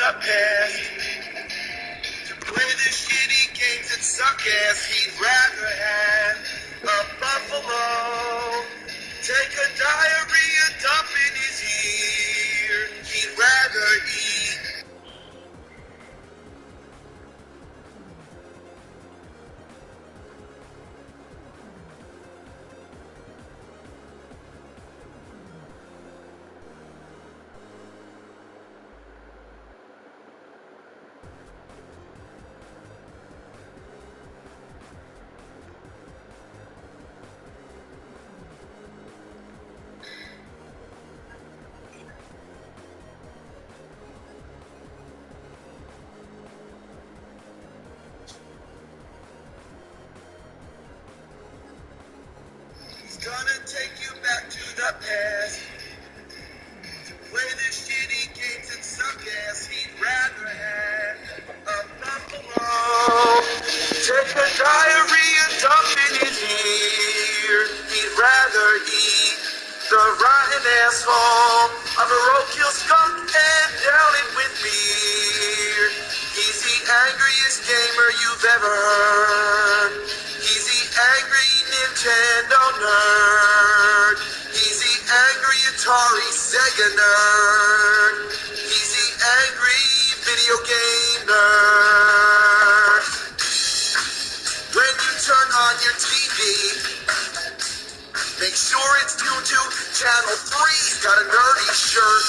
the past to play the shitty games that suck ass. He'd rather have a buffalo take a diarrhea dump in his ear. He'd rather eat. Gonna take you back to the past to play the shitty games that suck ass. He'd rather have a buffalo take a diarrhea dump in his ear. He'd rather eat the rotten asshole of a roadkill skunk and down it with beer. He's the angriest gamer you've ever heard. He's the angry Nintendo nerd. He's the angry Atari Sega nerd. He's the angry video game nerd. When you turn on your TV, make sure it's tuned to Channel 3. He's got a nerdy shirt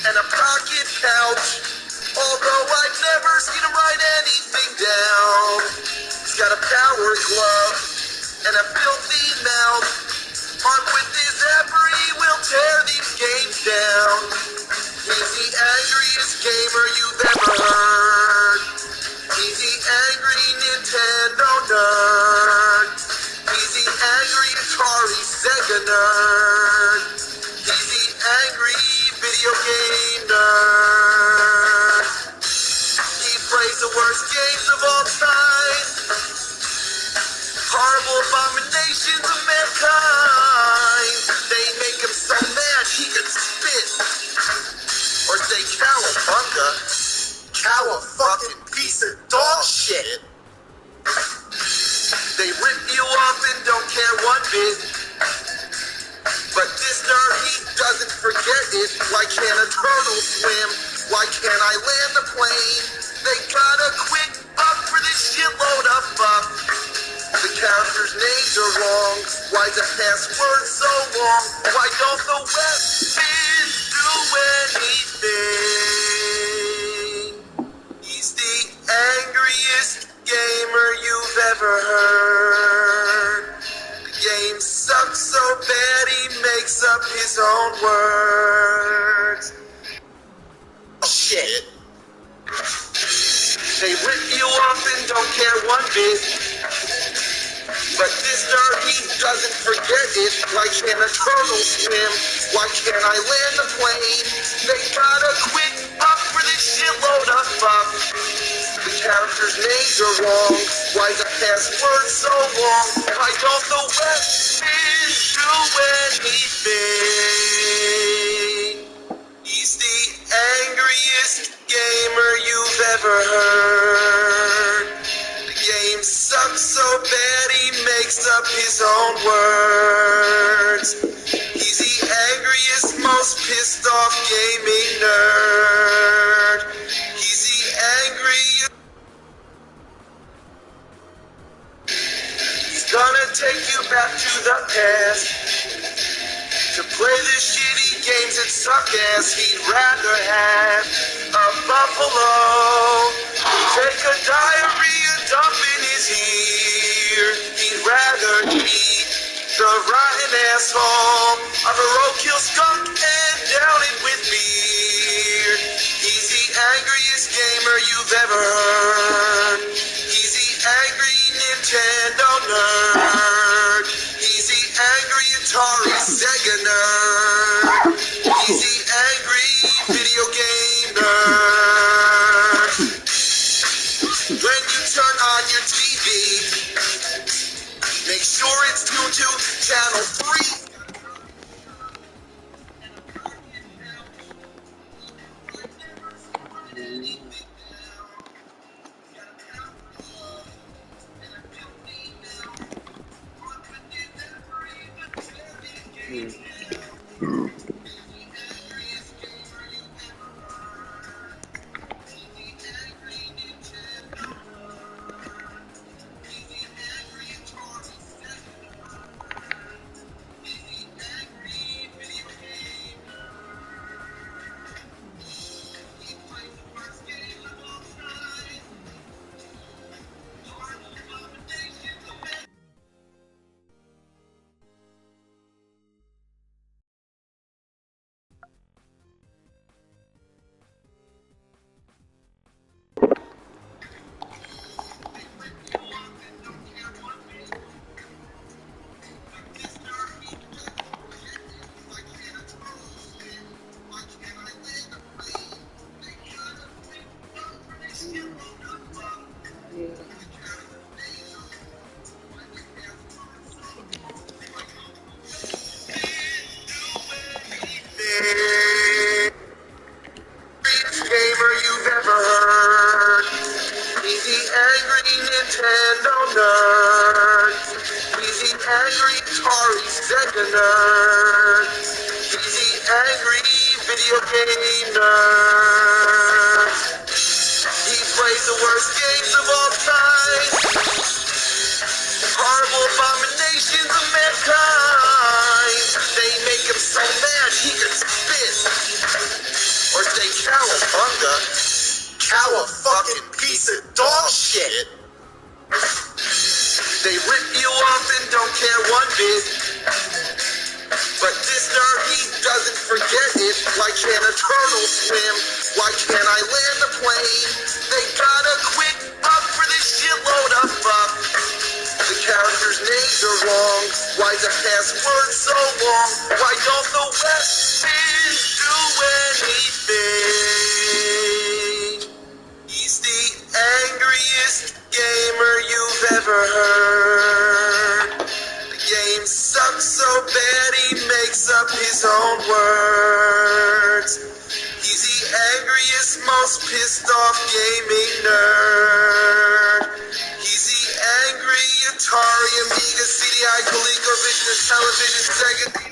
and a pocket couch, although I've never seen him write anything down. He's got a power glove and a filthy mouth. Armed with his zapper, he will tear these games down. He's the angriest gamer you've ever heard. He's the angry Nintendo nerd. He's the angry Atari Sega nerd. He's the angry video game nerd. He plays the worst games of all time. Horrible abominations of mankind. They make him so mad he could spit or say cowabunga. Cow a fucking piece of dog shit. They rip you up and don't care one bit. But this nerd, he doesn't forget it. Why can't a turtle swim? Why can't I land the plane? They got a quick buck for this shitload of fuck. The characters' names are wrong. Why the password so long? Why don't the weapons do anything? He's the angriest gamer you've ever heard. The game sucks so bad he makes up his own words. Oh, shit. They rip you off and don't care one bit. But this nerd, he doesn't forget it. Why can't a turtle swim? Why can't I land the plane? They got a quick buck for this shitload of fuck. The characters' names are wrong. Why the password so long? Why don't the weapons do anything? He's the angriest gamer you've ever heard. The game sucks so bad he makes up his own words. He's the angriest, most pissed off gaming nerd. He's the angriest. He's gonna take you back to the past to play the shitty games that suck ass. He'd rather have a buffalo take a diarrhea dump in his ear. He'd rather eat the rotten asshole of a roadkill skunk and down it with beer. He's the angriest gamer you've ever heard. He's the angry Nintendo nerd. He's the angry Atari Sega nerd. He's the angry video game nerd. When you turn on your TV, make sure it's tuned to Channel 3. Nintendo nerd. He's the angry Atari Sega nerd. He's the angry video game nerd. He plays the worst games of all time. Horrible abominations of mankind. They make him so mad he could spit. Or say cowabunga. Cow a fucking piece of dog shit. They rip you off and don't care one bit. But this nerd, he doesn't forget it. Why can't a turtle swim? Why can't I land a plane? They gotta quit up for this shitload of fuck. The characters' names are wrong. Why's the password so long? Why don't the weapons do anything? He's the angriest gamer you've ever heard. The game sucks so bad he makes up his own words. He's the angriest, most pissed off gaming nerd. He's the angry Atari, Amiga, CDI, ColecoVision, and television second.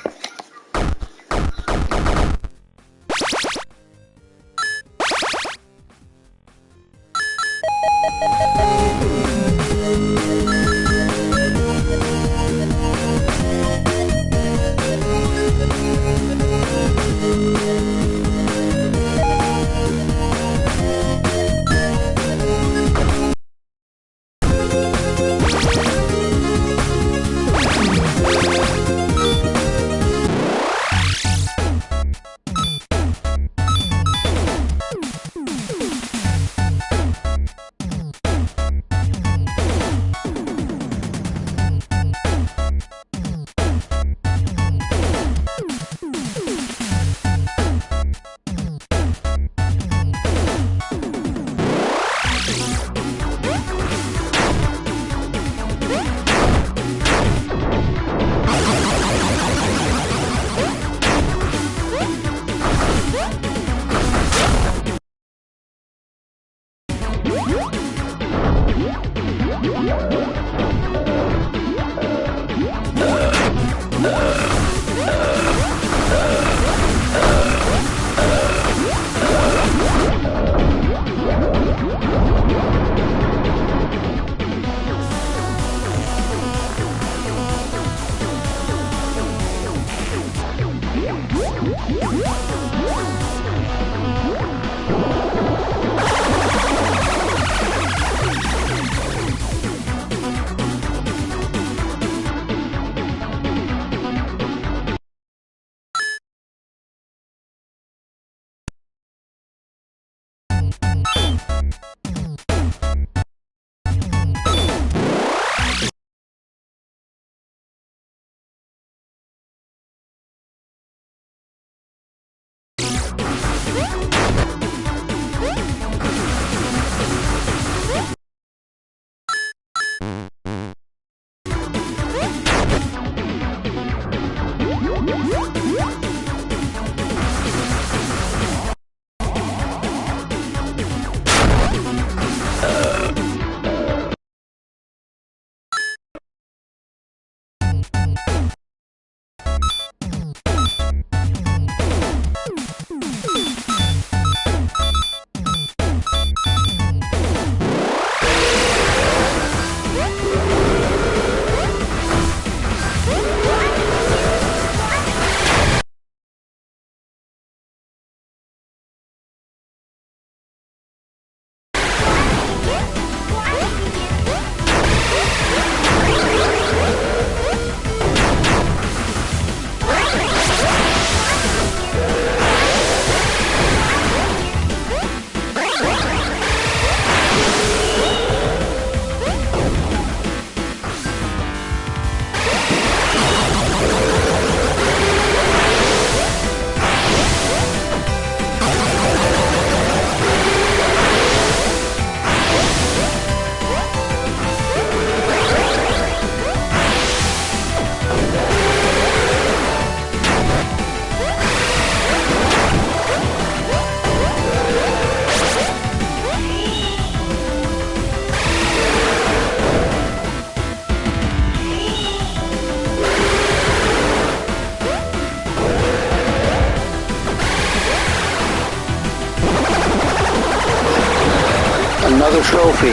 Another trophy.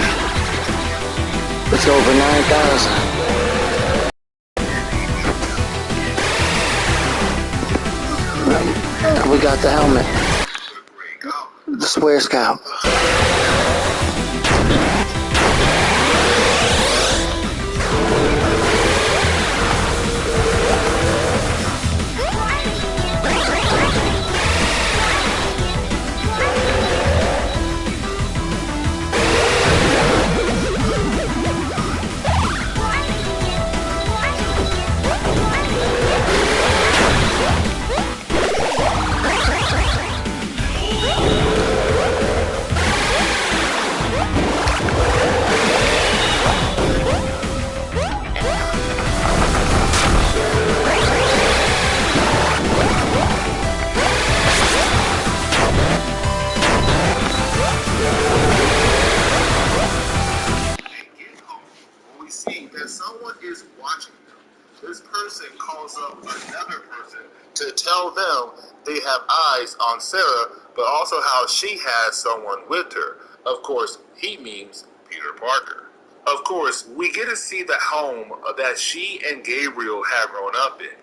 It's over 9,000. We got the helmet. The square scout. Someone is watching them. This person calls up another person to tell them they have eyes on Sarah, but also how she has someone with her. Of course, he means Peter Parker. Of course, we get to see the home that she and Gabriel have grown up in.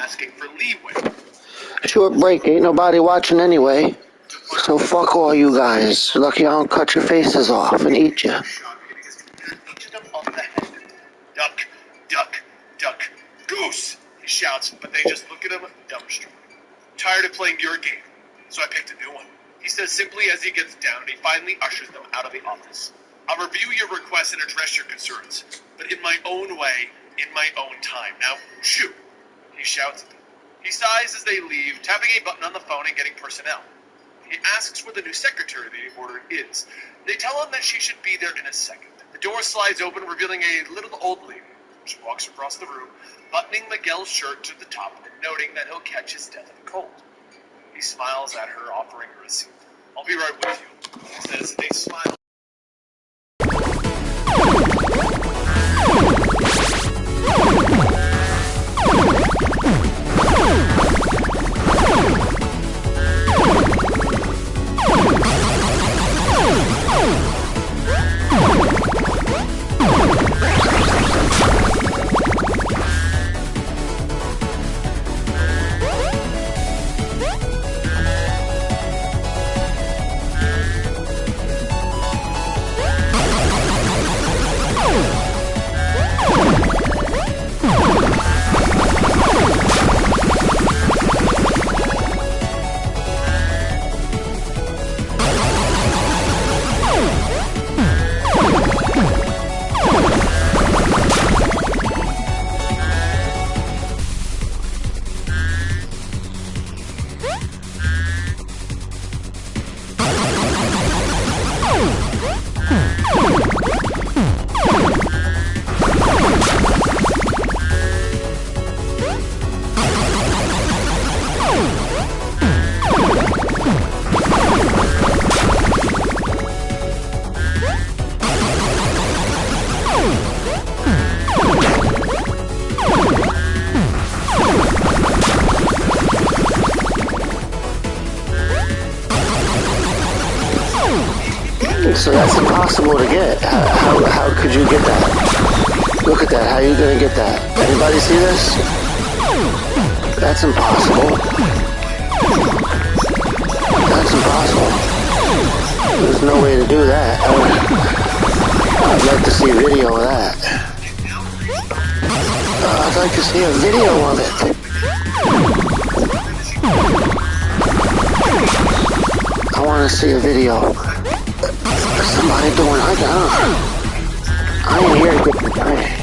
asking for leeway. Short break, ain't nobody watching anyway. So fuck all you guys. Lucky I don't cut your faces off and eat you. Each of them on the head. Duck, duck, duck, goose, he shouts, but they just look at him dumbstruck. Tired of playing your game, so I picked a new one. He says simply as he gets down, and he finally ushers them out of the office. I'll review your requests and address your concerns, but in my own way, in my own time. Now, shoot, he shouts at them. He sighs as they leave, tapping a button on the phone and getting personnel. He asks where the new secretary they ordered is. They tell him that she should be there in a second. The door slides open, revealing a little old lady. She walks across the room, buttoning Miguel's shirt to the top and noting that he'll catch his death of a cold. He smiles at her, offering her a seat. I'll be right with you, he says. They smile. So that's impossible to get. How could you get that? Look at that. How are you going to get that? Anybody see this? That's impossible. That's impossible. There's no way to do that. I'd like to see a video of that. I'd like to see a video of it. I want to see a video. Somebody doing, I ain't here to get the trash.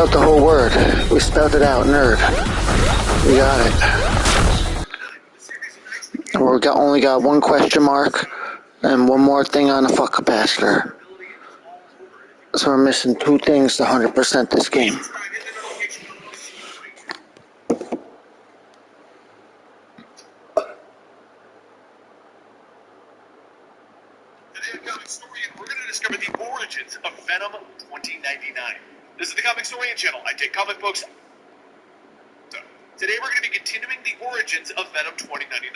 spelled the whole word. We spelled it out, nerd. We got it. And we only got one question mark and one more thing on the fuck capacitor. So we're missing two things to 100% this game. We're going to discover the origins of Venom 2099. This is the Comic Historian channel. I take comic books. Today we're going to be continuing the origins of Venom 2099.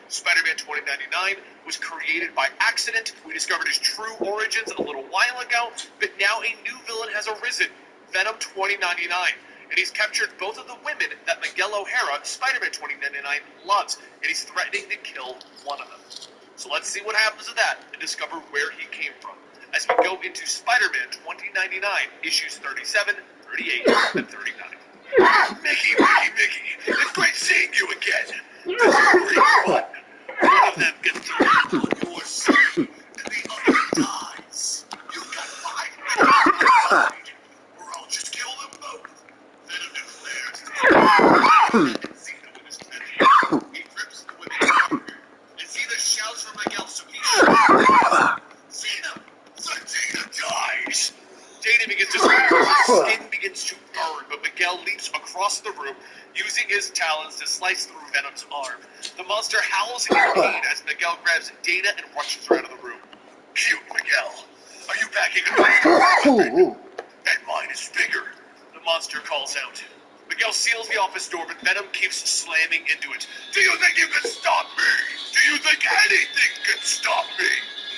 Spider-Man 2099 was created by accident. We discovered his true origins a little while ago, but now a new villain has arisen, Venom 2099. And he's captured both of the women that Miguel O'Hara, Spider-Man 2099, loves, and he's threatening to kill one of them. So let's see what happens to that and discover where he came from as we go into Spider-Man 2099, issues 37, 38, and 39. Mickey, it's great seeing you again. This is great fun. One of them gets to land on your side, and the other dies. You've got 5 minutes, or I'll just kill them both. Venom declares Zena with his pen. He grips the women's arm, and Zena shouts for Miguel, so he shouts, Zena! Zena dies! Dana begins to scream, his skin begins to burn, but Miguel leaps across the room, using his talons to slice through Venom's arm. The monster howls in pain as Miguel grabs Dana and rushes her out of the room. Cute, Miguel. Are you packing a And mine is bigger, the monster calls out. Miguel seals the office door, but Venom keeps slamming into it. Do you think you can stop me? Do you think anything can stop me?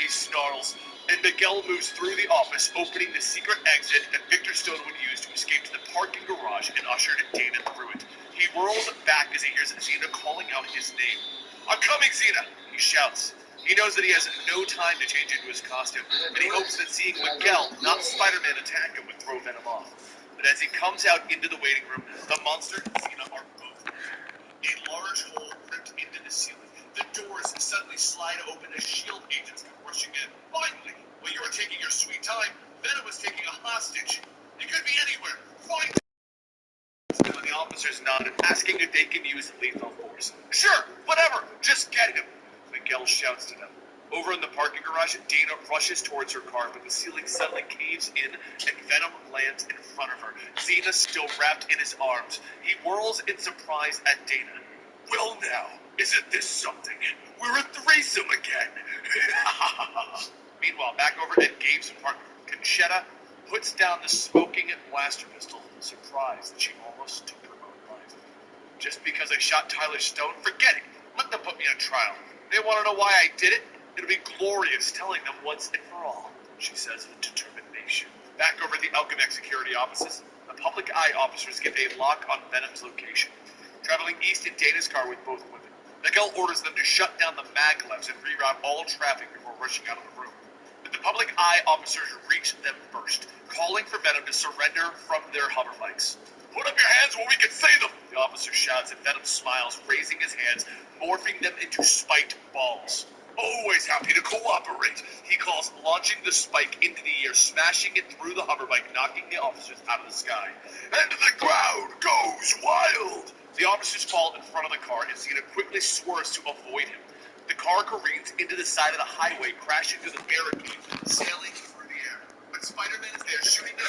He snarls. And Miguel moves through the office, opening the secret exit that Victor Stone would use to escape to the parking garage and ushered Dana through it. He whirls back as he hears Zena calling out his name. I'm coming, Zena, he shouts. He knows that he has no time to change into his costume, and he hopes that seeing Miguel, not Spider-Man, attack him would throw Venom off. But as he comes out into the waiting room, the monster and Zena are both there. A large hole ripped into the ceiling. The doors suddenly slide open as S.H.I.E.L.D. agents come rushing in. Finally, while you are taking your sweet time, Venom is taking a hostage. It could be anywhere. Find him. The officers nod, asking if they can use lethal force. Sure, whatever, just get him. Miguel shouts to them. Over in the parking garage, Dana rushes towards her car, but the ceiling suddenly caves in, and Venom lands in front of her. Zena still wrapped in his arms. He whirls in surprise at Dana. Well now, isn't this something? We're a threesome again. Meanwhile, back over at Gabe's apartment, Conchetta puts down the smoking blaster pistol, surprised that she almost took her own life. Just because I shot Tyler Stone, forget it. Let them put me on trial. They want to know why I did it? It'll be glorious telling them once and for all, she says with determination. Back over at the Alchemax security offices, the public eye officers get a lock on Venom's location. Traveling east in Dana's car with both women, Miguel orders them to shut down the maglevs and reroute all traffic before rushing out of the room. But the public eye officers reach them first, calling for Venom to surrender from their hover bikes. Put up your hands where we can see them, the officer shouts, and Venom smiles, raising his hands, morphing them into spiked balls. Always happy to cooperate, he calls, launching the spike into the air, smashing it through the hoverbike, knocking the officers out of the sky. And the crowd goes wild! The officers fall in front of the car, and Zena quickly swerves to avoid him. The car careens into the side of the highway, crashing through the barricade, sailing through the air. But Spider-Man is there, shooting his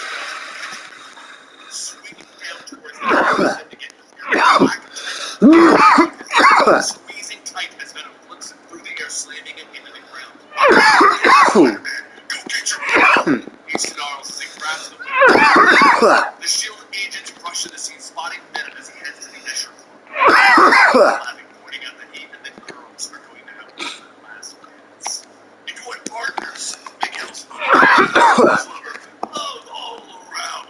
guns, swinging down towards them to get squeezing tight as Venom flicks him through the air, slamming him into the ground. Spider-Man, go get your gun! He snarls as he grabs the weapon. The S.H.I.E.L.D. agents rush to the scene, spotting Venom as he heads to the Escher floor. Pointing out that he and the girls are going to have one last dance. And you want partners? Miguel's love all around.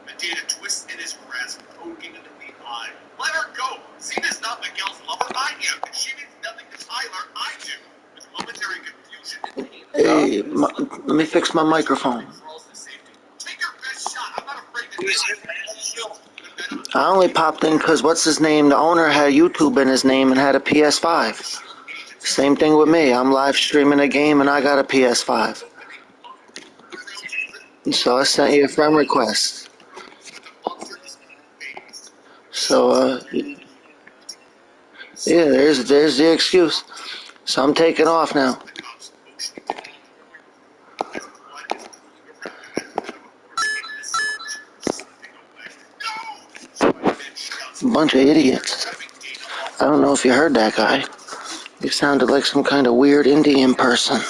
Medina twists in his grasp, poking him in the eye. Let her go. Zena's not Miguel's lover. I am. And she means nothing to Tyler. I do. With momentary confusion and pain. Hey, let me fix my microphone. Take your best shot. I'm not afraid to do it. I only popped in because what's his name? The owner had YouTube in his name and had a PS5. Same thing with me. I'm live streaming a game and I got a PS5. So I sent you a friend request. So, yeah, there's the excuse. So I'm taking off now. A bunch of idiots. I don't know if you heard that guy. He sounded like some kind of weird Indian person.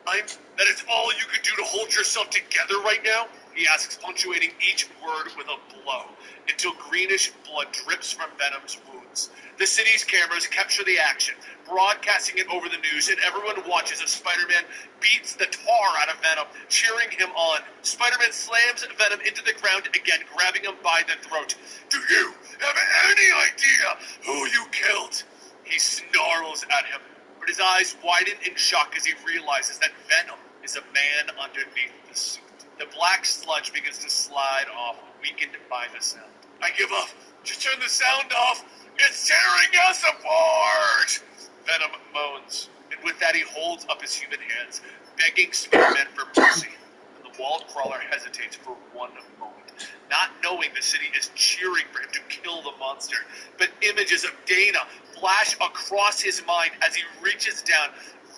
time that it's all you can do to hold yourself together right now? He asks, punctuating each word with a blow, until greenish blood drips from Venom's wounds. The city's cameras capture the action, broadcasting it over the news, and everyone watches as Spider-Man beats the tar out of Venom, cheering him on. Spider-Man slams Venom into the ground again, grabbing him by the throat. Do you have any idea who you killed? He snarls at him, but his eyes widen in shock as he realizes that Venom is a man underneath the suit. The black sludge begins to slide off, weakened by the sound. I give up. Just turn the sound off. It's tearing us apart! Venom moans, and with that he holds up his human hands, begging Spider-Man for mercy. And the wall crawler hesitates for one moment, not knowing the city is cheering for him to kill the monster. But images of Dana flash across his mind as he reaches down,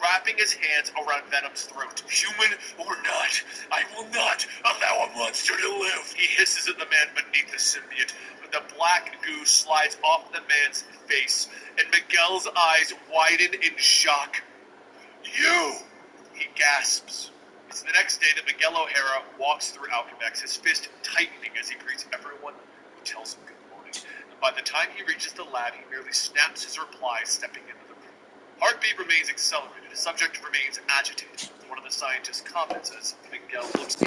wrapping his hands around Venom's throat. Human or not, I will not allow a monster to live, he hisses at the man beneath the symbiote. But the black goo slides off the man's face, and Miguel's eyes widen in shock. You! He gasps. It's the next day that Miguel O'Hara walks through Alchemax, his fist tightening as he greets everyone who tells him good morning. And by the time he reaches the lab, he merely snaps his reply, stepping into the room. Heartbeat remains accelerated. His subject remains agitated. One of the scientists comments as Miguel looks.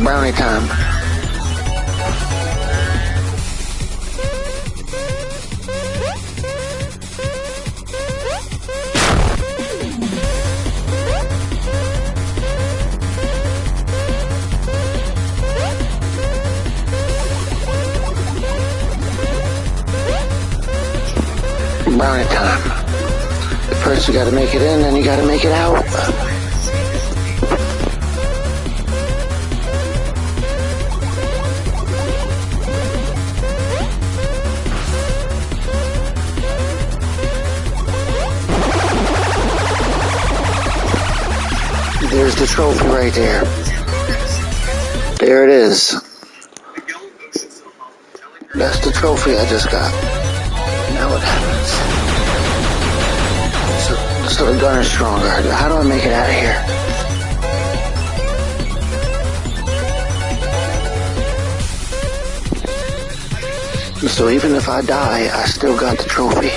Brownie time. Brownie time. First you gotta make it in, then you gotta make it out. There's the trophy right there. There it is. That's the trophy I just got. Now what happens? So the gun is stronger. How do I make it out of here? So even if I die, I still got the trophy.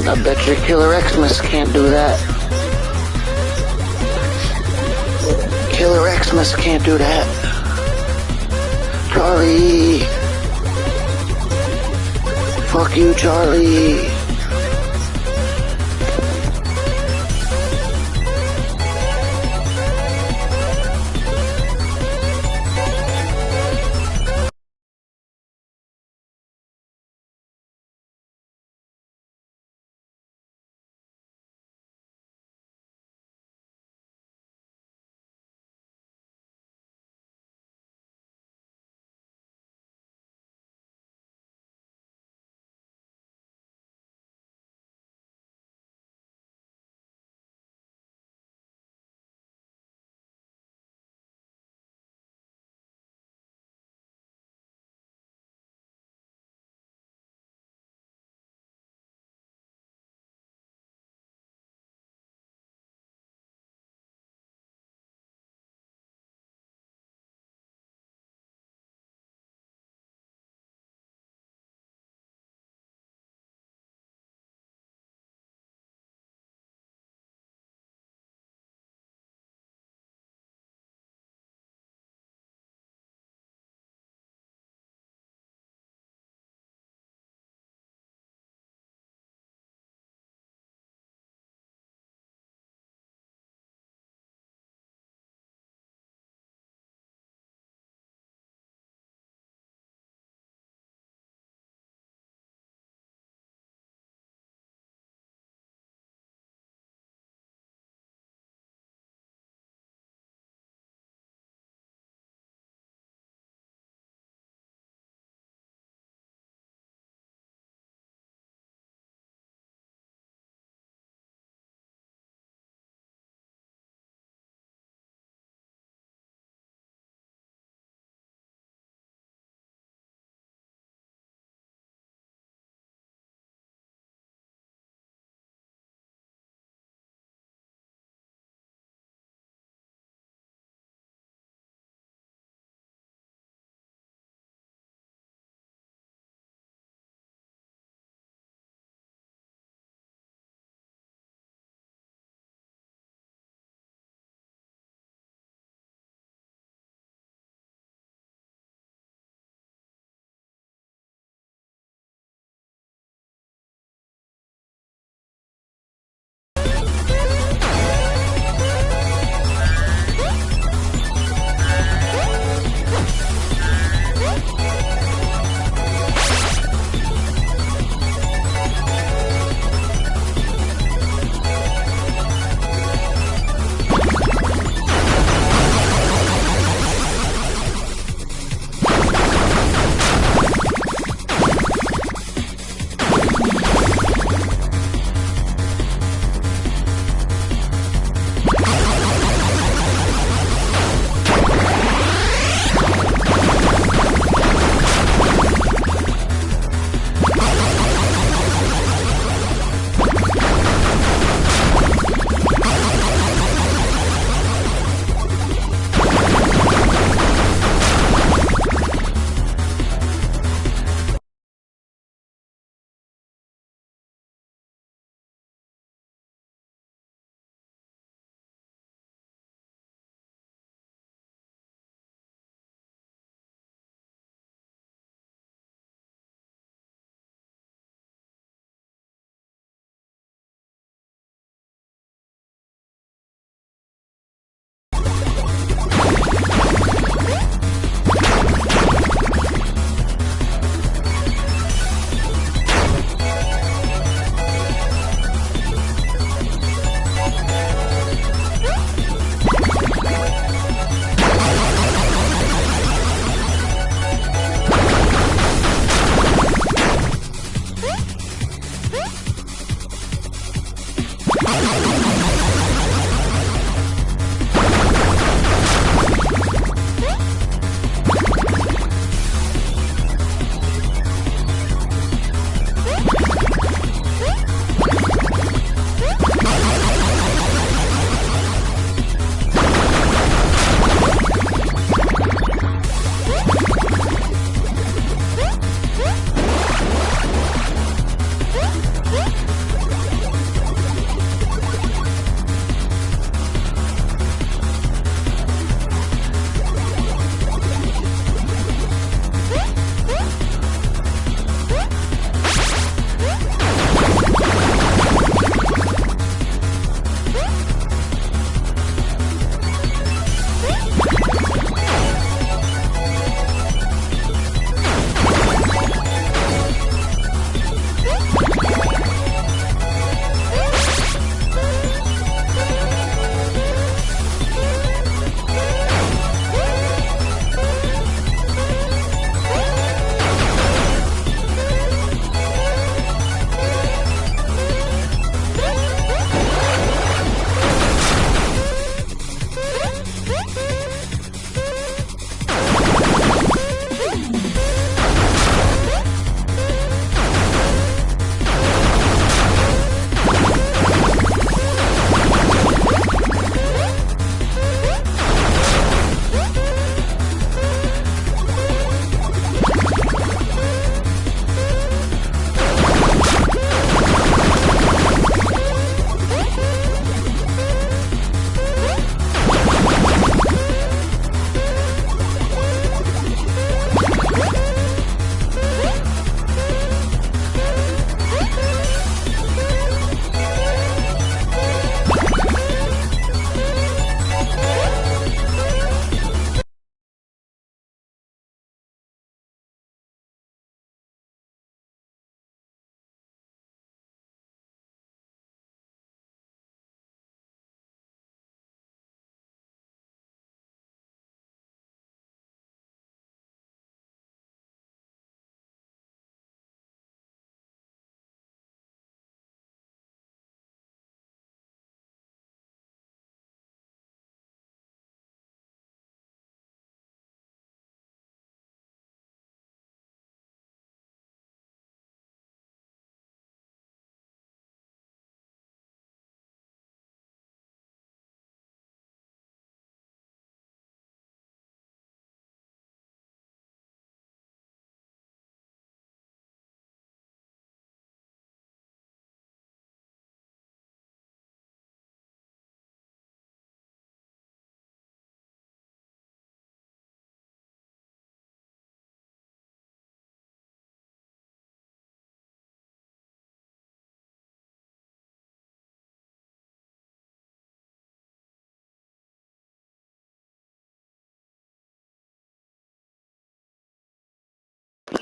I bet your Killer Xmas can't do that. Killer Xmas can't do that. Charlie! Fuck you, Charlie!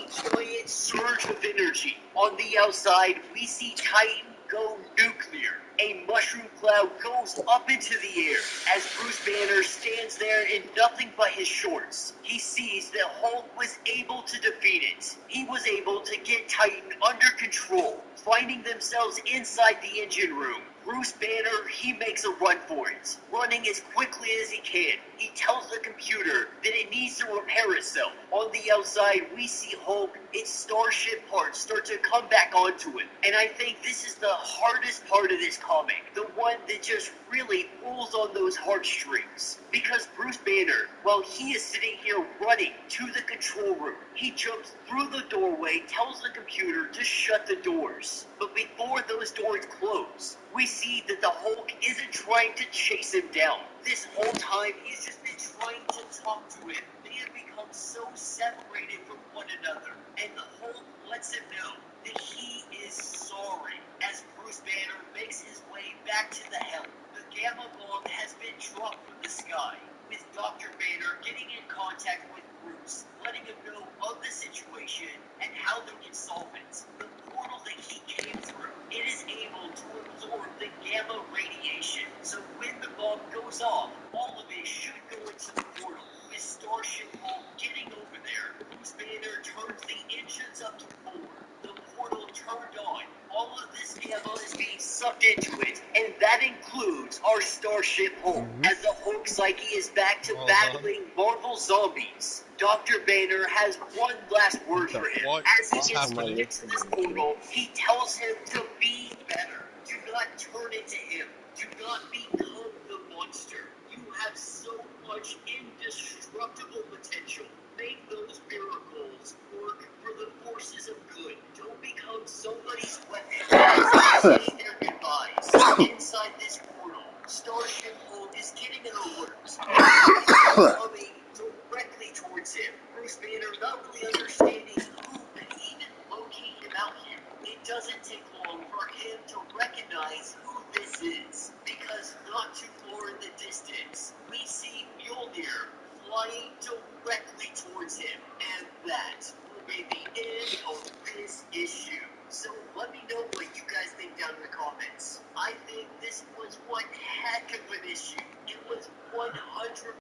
giant surge of energy. On the outside, we see Titan go nuclear. A mushroom cloud goes up into the air as Bruce Banner stands there in nothing but his shorts. He sees that Hulk was able to defeat it. He was able to get Titan under control, finding themselves inside the engine room. Bruce Banner, he makes a run for it, running as quickly as he can. He tells the computer that it needs to repair itself. On the outside, we see Hulk, its starship parts start to come back onto him. And I think this is the hardest part of this comic, the one that just really pulls on those heartstrings. Because Bruce Banner, while he is sitting here running to the control room, he jumps through the doorway, tells the computer to shut the doors. But before those doors close, we see that the Hulk isn't trying to chase him down. This whole time, he's just been trying to talk to him. They have become so separated from one another. And the Hulk lets him know that he is sorry. As Bruce Banner makes his way back to the helm, the Gamma Bomb has been dropped from the sky, with Dr. Banner getting in contact with Bruce, letting him know of the situation and how they can solve it. The portal that he came through, it is able to absorb the gamma radiation, so when the bomb goes off, all of it should go into the portal. With Starship Hulk getting over there, Bruce Banner turns the engines up to 4. The portal turned on. All of this gamma is being sucked into it, and that includes our Starship Hulk, as the Hulk psyche is back to battling Marvel zombies. Dr. Banner has one last word for him. As he gets into this portal, he tells him to be better. Do not turn into him. Do not become the monster. You have so much indestructible potential. Make those miracles work for the forces of good. Don't become somebody's weapon. Saying their goodbyes. Inside this portal, Starship Hulk is getting in her words. Coming directly towards him. Bruce Banner not really understanding who and even locating about him. It doesn't take long for him to recognize who this is, because not too far in the distance, we see Mjolnir flying directly towards him, and that will be the end of this issue. So let me know what you guys think down in the comments. I think this was one heck of an issue. It was 100.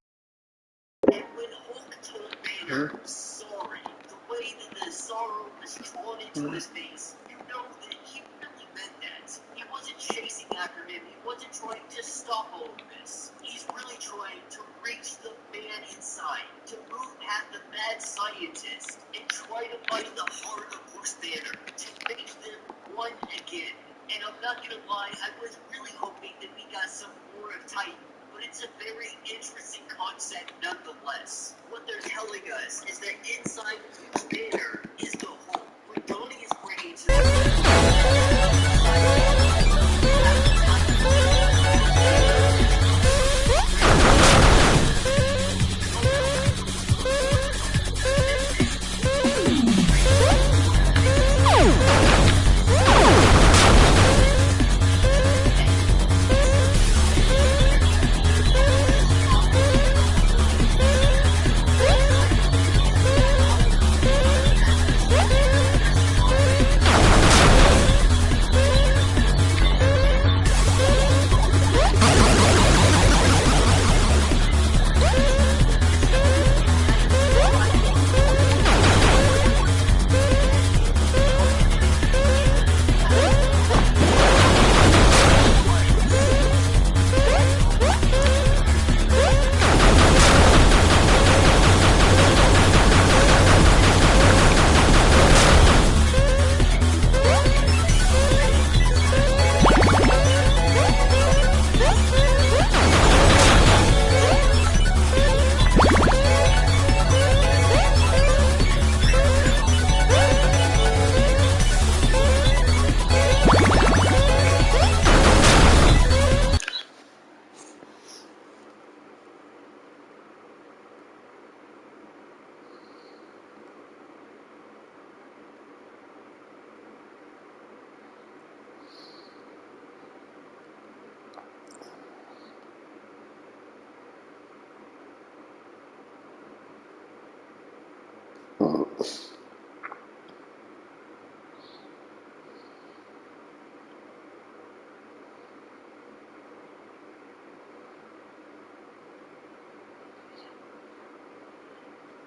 And when Hulk told Banner sorry, the way that the sorrow was drawn into his face, you know that he really meant that. He wasn't chasing after him. He wasn't trying to stop all of this. He's really trying to reach the man inside, to move past the mad scientist, and try to find the heart of Bruce Banner, to make them one again. And I'm not gonna lie, I was really hoping that we got some more of Titan. But it's a very interesting concept nonetheless. What they're telling us is that inside Bruce Banner is the Hulk, redoning his brain to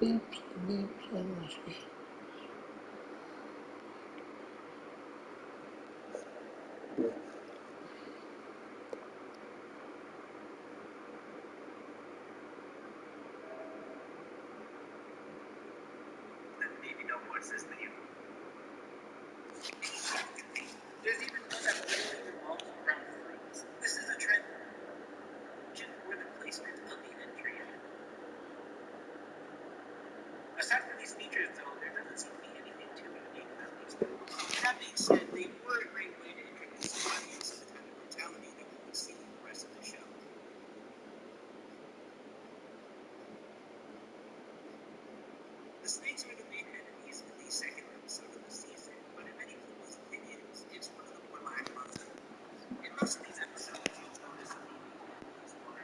Oops, oops, I lost me. Maybe don't watch this video. There's even one that literally revolves around fruits. This is a trend. Just for the placement of the entry. Aside from these features, though, there doesn't seem to be anything too unique about these movies. That being said, they were a great way to introduce the audience to the type of brutality that we would see in the rest of the show. The snakes are the main enemies in the second episode of the season, but in many people's opinions, it's one of the more lackluster. In most of these episodes, you'll notice that the main enemies were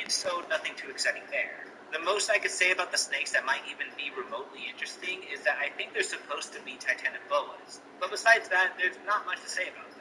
so nothing too exciting there. The most I could say about the snakes that might even be remotely interesting is that I think they're supposed to be titanic boas. But besides that, there's not much to say about them.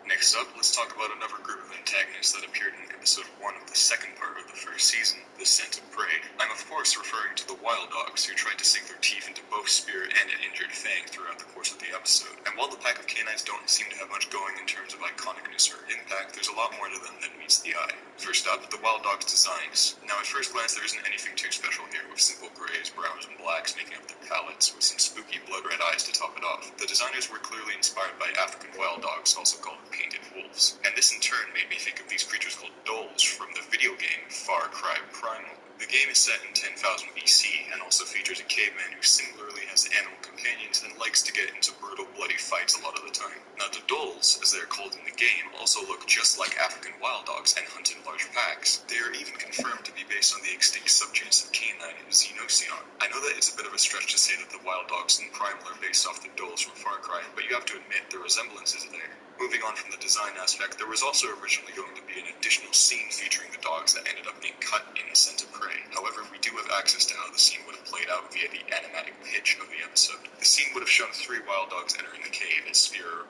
Next up, let's talk about another group of antagonists that appeared in episode 1 of the second part of the first season, The Scent of Prey. I'm of course referring to the Wild Dogs, who tried to sink their teeth into both Spear and an injured Fang throughout the course of the episode. And while the pack of canines don't seem to have much going in terms of iconicness or impact, there's a lot more to them than meets the eye. First up, the Wild Dogs' designs. Now at first glance there isn't anything too special here, with simple greys, browns, and blacks making up their palettes, with some spooky blood-red eyes to top it off. The designers were clearly inspired by African wild dogs, also called painted wolves. And this in turn made me think of these creatures called dolls from the video game Far Cry Primal. The game is set in 10,000 BC and also features a caveman who similarly has animal companions and likes to get into brutal, bloody fights a lot of the time. Now the dolls, as they are called in the game, also look just like African wild dogs and hunt in large packs. They are even confirmed to be based on the extinct subgenus of canine and Xenocion. I know that it's a bit of a stretch to say that the wild dogs in Primal are based off the dolls from Far Cry, but you have to admit the resemblance is there. Moving on from the design aspect, there was also originally going to be an additional scene featuring the dogs that ended up being cut in A Scent of Prey. However, we do have access to how the scene would have played out via the animatic pitch of the episode. The scene would have shown 3 wild dogs entering the cave as Spear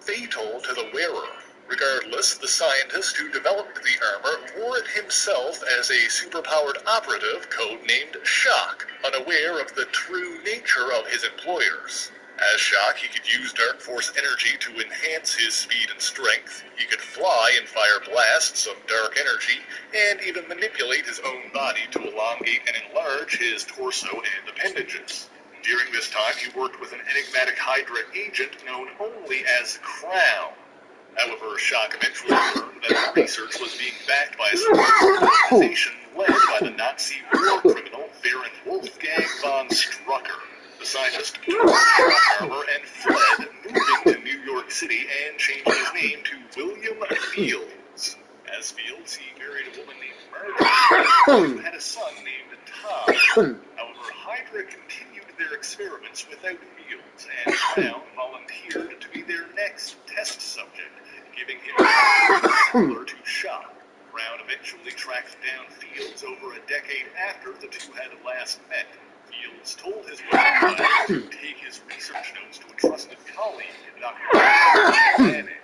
fatal to the wearer. Regardless, the scientist who developed the armor wore it himself as a superpowered operative codenamed Shock, unaware of the true nature of his employers. As Shock, he could use Dark Force energy to enhance his speed and strength. He could fly and fire blasts of dark energy, and even manipulate his own body to elongate and enlarge his torso and appendages. During this time, he worked with an enigmatic Hydra agent known only as Crown. However, Shock eventually learned that the research was being backed by a secret organization led by the Nazi war criminal Baron Wolfgang von Strucker. The scientist took Shock armor and fled, moving to New York City and changing his name to William Fields. As Fields, he married a woman named Margaret, who had a son named Tom. However, Hydra continued their experiments without Fields, and Crown volunteered to be their next test subject, giving him a similar to Shock. Crown eventually tracked down Fields over a decade after the two had last met. Fields told his wife to take his research notes to a trusted colleague, Dr. Manning.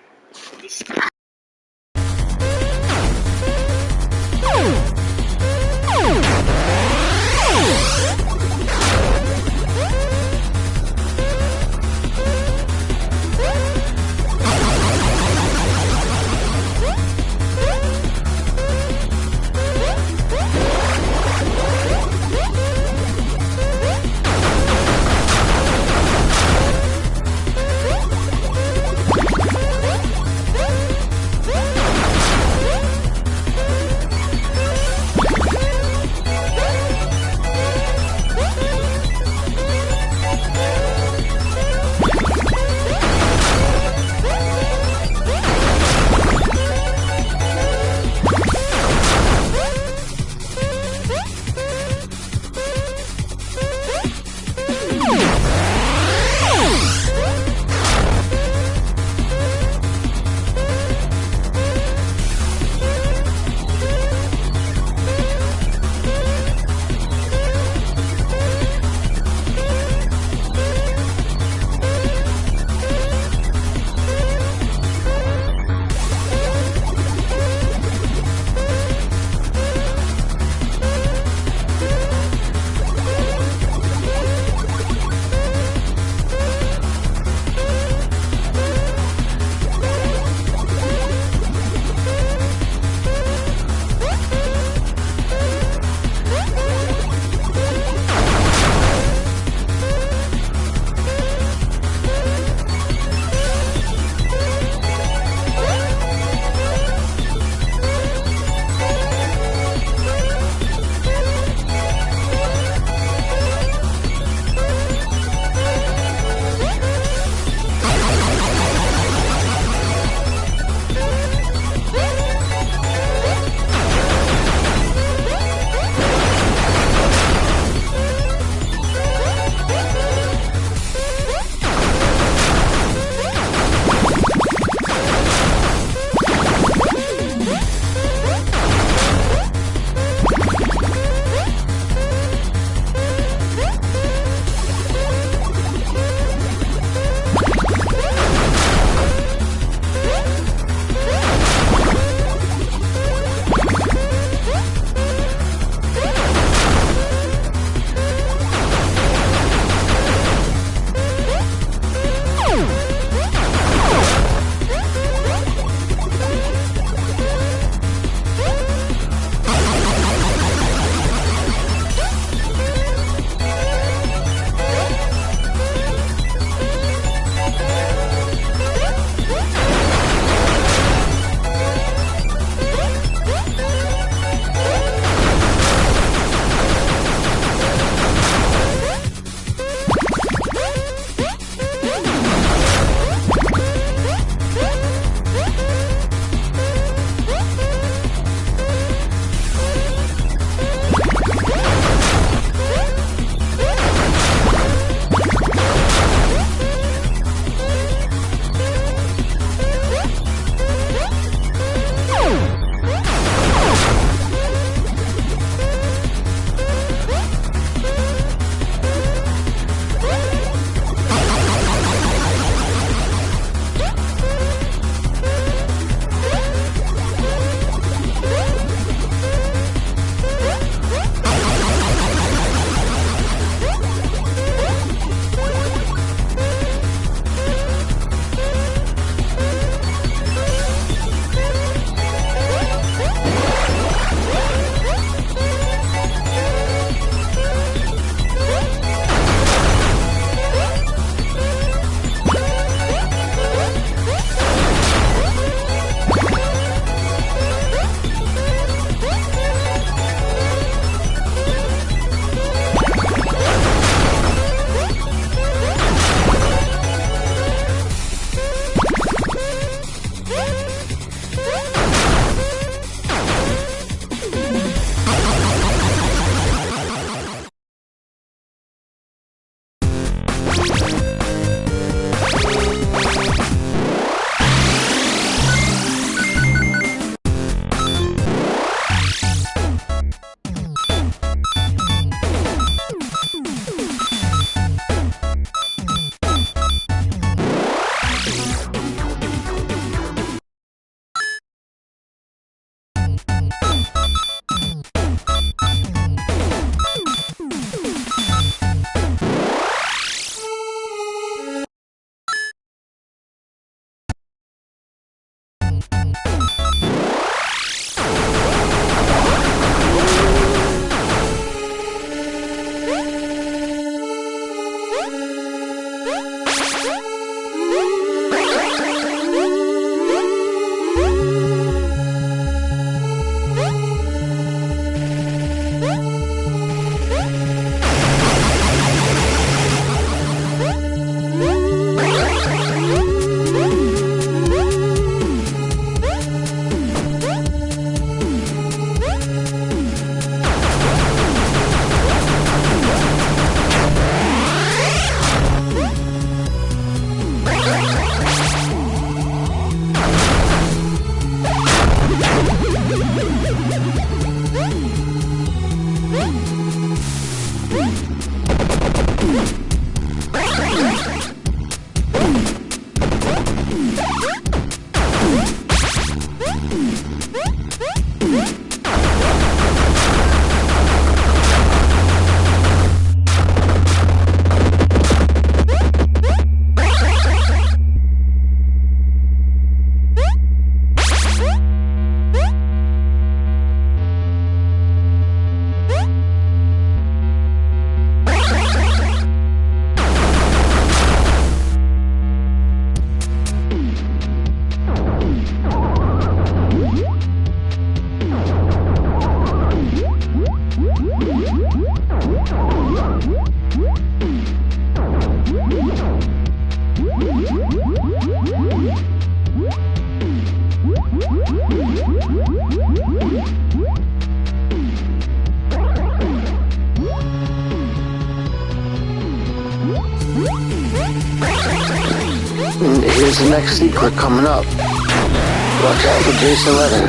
Here's the next secret coming up. Watch out for Jason Letter.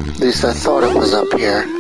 At least I thought it was up here.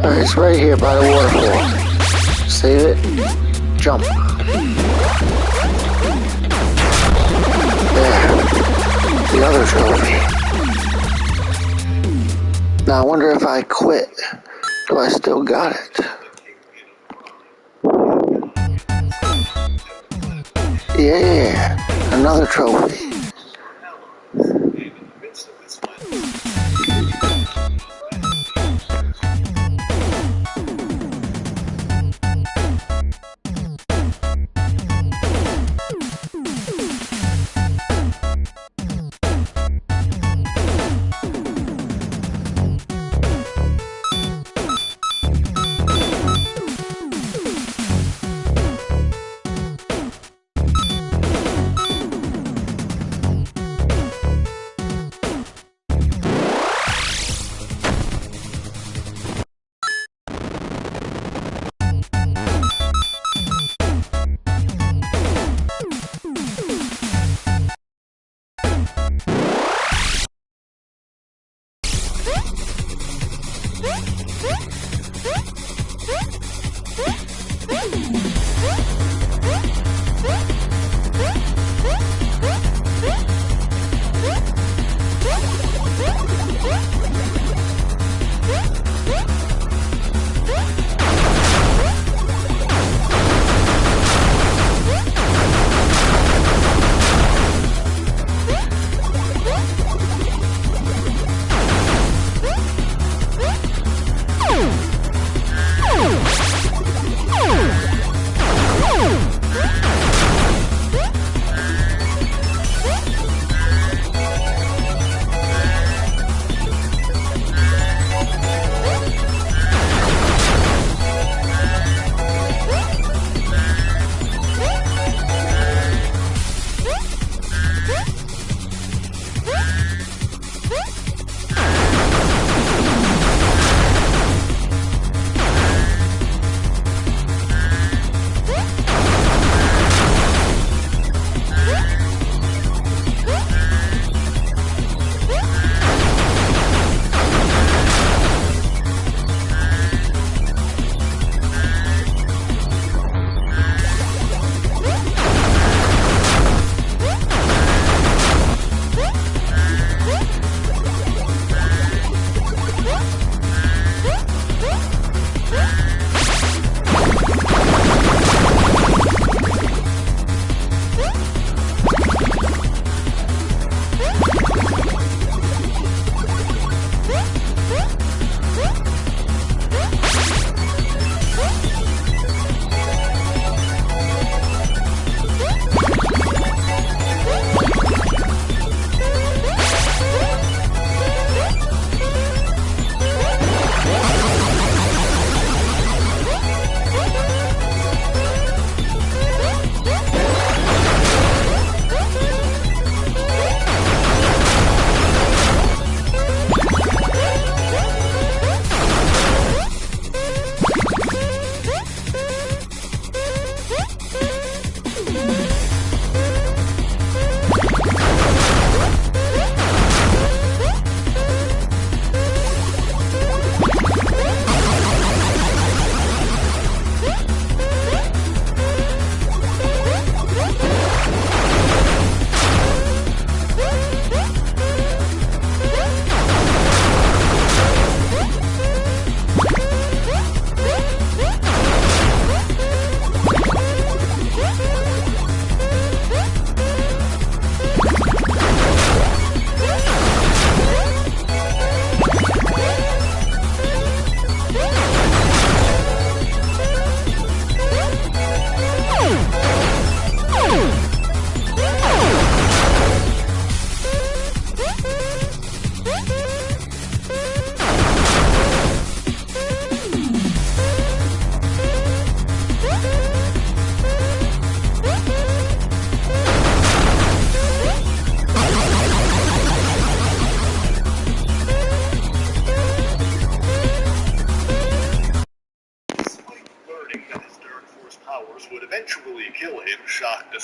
Alright, it's right here by the waterfall. Save it. Jump. There. The other trophy. Now I wonder if I quit. Do I still got it? Yeah. Another trophy.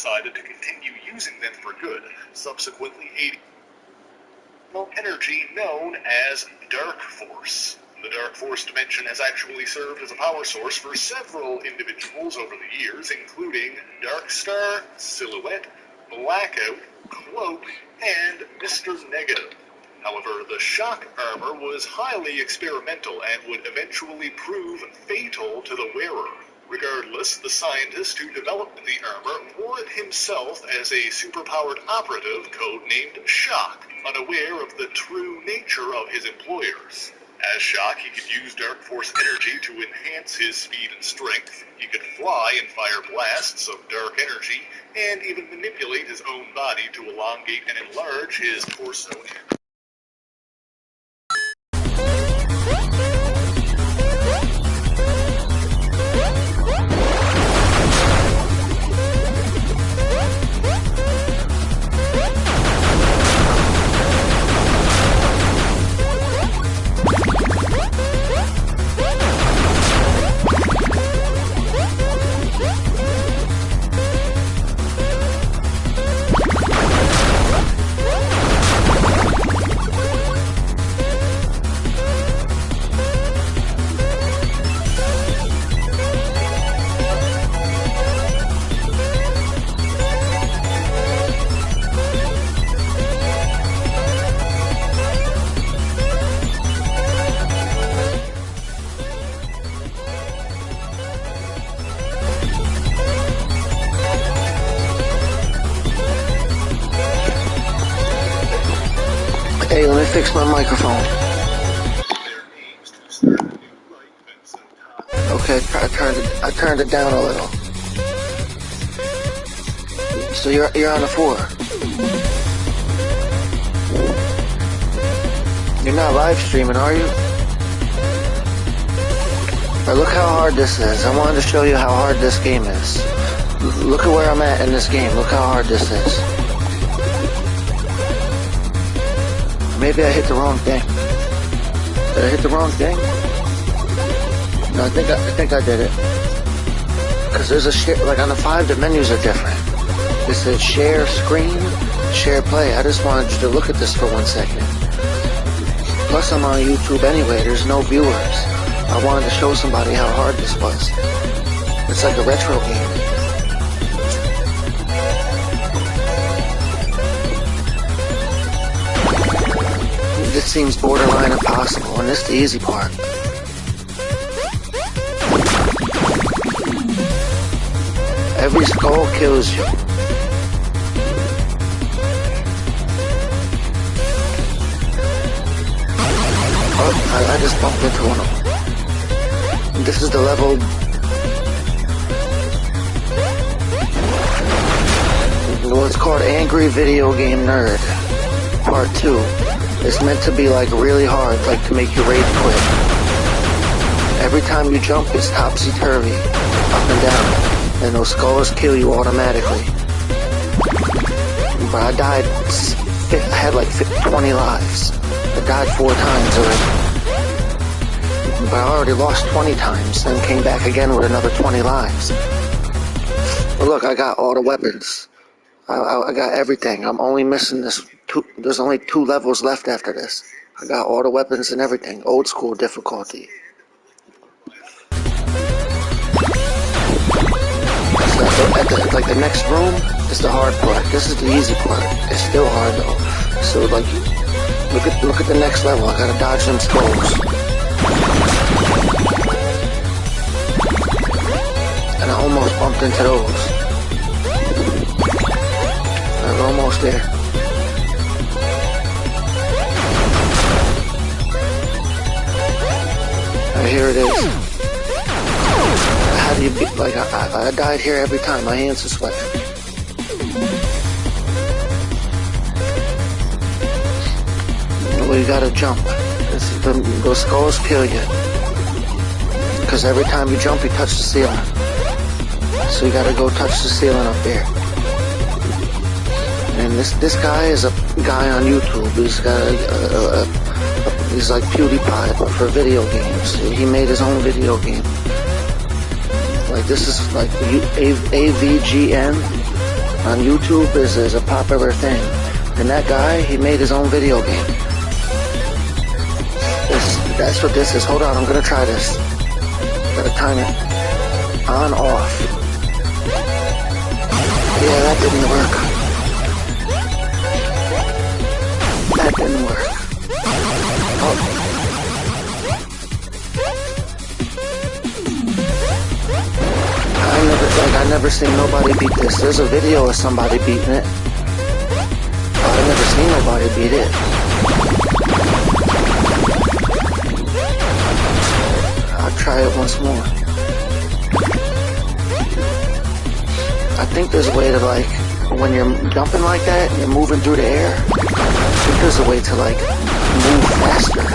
decided to continue using them for good, subsequently aiding energy known as Dark Force. The Dark Force dimension has actually served as a power source for several individuals over the years, including Darkstar, Silhouette, Blackout, Cloak, and Mr. Negative. However, the shock armor was highly experimental and would eventually prove fatal to the wearer. Regardless, the scientist who developed the armor wore it himself as a superpowered operative codenamed Shock, unaware of the true nature of his employers. As Shock, he could use Dark Force energy to enhance his speed and strength. He could fly and fire blasts of dark energy, and even manipulate his own body to elongate and enlarge his torso. Hey, let me fix my microphone. Okay, I turned it down a little. So you're on the 4. You're not live streaming, are you? Alright, look how hard this is. I wanted to show you how hard this game is. Look at where I'm at in this game. Look how hard this is. Maybe I hit the wrong thing. Did I hit the wrong thing? No, I think I did it. Cause there's a share, like on the 5, the menus are different. It says share screen, share play. I just wanted you to look at this for 1 second. Plus I'm on YouTube anyway, there's no viewers. I wanted to show somebody how hard this was. It's like a retro game. This seems borderline impossible, and this is the easy part. Every skull kills you. Oh, I just bumped into one of them. This is the level. Well, it's called Angry Video Game Nerd, Part 2. It's meant to be like really hard, like to make you rage quit. Every time you jump, it's topsy-turvy, up and down, and those skulls kill you automatically. But I died, I had like 20 lives. I died 4 times already. But I already lost 20 times, then came back again with another 20 lives. But look, I got all the weapons. I got everything. I'm only missing this. There's only 2 levels left after this. I got all the weapons and everything. Old school difficulty. So like the next room is the hard part. This is the easy part. It's still hard though. So like, look at the next level. I gotta dodge them skulls. And I almost bumped into those. We're almost there. And here it is. How do you beat, like, I died here every time. My hands are sweating. Well, you gotta jump. Those skulls kill you. Because every time you jump, you touch the ceiling. So you gotta go touch the ceiling up there. And this guy is a guy on YouTube. He's got he's like PewDiePie, but for video games. He made his own video game. Like this is like AVGN on YouTube is a popular thing. And that guy, he made his own video game. That's what this is. Hold on, I'm gonna try this. Gotta time it. On, off. Yeah, that didn't work. That didn't work. Oh. I never seen nobody beat this. There's a video of somebody beating it. I never seen nobody beat it. I'll try it once more. I think there's a way to, like, when you're jumping like that and you're moving through the air, I think there's a way to, like, move faster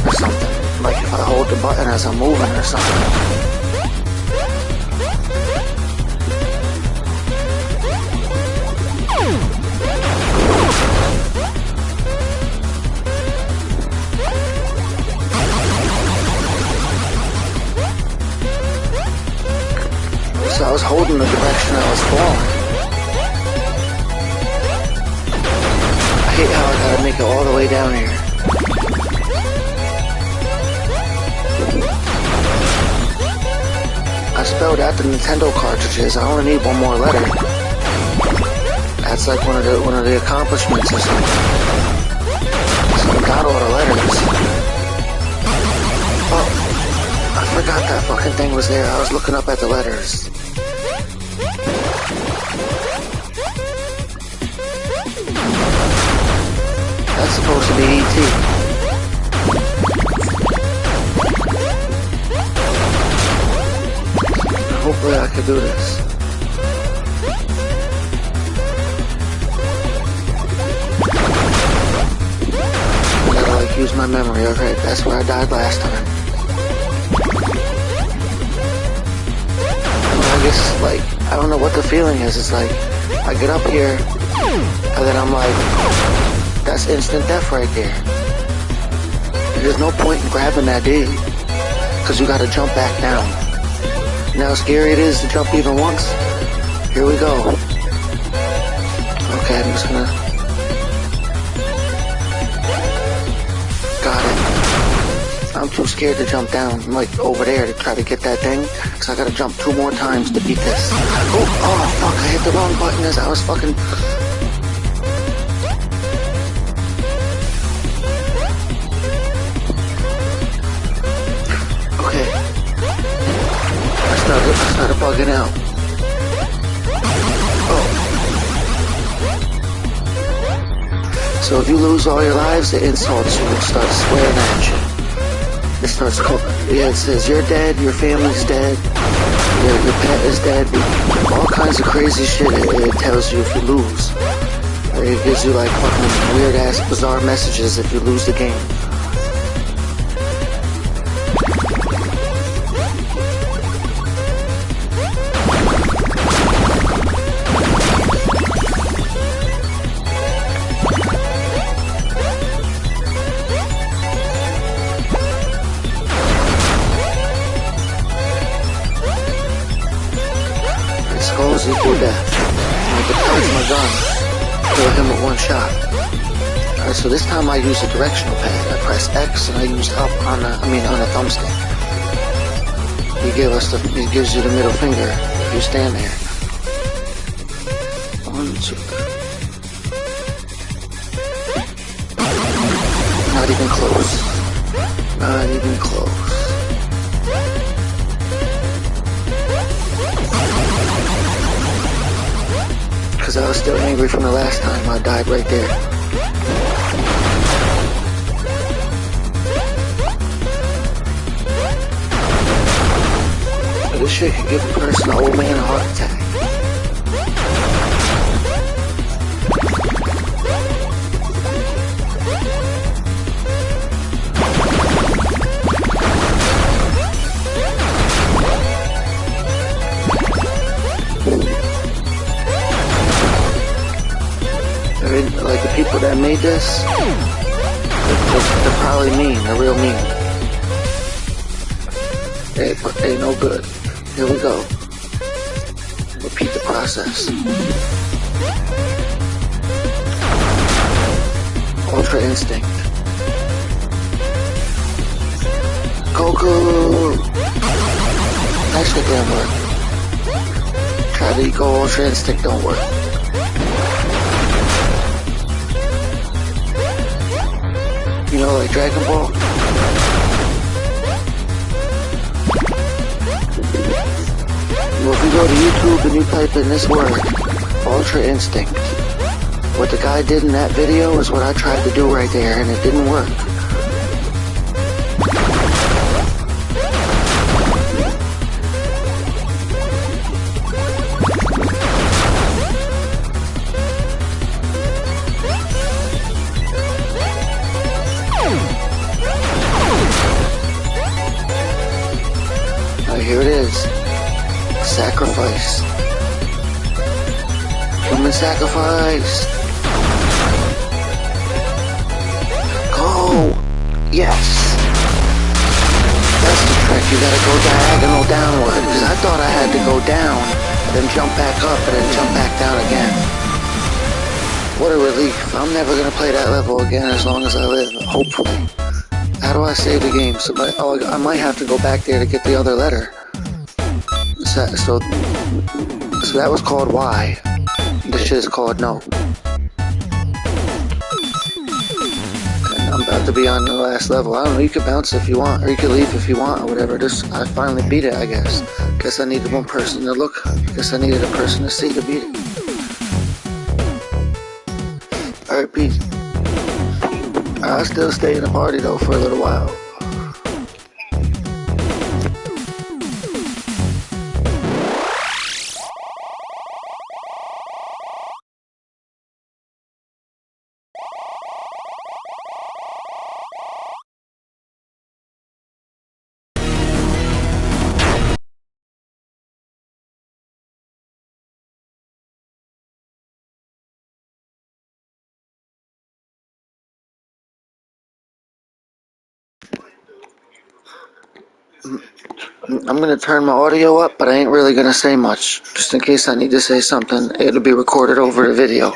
or something. Like if I hold the button as I'm moving or something. So I was holding the direction I was falling. I hate how I gotta make it all the way down here. I spelled out the Nintendo cartridges. I only need one more letter. That's like one of the accomplishments or something. So I got all the letters. Oh, I forgot that fucking thing was there. I was looking up at the letters. That's supposed to be E.T. Hopefully I can do this. I gotta like use my memory. Okay, that's where I died last time. I guess like I don't know what the feeling is. It's like I get up here and then I'm like, that's instant death right there. There's no point in grabbing that D, because you gotta jump back down. You know how scary it is to jump even once? Here we go. Okay, I'm just gonna... Got it. I'm too scared to jump down. I'm like over there to try to get that thing, because I gotta jump 2 more times to beat this. Oh fuck, I hit the wrong button as I was fucking... I started bugging out. Oh. So if you lose all your lives, the insults you will start swearing at you. It starts calling. Yeah, it says you're dead, your family's dead, your pet is dead. All kinds of crazy shit it tells you if you lose. It gives you like fucking weird ass bizarre messages if you lose the game. Equal death. I can charge my gun, kill him with 1 shot. Alright, so this time I use a directional pad. I press X and I use up on the thumbstick. He gives you the middle finger if you stand there. 1, 2. Not even close. Not even close. Because I was still angry from the last time I died right there. This shit could give a person, an old man, a heart attack. Like the people that made this, they're probably mean. They're real mean. They no good. Here we go. Repeat the process. Ultra instinct. that shit didn't work. Try to go Ultra Instinct, don't work. You know, like Dragon Ball? Well, if you go to YouTube and you type in this word, Ultra Instinct, what the guy did in that video is what I tried to do right there, and it didn't work. Here it is. Sacrifice. Human sacrifice. Go. Yes. That's the trick. You gotta go diagonal downward. Because I thought I had to go down, then jump back up, and then jump back down again. What a relief. I'm never gonna play that level again as long as I live. Hopefully. How do I save the game? So, I might have to go back there to get the other letter. So that was called Y. This shit is called No. And I'm about to be on the last level. I don't know, you could bounce if you want, or you could leave if you want, or whatever. I finally beat it, I guess. Guess I needed one person to look. Guess I needed a person to see to beat it. Alright, peace. I'll still stay in the party though for a little while. I'm gonna turn my audio up, but I ain't really gonna say much. Just in case I need to say something, it'll be recorded over the video.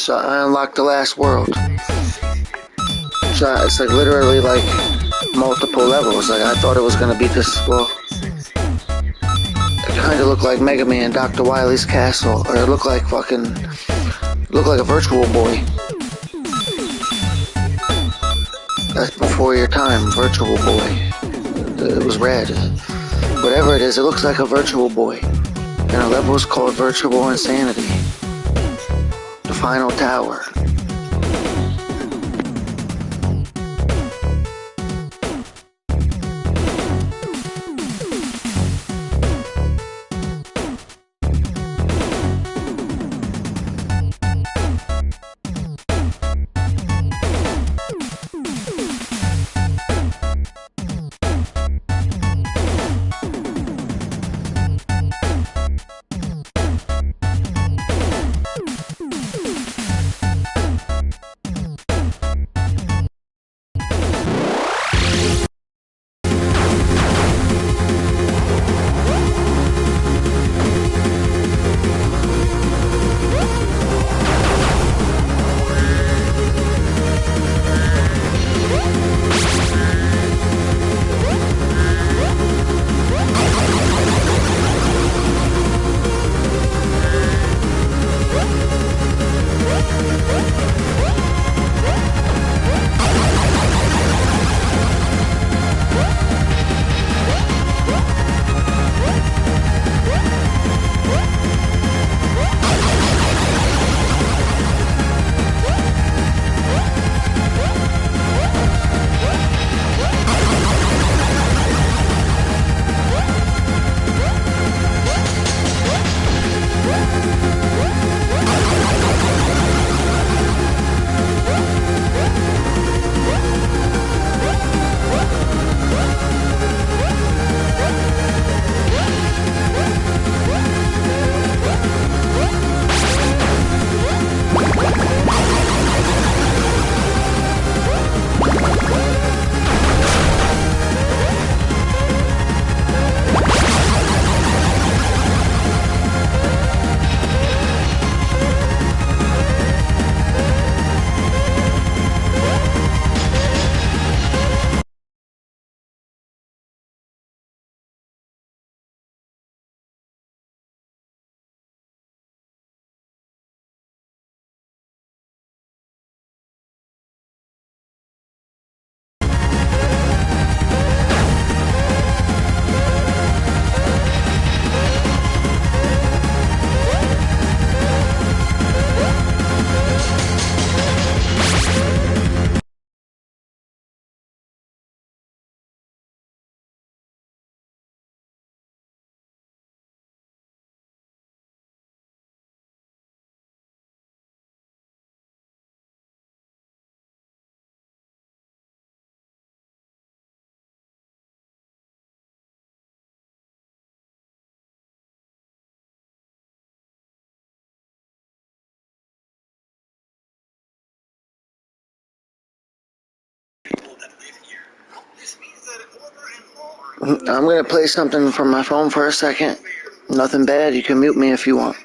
So I unlocked the last world. So it's like literally like multiple levels. Like I thought it was gonna be just, well, it kind of looked like Mega Man, Dr. Wily's castle, or it looked like a Virtual Boy. That's before your time, Virtual Boy. It was red. Whatever it is, it looks like a Virtual Boy. And the level is called Virtual Insanity. The Final Tower. I'm gonna play something from my phone for a second. Nothing bad, you can mute me if you want.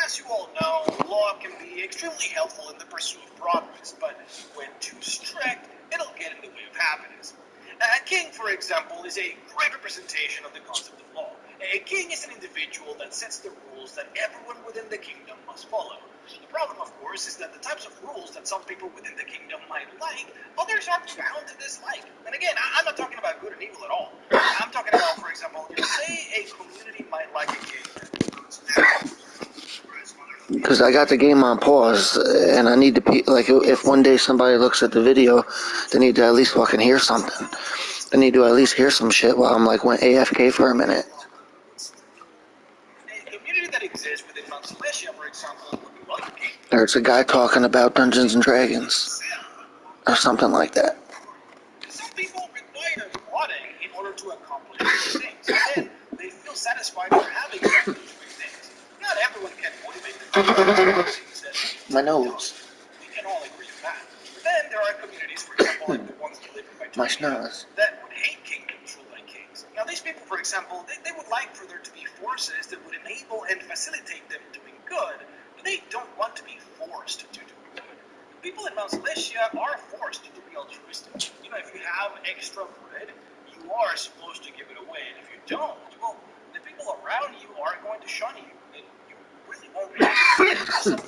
As you all know, law can be extremely helpful in the pursuit of progress, but when too strict, it'll get in the way of happiness. A king, for example, is a great representation of the concept of law. A king is an individual that sets the rules that everyone within the kingdom must follow. The problem, of course, is that the types of rules that some people within the kingdom might like, others are bound to dislike. And again, I'm not talking about good and evil at all. I'm talking about, for example, say a community might like a king that goes Because I got the game on pause, and I need to, like, if one day somebody looks at the video, they need to at least fucking hear something. They need to at least hear some shit while I'm, like, went AFK for a minute. a community that exists within Mount Silesia, for example, would be like a king. Or it's a guy talking about Dungeons and Dragons. Or something like that. Some people require plotting in order to accomplish these things, and they feel satisfied for having done these things. Not everyone can motivate them. My nose. We can all agree on that. But then there are communities, for example, like the ones that live in My Vladimir, schnoz. that would hate kingdoms ruled by kings. Now, these people, for example, they would like for there to be forces that would enable and facilitate them doing good, but They don't want to be forced to do good. People in Mount Celestia are forced to be altruistic. You know, if you have extra bread, you are supposed to give it away. And if you don't, well, the people around you are going to shun you. And you really won't be able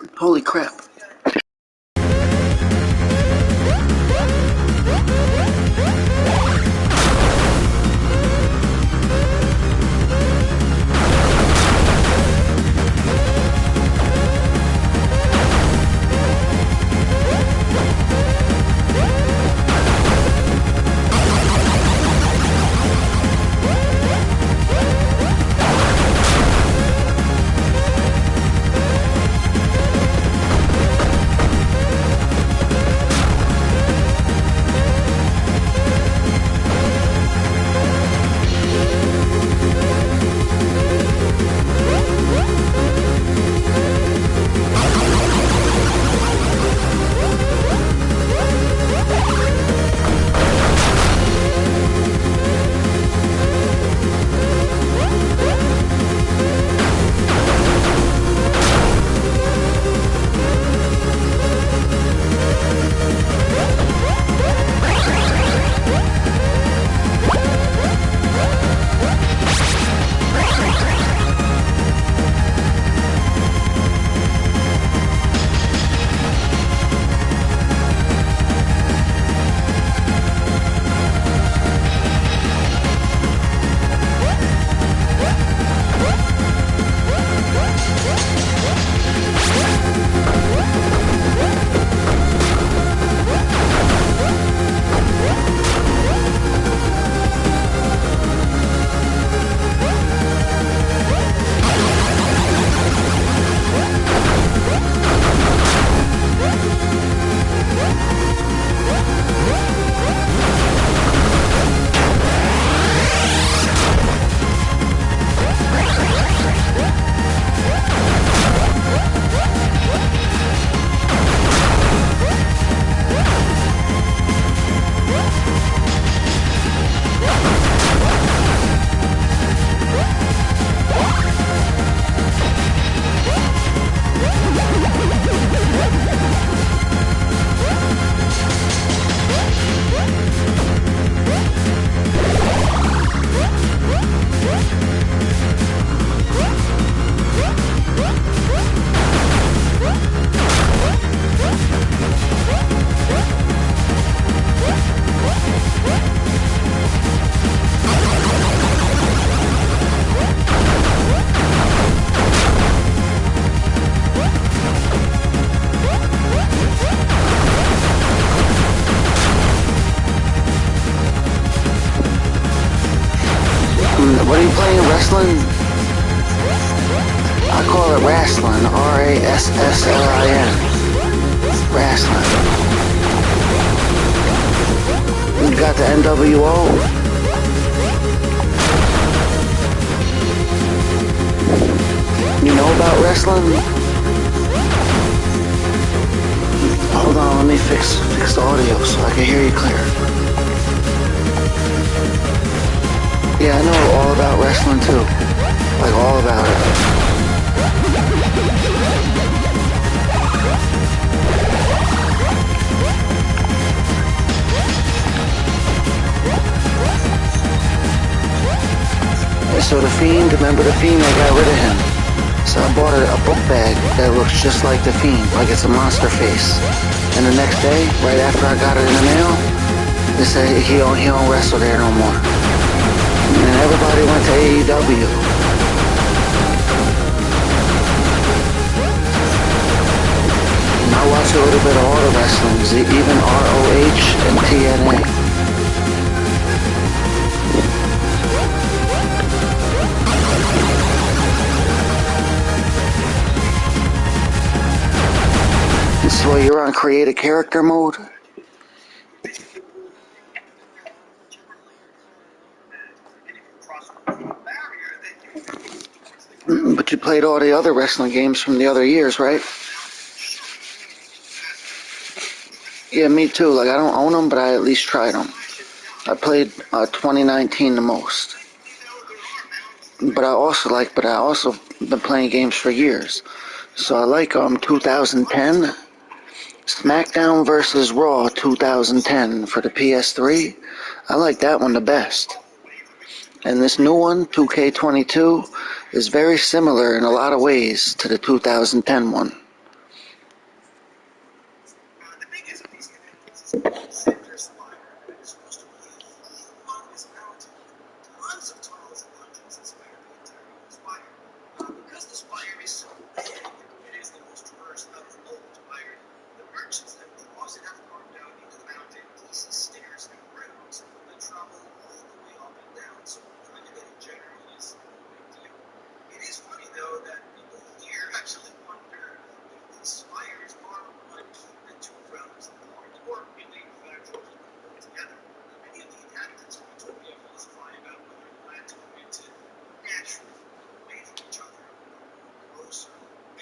to Holy crap. What are you playing? Wrestling? I call it wrestling. R-A-S-S-L-I-N. Wrestling. You got the NWO? You know about wrestling? Hold on, let me fix the audio so I can hear you clear. Yeah, I know all about wrestling too. Like all about it. So the Fiend, remember the Fiend? I got rid of him. So I bought a book bag that looks just like the Fiend, like it's a monster face. And the next day, right after I got it in the mail, they said he don't wrestle there no more. And everybody went to AEW. And I watch a little bit of all the wrestlings, even ROH and TNA. So you're on create a character mode? But you played all the other wrestling games from the other years, right? Yeah, me too. Like, I don't own them, but I at least tried them. I played 2019 the most. But I also been playing games for years. So I like 2010 SmackDown vs. Raw 2010 for the PS3. I like that one the best. And this new one, 2K22, is very similar in a lot of ways to the 2010 one. The biggest of these connections is Center Spire. It's supposed to be on this mountain. Tons of tunnels and dungeons that span the entire spire. Because the spire is so big, it is the most traversed out of all the spire. The merchants that cross it have to come down into the mountain, these stairs and ramps that travel all the way up and down. So trying to get it generally is no big deal. It is funny though that people here actually wonder if the spires are what keep the two realms apart, or if they in fact keep them together. Many of the inhabitants of Utopia philosophy about whether the lands are meant to naturally move away from each other or closer,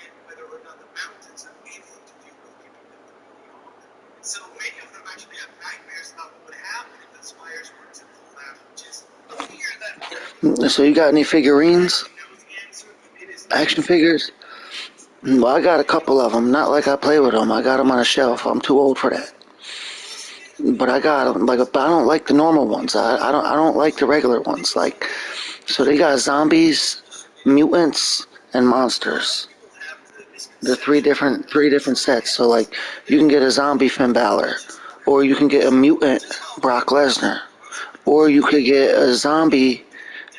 and whether or not the mountains have anything to do with keeping them from moving on. And so many of them actually have nightmares about what would happen if the spires were to collapse, which is a fear that So you got any figurines? knows the answer, but it is Action figures? Well, I got a couple of them. Not like I play with them. I got them on a shelf. I'm too old for that. But I got them. Like, but I don't like the normal ones. I don't like the regular ones. Like, so they got zombies, mutants, and monsters. They're three different sets. So like, you can get a zombie Finn Balor, or you can get a mutant Brock Lesnar, or you could get a zombie,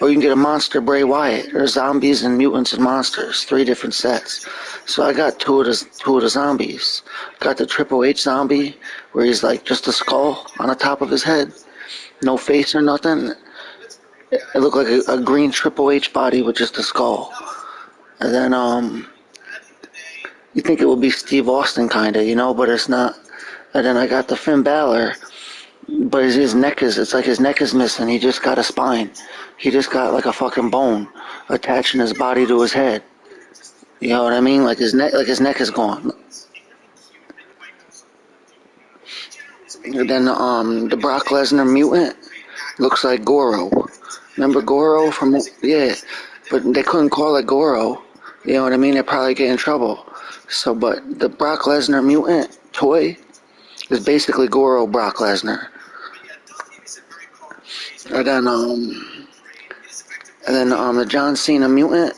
or you can get a monster Bray Wyatt. Or zombies and mutants and monsters. Three different sets. So I got two of the zombies. Got the Triple H zombie, where he's like just a skull on the top of his head, no face or nothing. It looked like a green Triple H body with just a skull. And then you think it would be Steve Austin kinda, you know, but it's not. And then I got the Finn Balor, but his neck is, it's like his neck is missing. He just got a spine. He just got like a fucking bone attaching his body to his head. You know what I mean? Like his neck is gone. And then the Brock Lesnar mutant looks like Goro. Remember Goro from, yeah, but they couldn't call it Goro. You know what I mean? They'd probably get in trouble. So, but the Brock Lesnar mutant toy is basically Goro Brock Lesnar. And then the John Cena mutant,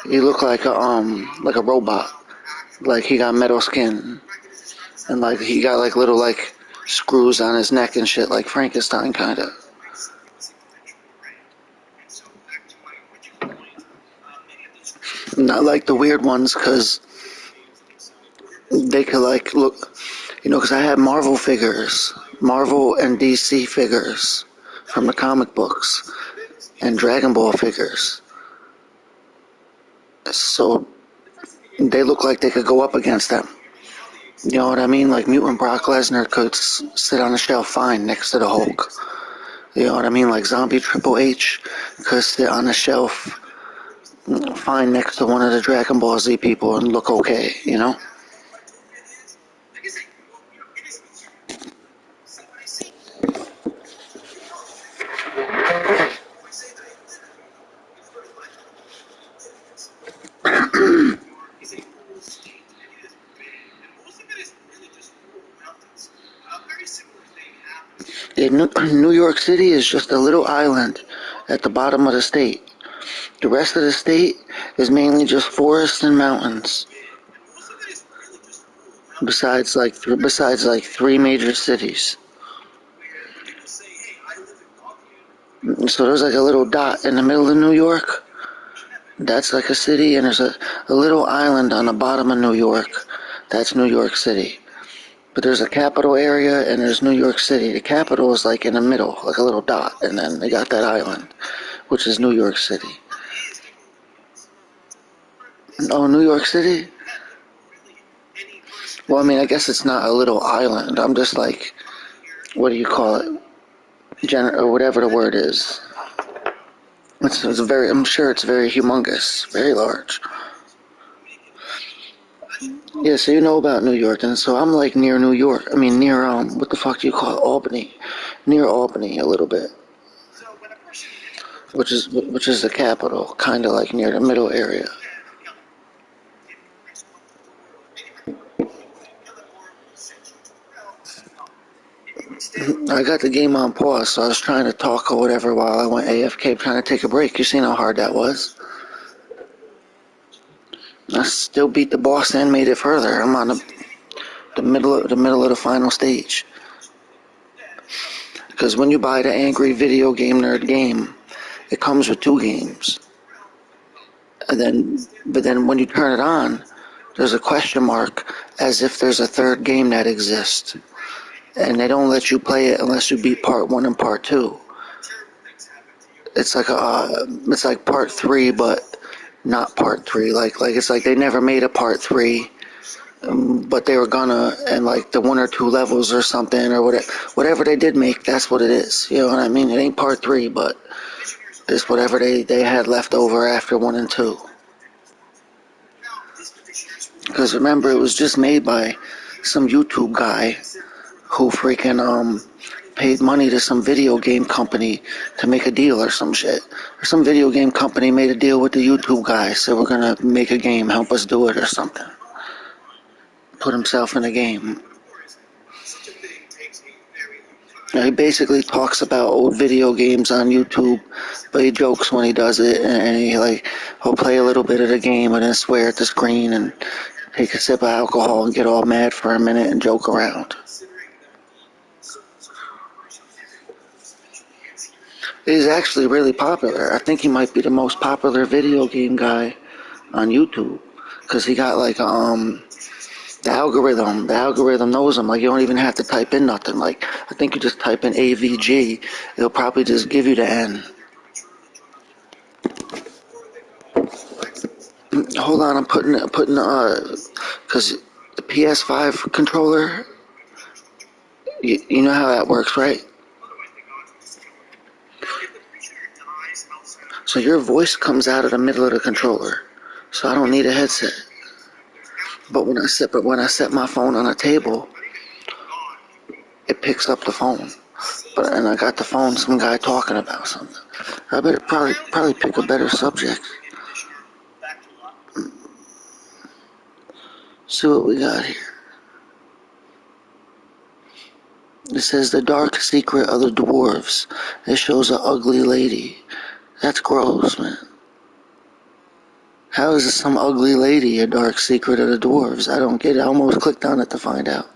he looked like a robot. Like he got metal skin. And like he got like little like screws on his neck and shit, like Frankenstein kinda. Not like the weird ones, cause they could like look, you know, cause I had Marvel figures, Marvel and DC figures from the comic books, and Dragon Ball figures. So they look like they could go up against them. You know what I mean? Like mutant Brock Lesnar could sit on a shelf fine next to the Hulk. You know what I mean? Like zombie Triple H could sit on a shelf fine next to one of the Dragon Ball Z people and look okay, you know? New York City is just a little island at the bottom of the state. The rest of the state is mainly just forests and mountains. Besides like three major cities. So there's like a little dot in the middle of New York. That's like a city, and there's a little island on the bottom of New York. That's New York City. But there's a capital area and there's New York City. The capital is like in the middle, like a little dot, and then they got that island, which is New York City. Oh, New York City? Well, I mean, I guess it's not a little island. I'm just like, what do you call it? Or whatever the word is. It's very, I'm sure it's very humongous, very large. Yeah, so you know about New York, and so I'm like near New York. I mean, near, what the fuck do you call it? Albany. Near Albany a little bit. Which is the capital, kind of like near the middle area. I got the game on pause, so I was trying to talk or whatever while I went AFK, trying to take a break. You seen how hard that was? I still beat the boss and made it further. I'm on the middle of the final stage. Because when you buy the Angry Video Game Nerd game, it comes with 2 games. But then when you turn it on, there's a question mark as if there's a 3rd game that exists. And they don't let you play it unless you beat part 1 and part 2. It's like part 3, but not part 3. Like it's like they never made a part 3, but they were gonna, and like the 1 or 2 levels or something or whatever they did make, that's what it is. You know what I mean? It ain't part 3, but it's whatever they had left over after 1 and 2. Because remember, it was just made by some YouTube guy who freaking paid money to some video game company to make a deal or some shit. Or some video game company made a deal with the YouTube guy, said we're gonna make a game, help us do it or something. Put himself in a game. He basically talks about old video games on YouTube, but he jokes when he does it, and he'll play a little bit of the game and then swear at the screen and take a sip of alcohol and get all mad for a minute and joke around. He's actually really popular. I think he might be the most popular video game guy on YouTube, because he got like the algorithm knows him. Like, you don't even have to type in nothing. Like, I think you just type in AVG, it'll probably just give you the N. Hold on, I'm putting because the PS5 controller, you know how that works, right? So your voice comes out of the middle of the controller, so I don't need a headset. But when I set my phone on a table, it picks up the phone. And I got the phone, some guy talking about something. I better probably pick a better subject. See what we got here. It says the dark secret of the dwarves. It shows an ugly lady. That's gross, man. How is some ugly lady a dark secret of the dwarves? I don't get it. I almost clicked on it to find out.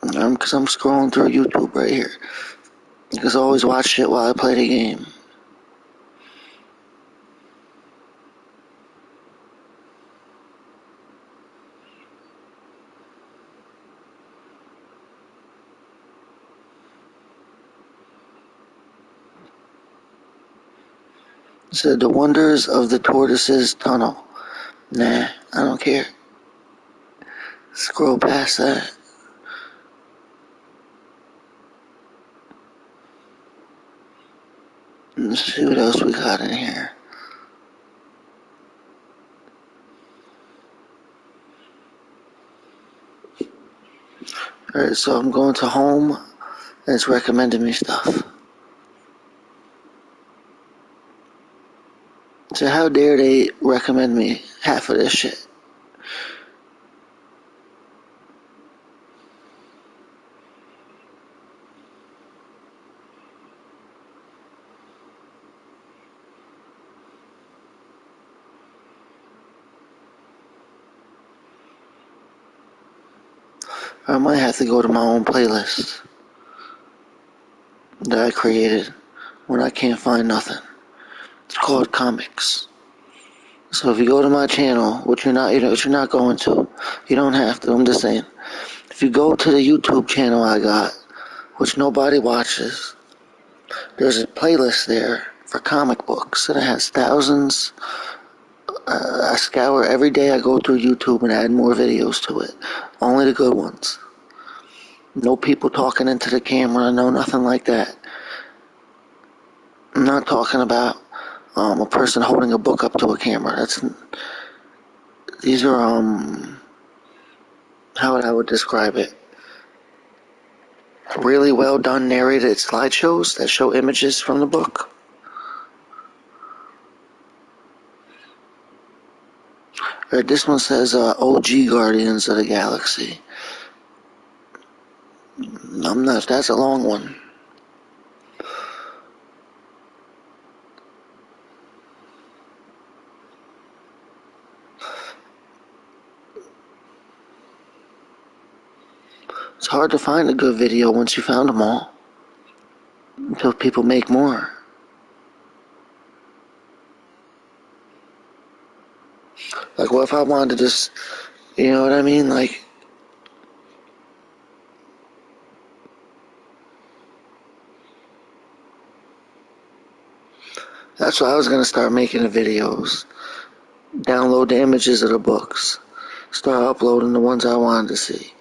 Because I'm scrolling through YouTube right here. Because I always watch shit while I play the game. It said the wonders of the tortoise's tunnel. Nah, I don't care. Scroll past that. Let's see what else we got in here. Alright, so I'm going to home, and it's recommending me stuff. So how dare they recommend me half of this shit? I might have to go to my own playlist that I created when I can't find nothing. It's called comics. So if you go to my channel, which you're not going to, you don't have to. I'm just saying. If you go to the YouTube channel I got, which nobody watches, there's a playlist there for comic books, and it has thousands. I scour every day. I go through YouTube and add more videos to it. Only the good ones. No people talking into the camera. No nothing like that. I'm not talking about a person holding a book up to a camera. These are how I would describe it. Really well done narrated slideshows that show images from the book. Right, this one says OG Guardians of the Galaxy. I'm not. That's a long one. It's hard to find a good video once you found them all. Until people make more. Like, what if I wanted to just, you know what I mean? Like, that's why I was gonna start making the videos. Download the images of the books. Start uploading the ones I wanted to see.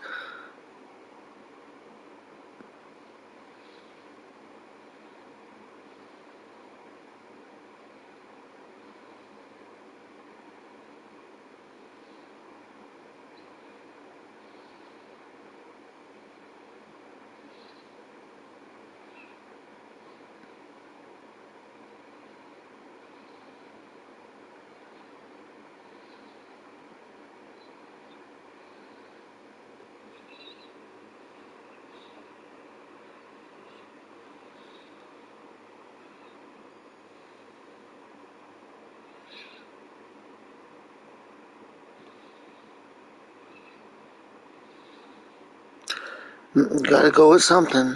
Gotta go with something.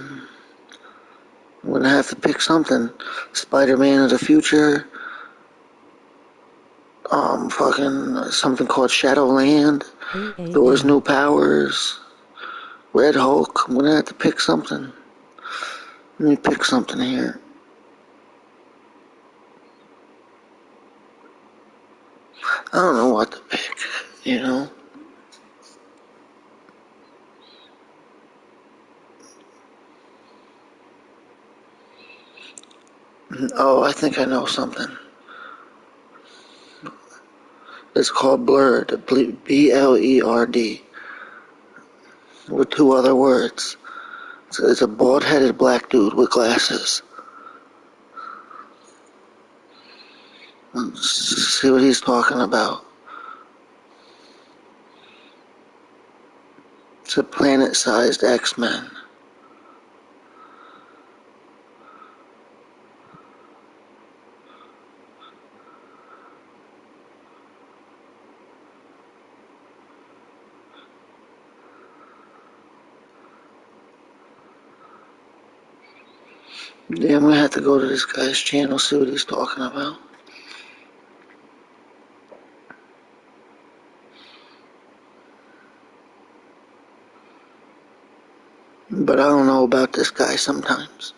I'm gonna have to pick something. Spider-Man of the future. Fucking something called Shadowland. Thor's New Powers. Red Hulk. I'm gonna have to pick something. Let me pick something here. I don't know what to pick, you know? Oh, I think I know something. It's called Blurred. B-L-E-R-D. With two other words. It's a bald-headed black dude with glasses. Let's see what he's talking about. It's a planet-sized X-Men. Yeah, I'm gonna have to go to this guy's channel, see what he's talking about. But I don't know about this guy sometimes.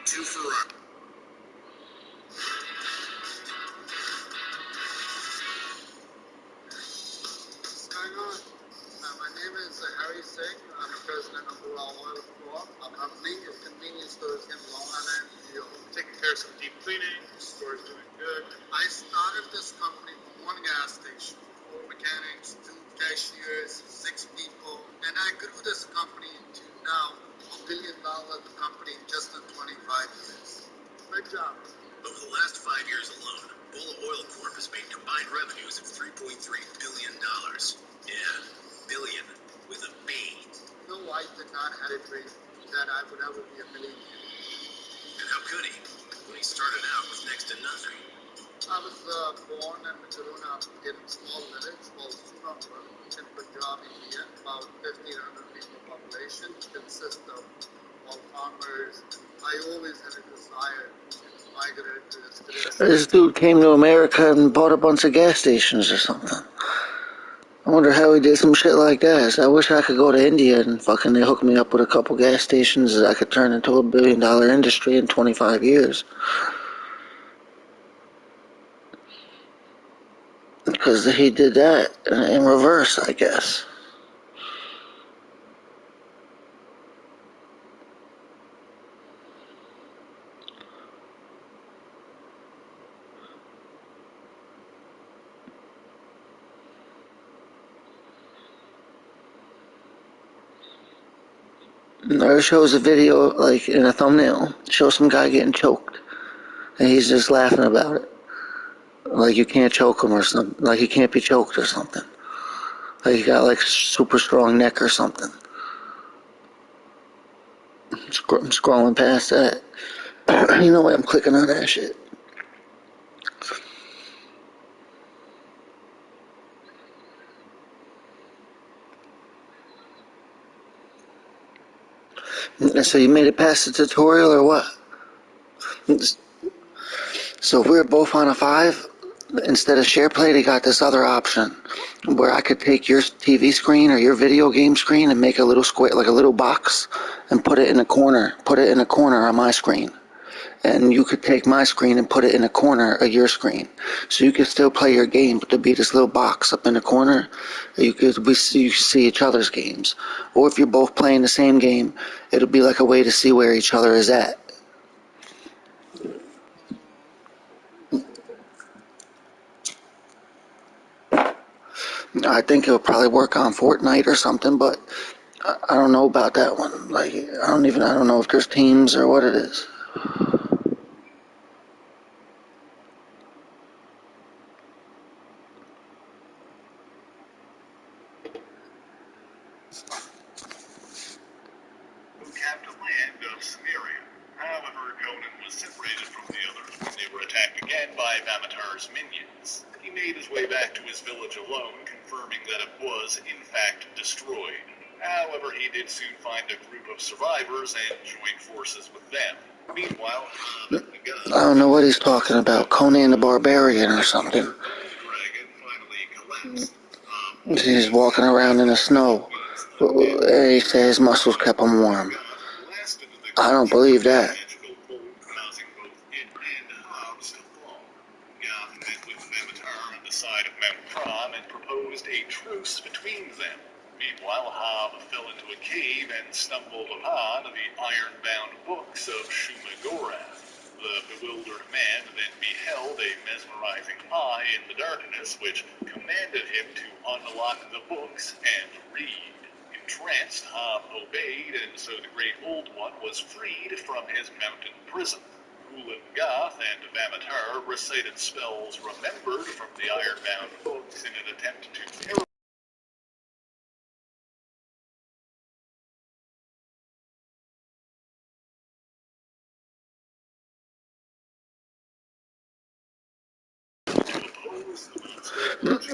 Two for What's going on? My name is Harry Singh. I'm the president of Rural Oil Corp. Our company is convenience stores in Long Island, New York. Taking care of some deep cleaning. The store's doing good. I started this company from one gas station, 4 mechanics, 2 cashiers, 6 people, and I grew this company to now $1 billion company just in 25 years. Great job. Over the last 5 years alone, Bula Oil Corp has made combined revenues of $3.3 billion. Yeah, billion with a B. No, I did not have a dream that I would ever be a millionaire. And how could he, when he started out with next to nothing? I was born in Mataruna in a small village called Suna about 1,500 people population, consists of all farmers. I always had a desire to migrate to this. This dude came to America and bought a bunch of gas stations or something. I wonder how he did some shit like that. I wish I could go to India and fucking they hook me up with a couple gas stations that I could turn into $1 billion industry in 25 years. Because he did that in reverse, I guess. Or shows a video, like in a thumbnail, shows some guy getting choked. And he's just laughing about it. Like you can't choke him or something. Like he can't be choked or something. Like he got like super strong neck or something. I'm scrolling past that. You know what? I'm clicking on that shit. So you made it past the tutorial or what? So if we were both on a 5, instead of share play, they got this other option where I could take your TV screen or your video game screen and make a little square, like a little box, and put it in a corner. Put it in a corner on my screen. And you could take my screen and put it in a corner of your screen. So you could still play your game, but there'd be this little box up in the corner. You could see each other's games. Or if you're both playing the same game, it'll be like a way to see where each other is at. I think it'll probably work on Fortnite or something, but I don't know about that one. Like, I don't know if there's teams or what it is. Who capped a land of Samaria. However, Conan was separated from the others when they were attacked again by Vamatar's minions. He made his way back to his village alone, confirming that it was, in fact, destroyed. However, he did soon find a group of survivors and join forces with them. Meanwhile, I don't know what he's talking about. Conan the Barbarian or something. the dragon finally collapsed. He's walking around in the snow. And he said his muscles kept him warm. I don't believe that. Causing both it and Hobbs to fall. Goth met with Vamatar on the side of Mount Prom and proposed a truce between them. Meanwhile, Hob fell into a cave and stumbled upon the iron-bound books of Shumagorath. The bewildered man then beheld a mesmerizing eye in the darkness, which commanded him to unlock the books and read. Entranced, Hob obeyed, and so the Great Old One was freed from his mountain prison. Ulan Goth and Vamatar recited spells remembered from the iron-bound books in an attempt to terrorize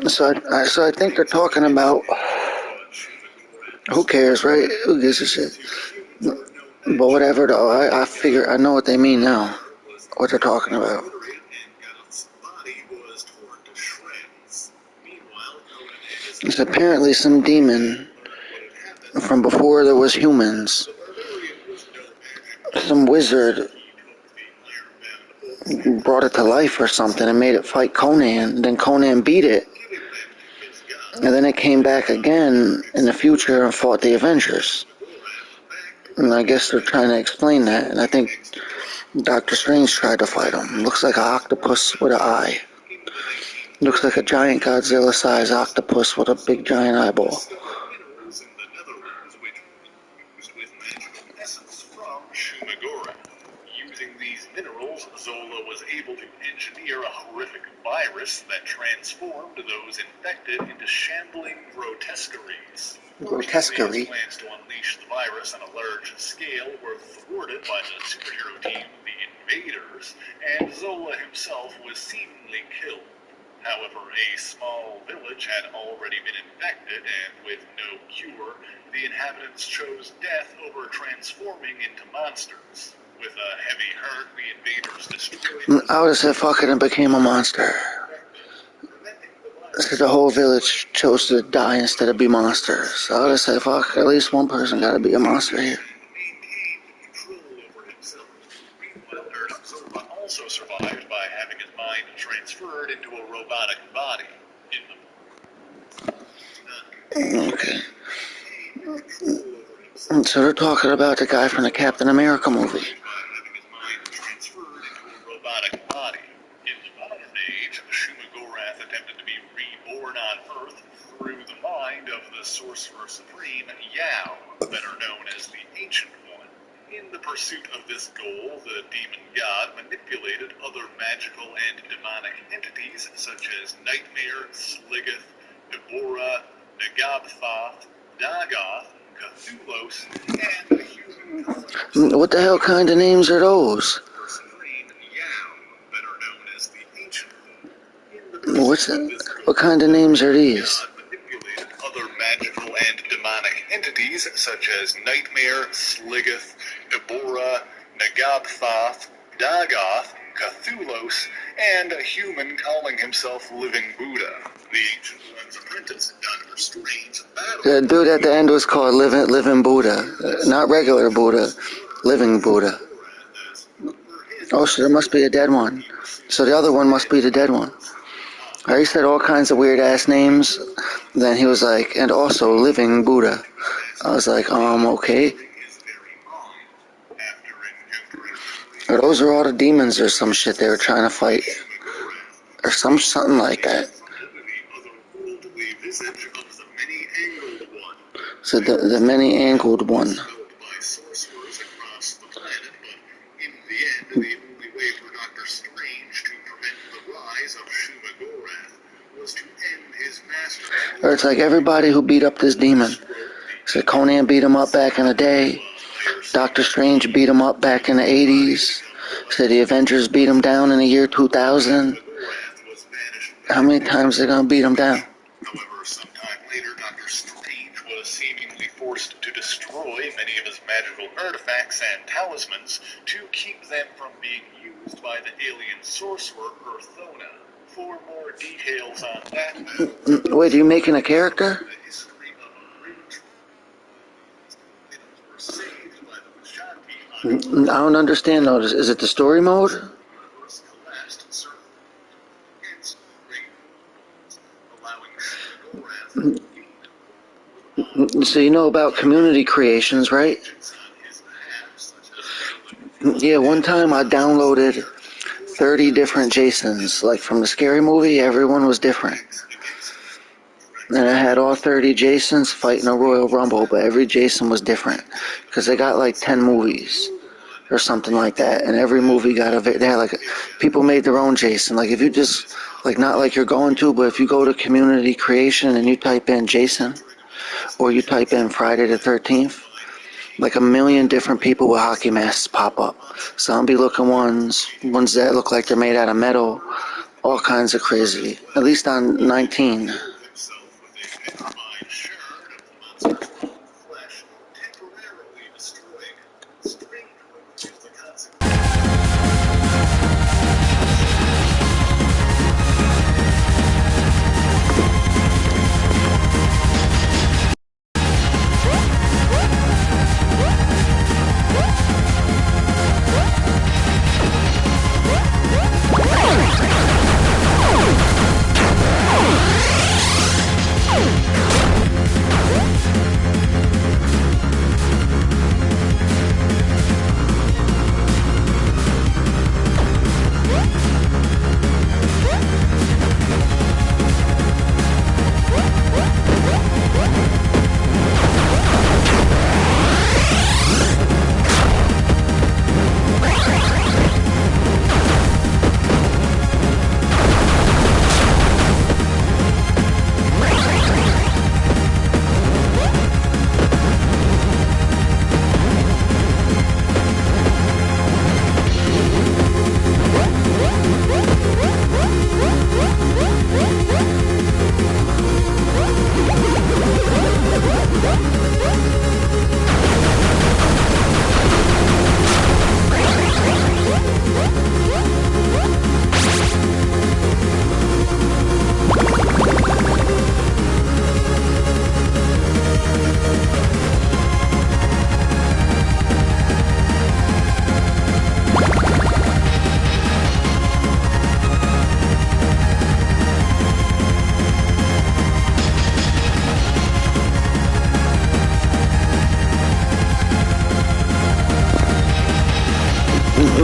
So I think they're talking about. Who cares, right? Who gives a shit? But whatever, though. I figure I know what they mean now. What they're talking about. It's apparently some demon from before there was humans. Some wizard brought it to life or something and made it fight Conan. Then Conan beat it. And then it came back again in the future and fought the Avengers. And I guess they're trying to explain that. And I think Doctor Strange tried to fight him. Looks like an octopus with an eye. Looks like a giant Godzilla-sized octopus with a big giant eyeball. Using these minerals, Zola was able to engineer a horrific virus that transformed those infected into shambling grotesqueries. Grotesquerie? Plans to unleash the virus on a large scale were thwarted by the superhero team, the Invaders, and Zola himself was seemingly killed. However, a small village had already been infected, and with no cure, the inhabitants chose death over transforming into monsters. With a heavy heart, the invaders destroyed... I would have said fuck it and became a monster. So the whole village chose to die instead of be monsters. So I would have said fuck, at least one person gotta be a monster here. Also survived by having his mind transferred into a robotic body. Okay. So they're talking about the guy from the Captain America movie. Having his mind transferred into a robotic body. In the modern age, Shumagorath attempted to be reborn on Earth through the mind of the Sorcerer Supreme, Yao, better known as the Ancient One. In the pursuit of this goal, the demon god manipulated other magical and demonic entities such as Nightmare, Sliggeth, Deborah, Nagabthoth, Dagoth, Cthulhos, and the human What the hell kind of names are those? Supreme Yao, better known as the Ancient One. What's that? What kind of names are these? Manipulated other magical and demonic entities such as Nightmare, Sliggeth, Deborah, Nagabthoth, Dagoth, Cthulhos, and a human calling himself Living Buddha. The Ancient One's apprentice, Dr. Strange, battled... The dude at the end was called Living Buddha. Not regular Buddha. Living Buddha. Oh shit, there must be a dead one. So the other one must be the dead one. He said all kinds of weird ass names. Then he was like, and also Living Buddha. I was like, okay. Or those are all the demons or some shit they were trying to fight. Or something like that. So the many-angled one. Or it's like everybody who beat up this demon. So Conan beat him up back in the day. Doctor Strange beat him up back in the 80s. So the Avengers beat him down in the year 2000. How many times are they gonna beat him down? However, sometime later, Dr. Strange was seemingly forced to destroy many of his magical artifacts and talismans to keep them from being used by the alien sorcerer Earthona. For more details on that... Wait, are you making a character? The history of were saved by the Vishanti I don't understand though. Is it the story mode? collapsed against allowing So you know about community creations, right? Yeah, one time I downloaded 30 different Jasons. Like from the Scary Movie, everyone was different. And I had all 30 Jasons fighting a Royal Rumble, but every Jason was different. Because they got like 10 movies or something like that. And every movie got they had like, people made their own Jason. Like if you just, like not like you're going to, but if you go to community creation and you type in Jason, or you type in Friday the 13th, like a million different people with hockey masks pop up. Zombie looking ones that look like they're made out of metal, all kinds of crazy. At least on 19.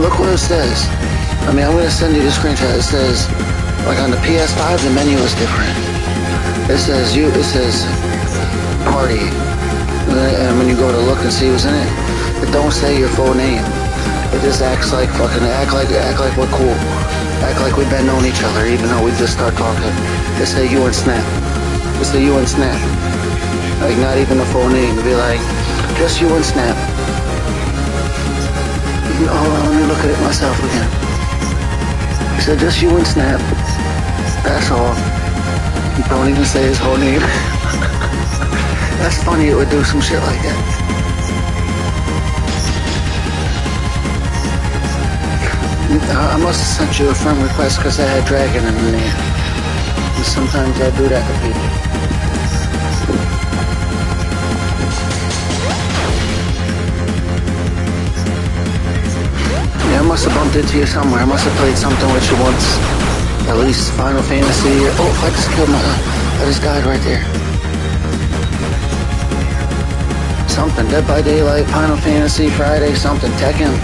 look what it says. I mean, I'm gonna send you the screenshot. It says, like on the PS5, the menu is different. It says party, and when you go to look and see who's in it, it don't say your full name. It just acts like fucking act like we're cool. Act like we've been knowing each other, even though we just start talking. They say you and Snap. They say you and Snap. Like not even the full name. It'd be like, just you and Snap. Hold on, let me look at it myself again. He said just you and Snap. That's all. You don't even say his whole name. That's funny, it would do some shit like that. I must have sent you a friend request because I had Dragon in the name. And sometimes I do that to people. Yeah, I must have bumped into you somewhere. I must have played something with you once. At least Final Fantasy. Oh, I just died right there. Something. Dead by Daylight, Final Fantasy, Friday, something. Tekken.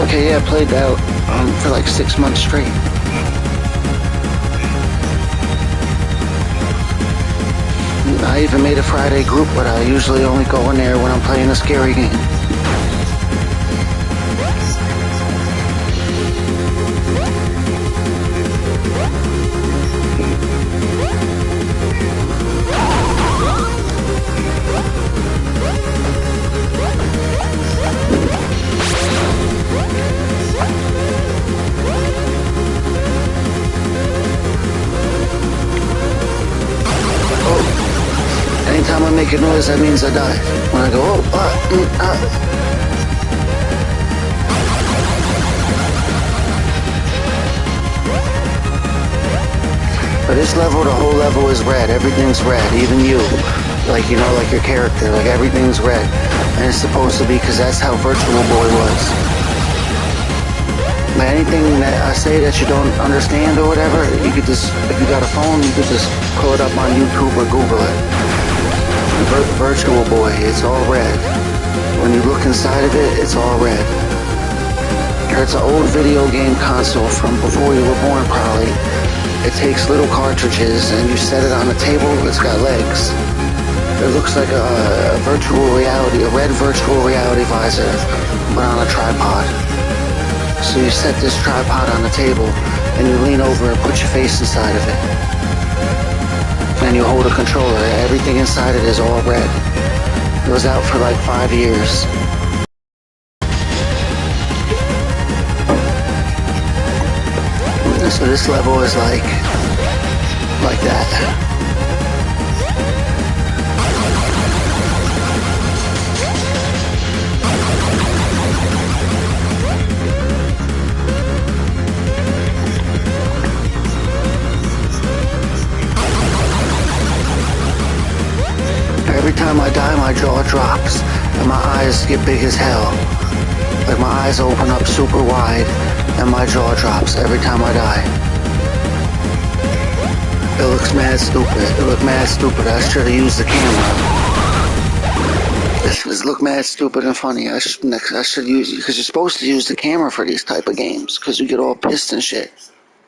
Okay, yeah, I played that for like 6 months straight. I even made a Friday group, but I usually only go in there when I'm playing a scary game. Anytime I make a noise, that means I die. When I go, But this level, the whole level is red. Everything's red, even you. Like, you know, like your character. Like, everything's red. And it's supposed to be because that's how Virtual Boy was. But anything that I say that you don't understand or whatever, you could just, if you got a phone, you could just pull it up on YouTube or Google it. Virtual Boy, it's all red. When you look inside of it, it's all red. It's an old video game console from before you were born, probably. It takes little cartridges and you set it on a table. It's got legs. It looks like a red virtual reality visor, but on a tripod. So you set this tripod on the table and you lean over and put your face inside of it. And you hold a controller. Everything inside it is all red. It was out for like 5 years. So this level is like that. Every time I die, my jaw drops and my eyes get big as hell. Like my eyes open up super wide and my jaw drops every time I die. It looks mad stupid. It looked mad stupid. I should have used the camera. This look mad stupid and funny. I should use, because you're supposed to use the camera for these type of games, because you get all pissed and shit.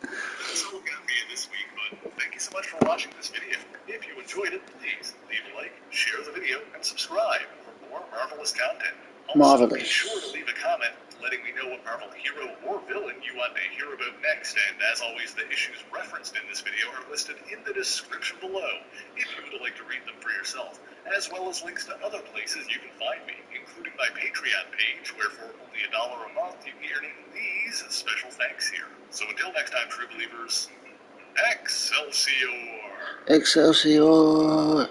That's all we're going to be in this week, but thank you so much for watching this video. If you enjoyed it, please leave a like, share the video, and subscribe for more marvelous content. Also, be sure to leave a comment letting me know what Marvel hero or villain you want to hear about next, and as always, the issues referenced in this video are listed in the description below if you would like to read them for yourself, as well as links to other places you can find me, including my Patreon page, where for only $1 a month you can earn these special thanks here. So until next time, true believers, Excelsior! Excelsior!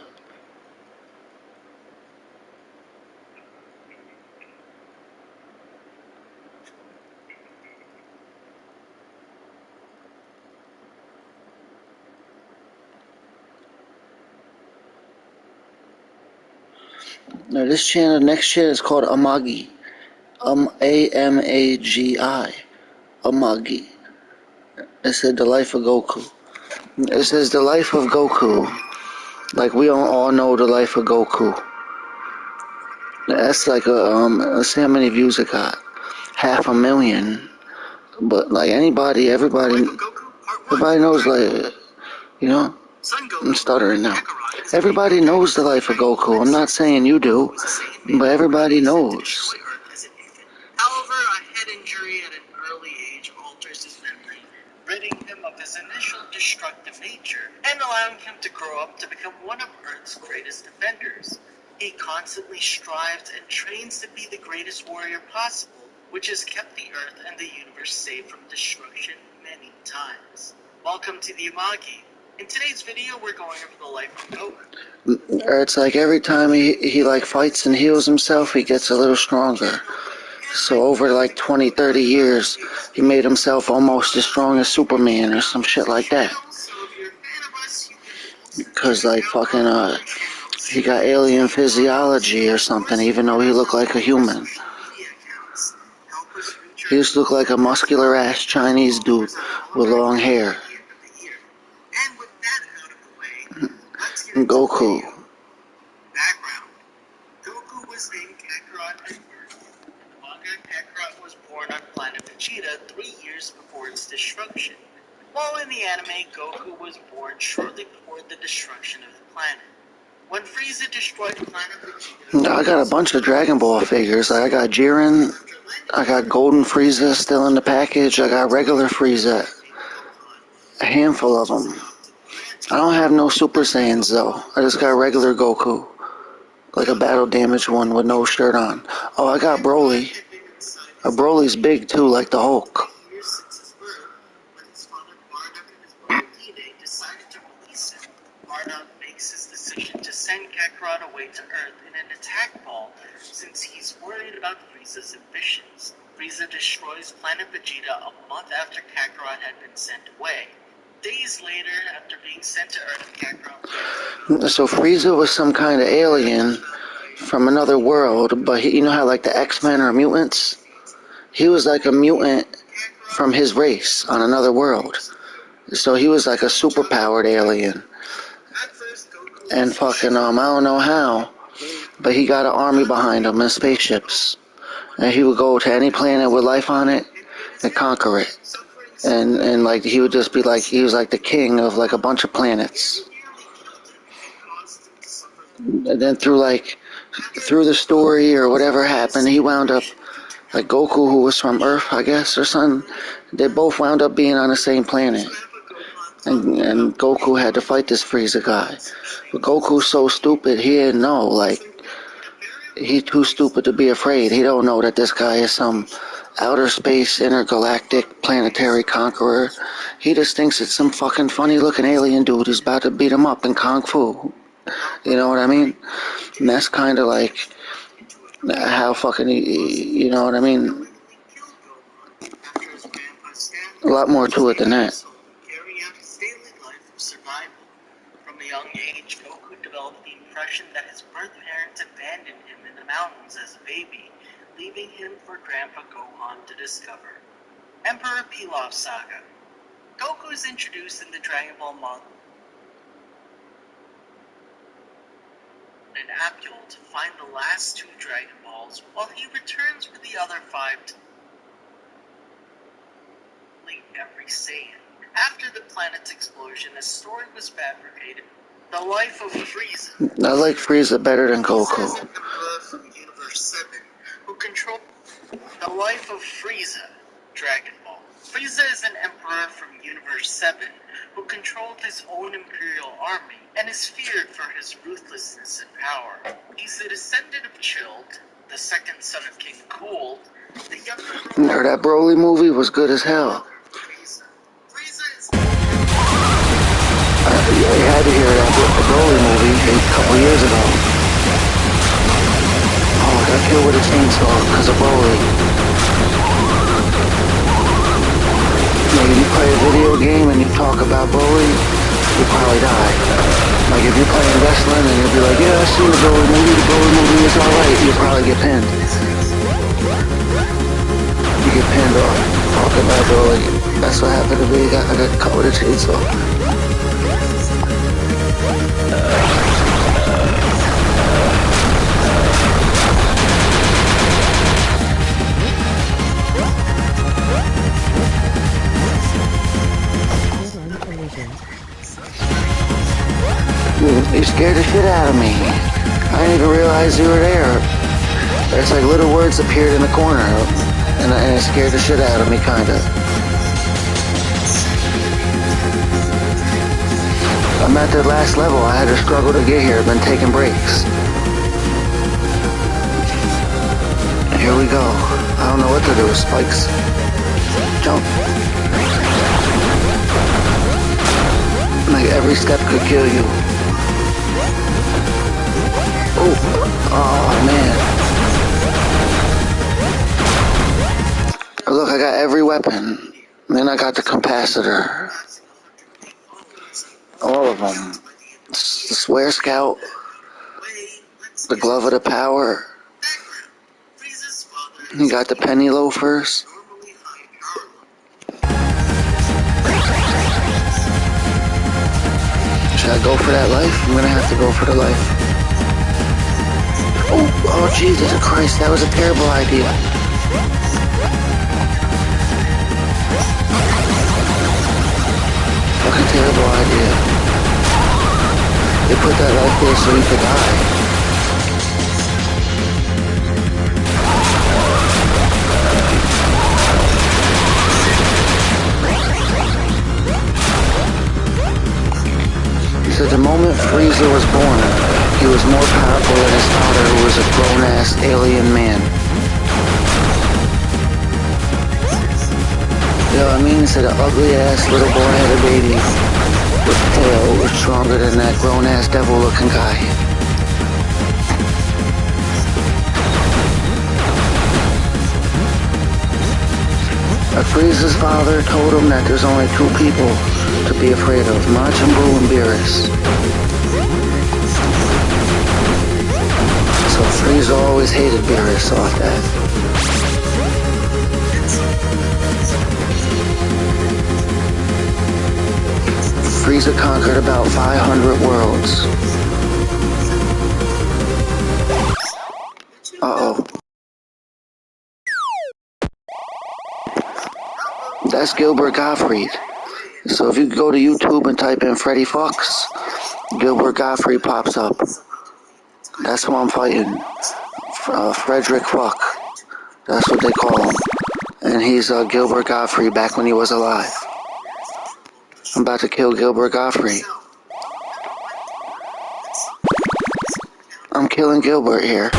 Now this channel, next channel is called Amagi. A-M-A-G-I. Amagi. It said The Life of Goku. It says The Life of Goku. Like we all know the life of Goku. That's like let's see how many views it got. 500,000. But like anybody, everybody knows, like, you know, I'm stuttering now. Everybody knows the life of Goku. I'm not saying you do, but everybody knows. However, a head injury at an early age alters his memory, ridding him of his initial destructive nature and allowing him to grow up to become one of Earth's greatest defenders. He constantly strives and trains to be the greatest warrior possible, which has kept the Earth and the universe safe from destruction many times. Welcome to the Amagi. In today's video, we're going over the life of Goku. It's like every time he like fights and heals himself, he gets a little stronger. So over like 20, 30 years, he made himself almost as strong as Superman or some shit like that. Because like fucking he got alien physiology or something, even though he looked like a human. He used to look like a muscular ass Chinese dude with long hair. Goku. Background. Goku was named Kakarot at birth. In the manga, Kakarot was born on planet Vegeta 3 years before its destruction. While in the anime, Goku was born shortly before the destruction of the planet. When Frieza destroyed planet Vegeta... I got a bunch of Dragon Ball figures. I got Jiren, I got Golden Frieza still in the package, I got regular Frieza. A handful of them. I don't have no Super Saiyans though. I just got regular Goku. Like a battle damaged one with no shirt on. Oh, I got Broly. Broly's big too, like the Hulk. Bardock makes his decision to send Kakarot away to Earth in an attack ball since he's worried about Frieza's ambitions. Frieza destroys planet Vegeta a month after Kakarot had been sent away. Days later, after being sent to Earth, Kakarot... So Frieza was some kind of alien from another world, but you know how like the X-Men are mutants? He was like a mutant from his race on another world. So he was like a superpowered alien. And fucking, I don't know how, but he got an army behind him and spaceships. And he would go to any planet with life on it and conquer it. And like he would just be like, he was like the king of like a bunch of planets. And then through the story or whatever happened, he wound up, like Goku, who was from Earth, I guess, or something, they both wound up being on the same planet. And Goku had to fight this Frieza guy. But Goku's so stupid, he didn't know, like, he's too stupid to be afraid. He don't know that this guy is some outer space, intergalactic, planetary conqueror. He just thinks it's some fucking funny looking alien dude who's about to beat him up in Kung Fu. You know what I mean? And that's kind of like how fucking, you know what I mean? A lot more to it than that. From a young age, Goku developed the impression that his birth parents abandoned him in the mountains as a baby, leaving him for Grandpa Gohan to discover. Emperor Pilaf Saga. Goku is introduced in the Dragon Ball manga and Abdul to find the last 2 Dragon Balls while he returns with the other 5 to complete every Saiyan. After the planet's explosion, a story was fabricated. The life of Frieza. I like Frieza better than Goku. Frieza is an emperor from Universe 7 who controlled the life of Frieza, Dragon Ball. Frieza is an emperor from Universe 7 who controlled his own imperial army and is feared for his ruthlessness and power. He's the descendant of Chilled, the second son of King Cool, the younger That Broly movie was good as hell. You had to hear that Broly movie a couple years ago. Oh, I got killed with a chainsaw because of Broly. Like if you play a video game and you talk about Broly, you'll probably die. Like if you're playing wrestling and you'll be like, yeah, I seen the Broly movie is alright, you'll probably get pinned. You get pinned off talking about Broly. That's what happened to me. I got caught with a chainsaw. You scared the shit out of me. I didn't even realize you were there. It's like little words appeared in the corner, and it scared the shit out of me, kinda. I'm at the last level. I had to struggle to get here. I've been taking breaks. Here we go. I don't know what to do with spikes. Jump. Like every step could kill you. Oh man. Look, I got every weapon. Then I got the capacitor. All of them. The Swear Scout. The Glove of the Power. You got the Penny Loafers. Should I go for that life? I'm gonna have to go for the life. Oh, Jesus Christ, that was a terrible idea. Fucking terrible idea. They put that life there so you could die. He said the moment Frieza was born, he was more powerful than his father, who was a grown-ass alien man. You know what I mean? He said an ugly-ass little boy had a baby with a tail was stronger than that grown-ass devil-looking guy. But Frieza's father told him that there's only two people to be afraid of, Majin Buu and Beerus. So Frieza always hated Beerus off that. Frieza conquered about 500 worlds. Uh-oh. That's Gilbert Gottfried. So if you go to YouTube and type in Freddy Fox, Gilbert Gottfried pops up. That's who I'm fighting. Frederick Fuck. That's what they call him. And he's Gilbert Gottfried back when he was alive. I'm about to kill Gilbert Gottfried. I'm killing Gilbert here.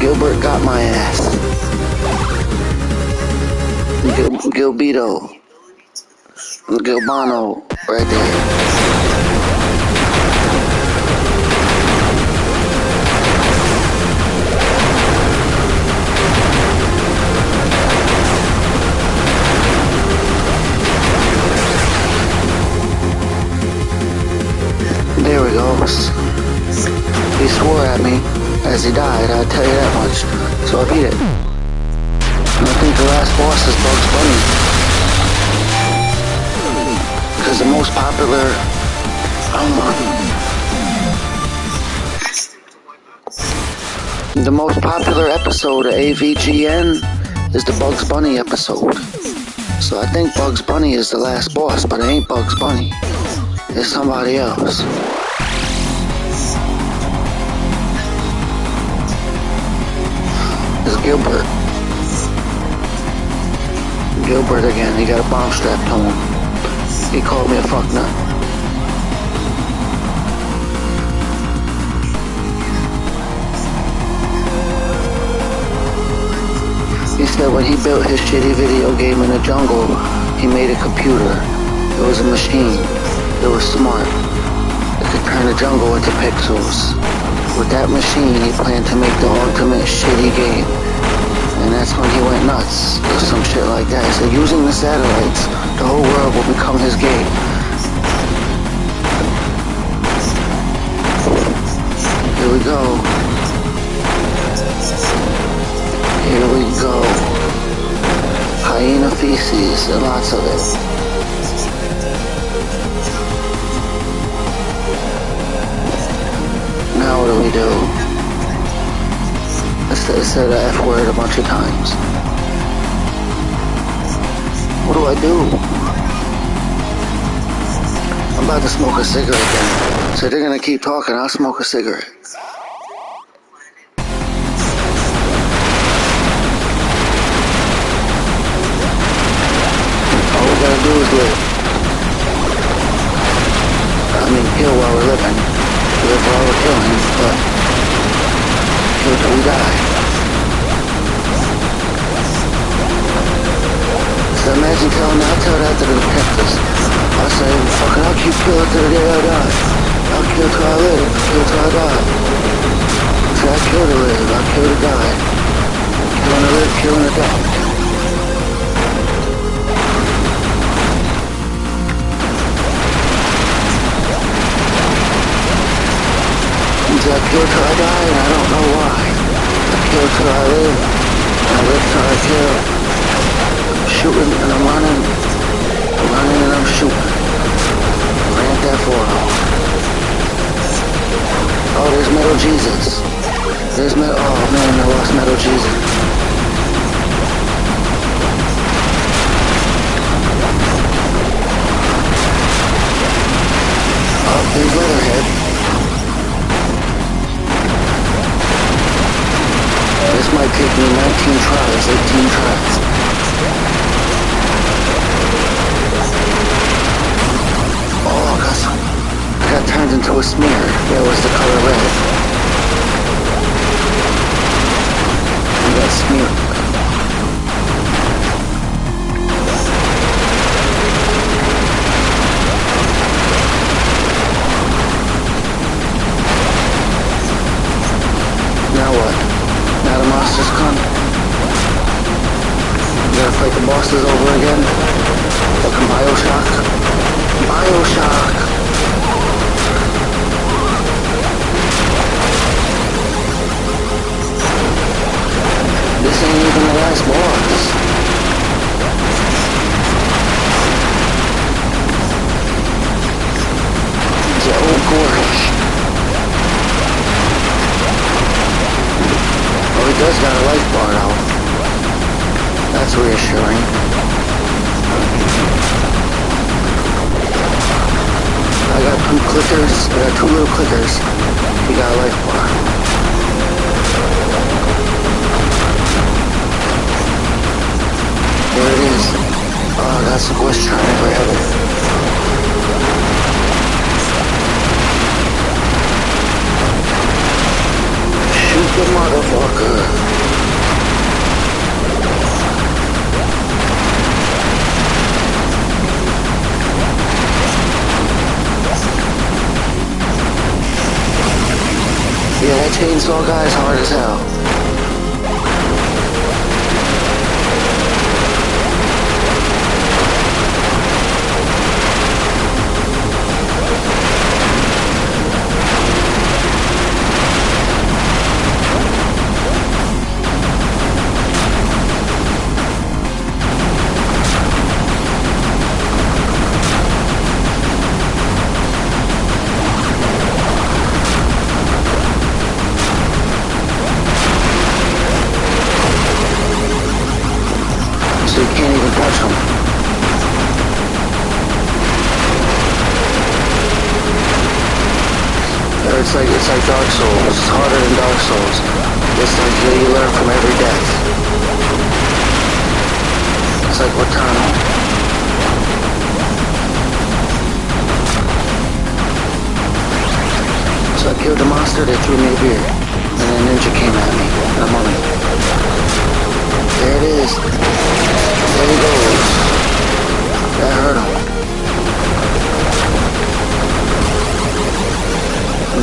Gilbert got my ass. Gilbito. Gilbano, right there. There we go. He swore at me as he died, I'll tell you that much. So I beat it. And I think the last boss is Bugs Bunny. Because the most popular... the most popular episode of AVGN is the Bugs Bunny episode. So I think Bugs Bunny is the last boss, but it ain't Bugs Bunny. It's somebody else. It's Gilbert. Gilbert again. He got a bomb strapped to him. He called me a fucknut. He said when he built his shitty video game in the jungle, he made a computer. It was a machine. It was smart. It could turn the jungle into pixels. With that machine, he planned to make the ultimate shitty game. And that's when he went nuts, or some shit like that. So using the satellites, the whole world will become his game. Here we go. Here we go. Hyena galaxies, and lots of it. Now what do we do? I said the F word a bunch of times. What do I do? I'm about to smoke a cigarette again. So they're gonna keep talking, I'll smoke a cigarette. All we gotta do is live. I mean, kill while we're living. Live while we're killing, but kill till we die. So imagine I'll tell that to the detectives. I'll say, fuck it, I'll keep killing till the day I die. I'll kill till I live, kill till I die. So I kill to live, I kill to die. Killing to live, killing to die. So I kill till I die, and I don't know why. I kill till I live, and I live till I kill. I'm shooting and I'm running. I'm running and I'm shooting. Grand Theft Auto. Oh, there's Metal Jesus. There's Metal. Oh man, I lost Metal Jesus. Oh, there's Leatherhead. This might take me 19 tries, 18 tries. Oh, I got turned into a smear. That was the color red. I got smeared. Now what? Now the monsters come. You gotta fight the bosses over again. Fucking Bioshock. Bioshock. This ain't even the last boss. It's an old gorge. Oh, he does got a life bar though. That's reassuring. I got two clickers. I got two little clickers. We got a life bar. There it is. Oh, that's the voice trying to grab it. Shoot the motherfucker. Yeah, that chainsaw guy is hard as hell. So you can't even touch them. It's like Dark Souls. It's harder than Dark Souls. It's like you learn from every death. It's like Returnal. So I killed the monster, they threw me a beer. And then Ninja came at me. And I'm on it. There it is. There he goes. That hurt him.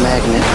Magnet.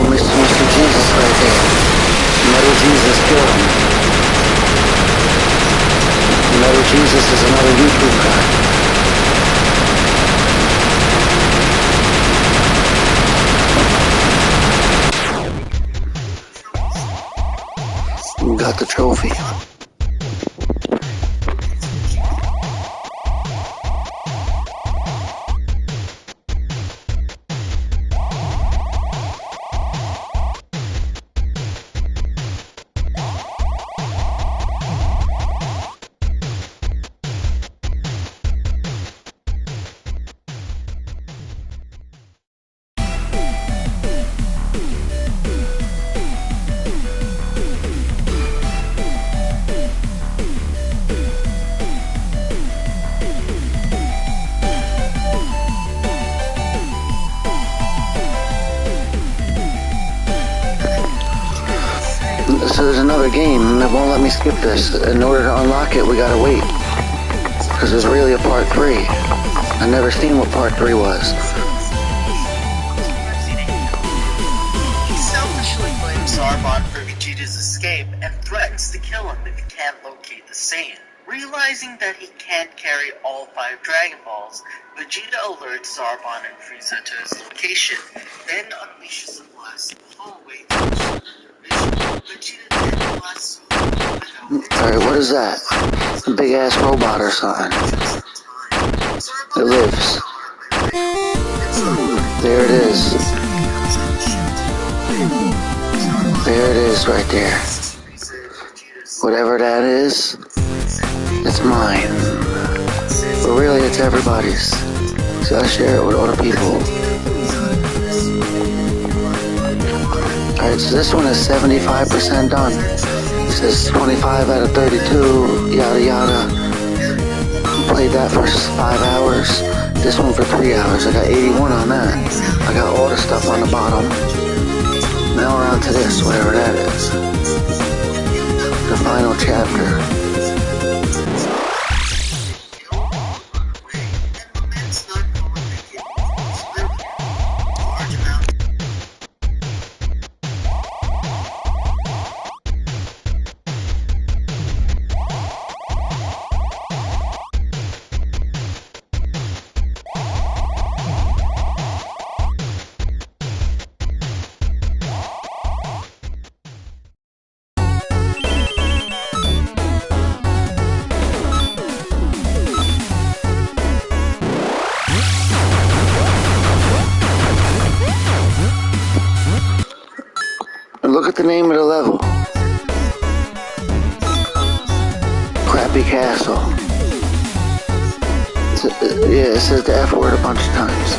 Mr. Jesus right there. Metal Jesus killed him. Metal Jesus is another YouTube guy. Got the trophy. So there's another game that won't let me skip this. In order to unlock it, we gotta wait. Because there's really a part 3. I never seen what part 3 was. He selfishly blames Zarbon for Vegeta's escape and threatens to kill him if he can't locate the sand. Realizing that he can't carry all 5 Dragon Balls, Vegeta alerts Zarbon and Frieza to his location, then unleashes a blast in the hallway to ensure their vision. Vegeta then blasts Alright, what is that? A big ass robot or something. It lives. There it is. There it is right there. Whatever that is, it's mine. But really it's everybody's. So I share it with other people. Alright, so this one is 75% done. It says 25 out of 32, yada yada. Played that for 5 hours. This one for 3 hours. I got 81 on that. I got all the stuff on the bottom. Now we're on to this, whatever that is. The final chapter. Look at the name of the level. Crappy Castle. Yeah, it says the F word a bunch of times.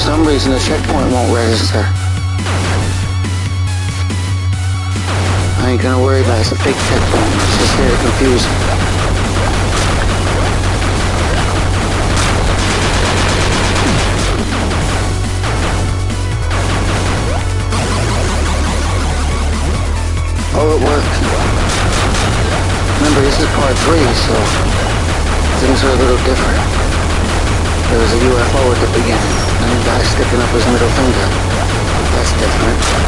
some reason the checkpoint won't register. I ain't gonna worry about it. It's a fake checkpoint. It's just here to confuse me. Oh, it worked. Remember, this is part 3, so things are a little different. There was a UFO at the beginning, and a guy sticking up his middle finger. That's different.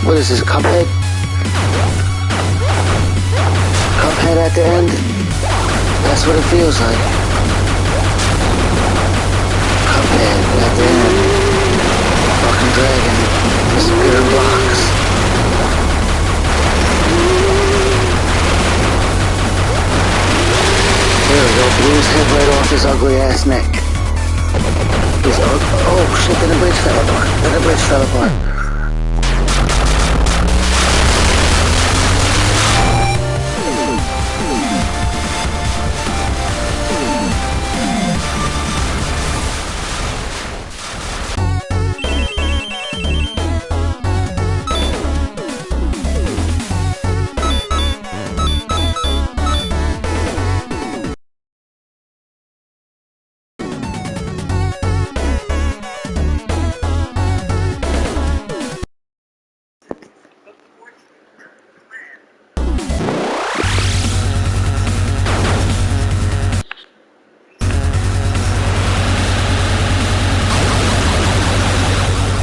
What is this, Cuphead? Cuphead at the end? That's what it feels like. dead at the end. Fucking dragon. Disappearing blocks. There we go. Blew his head right off his ugly ass neck. Oh shit, then the bridge fell apart.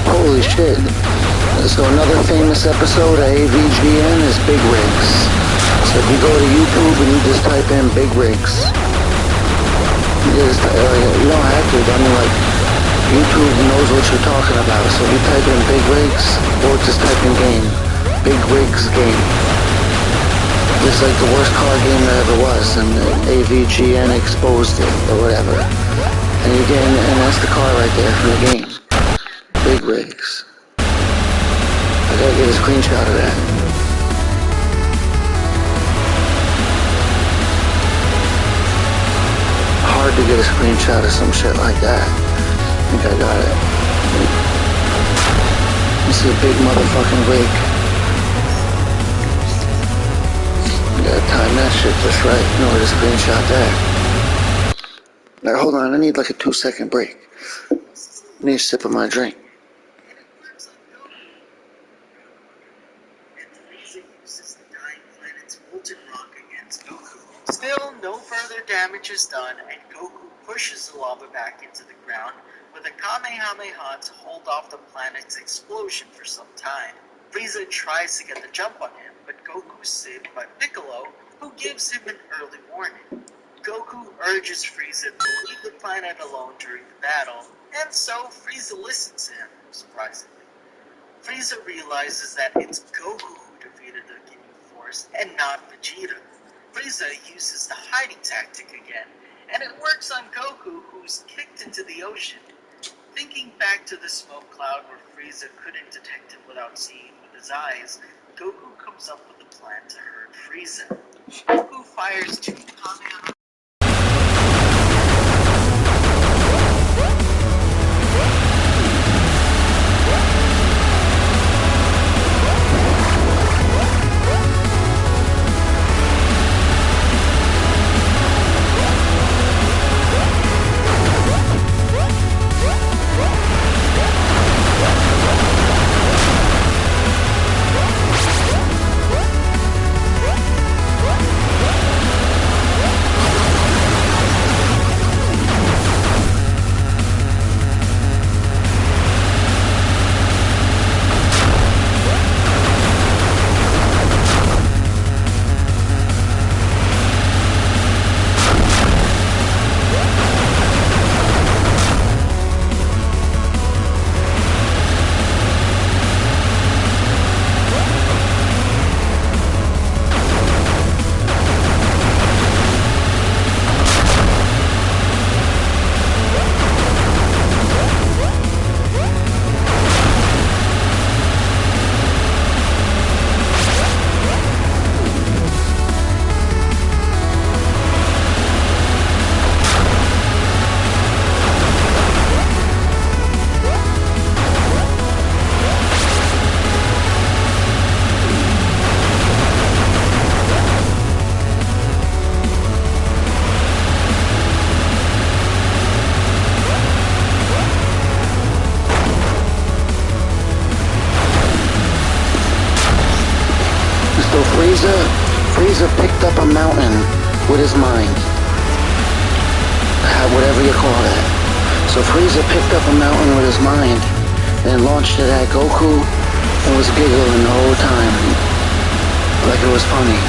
Holy shit. So another famous episode of AVGN is Big Rigs. So if you go to YouTube and you just type in Big Rigs, you don't have to, I mean like, YouTube knows what you're talking about. So if you type in Big Rigs, or just type in game, Big Rigs game. It's like the worst car game there ever was, and AVGN exposed it, or whatever. And that's the car right there from the game. Big Rigs. I gotta get a screenshot of that. Hard to get a screenshot of some shit like that. I think I got it. This is a big motherfucking rig. I gotta time that shit just right in order to screenshot that. Now hold on, I need like a 2-second break. I need a sip of my drink. Still, no further damage is done, and Goku pushes the lava back into the ground with a Kamehameha to hold off the planet's explosion for some time. Frieza tries to get the jump on him, but Goku's saved by Piccolo, who gives him an early warning. Goku urges Frieza to leave the planet alone during the battle, and so Frieza listens to him, surprisingly. Frieza realizes that it's Goku who defeated the Ginyu Force, and not Vegeta. Frieza uses the hiding tactic again, and it works on Goku, who's kicked into the ocean. Thinking back to the smoke cloud where Frieza couldn't detect him without seeing with his eyes, Goku comes up with a plan to hurt Frieza. Goku fires 2 Kamehameha. Frieza picked up a mountain with his mind. Whatever you call that. So Frieza picked up a mountain with his mind and launched it at Goku and was giggling the whole time. Like it was funny.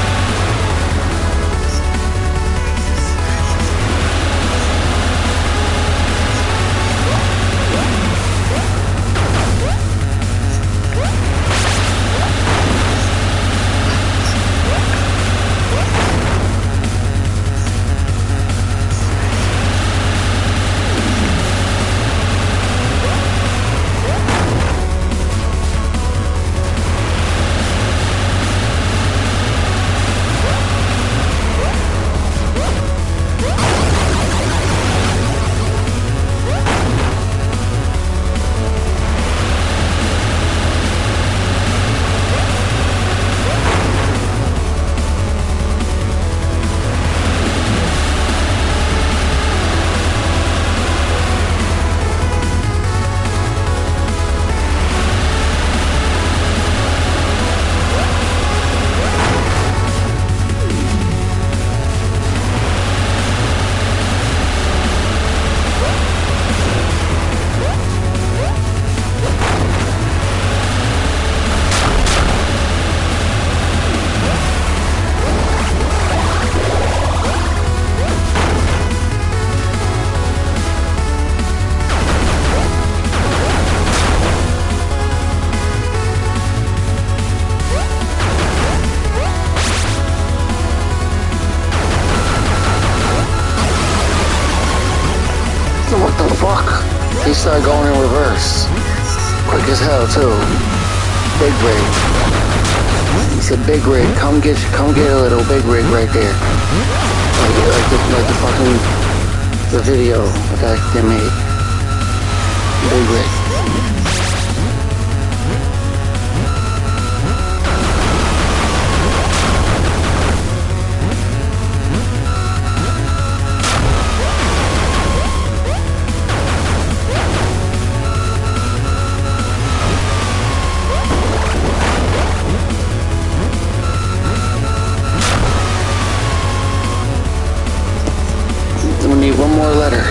he started going in reverse. Quick as hell too. Big rig. He said, "Big rig, come get a little big rig right there." Like the fucking the video that they made. Big rig. We need one more letter.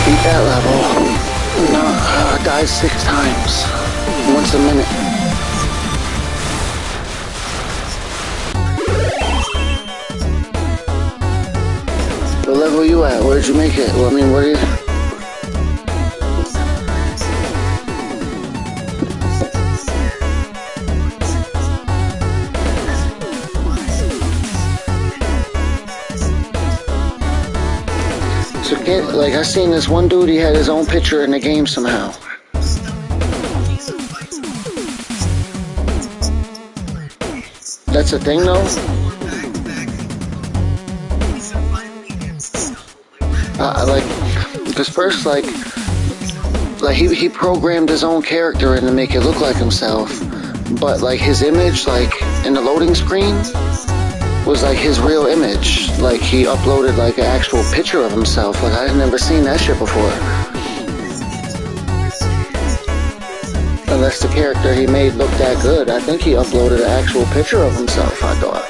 Beat that level. No, dies 6 times. Once a minute. What level you at? Where did you make it? Well, I mean, what are you... So get, like, I seen this one dude, he had his own picture in the game somehow. That's a thing though? Like, because first, like he programmed his own character in to make it look like himself, but like his image, like in the loading screen, was like his real image. Like he uploaded like an actual picture of himself. Like I had never seen that shit before. Unless the character he made looked that good. I think he uploaded an actual picture of himself, I thought.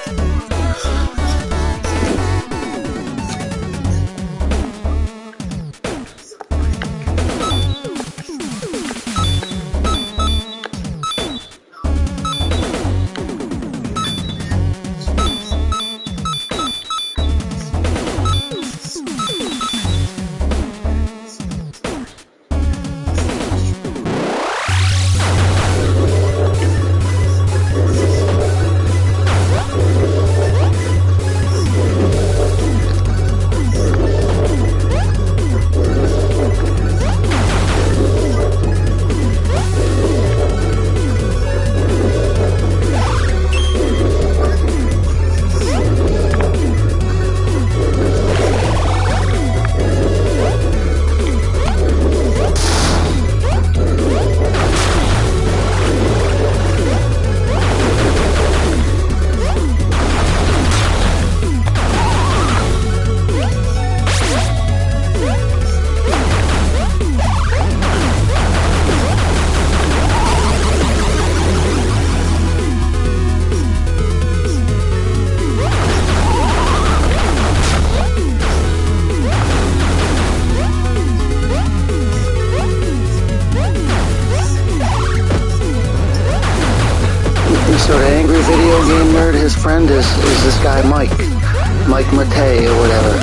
So the angry video game nerd, his friend is this guy Mike Matei or whatever.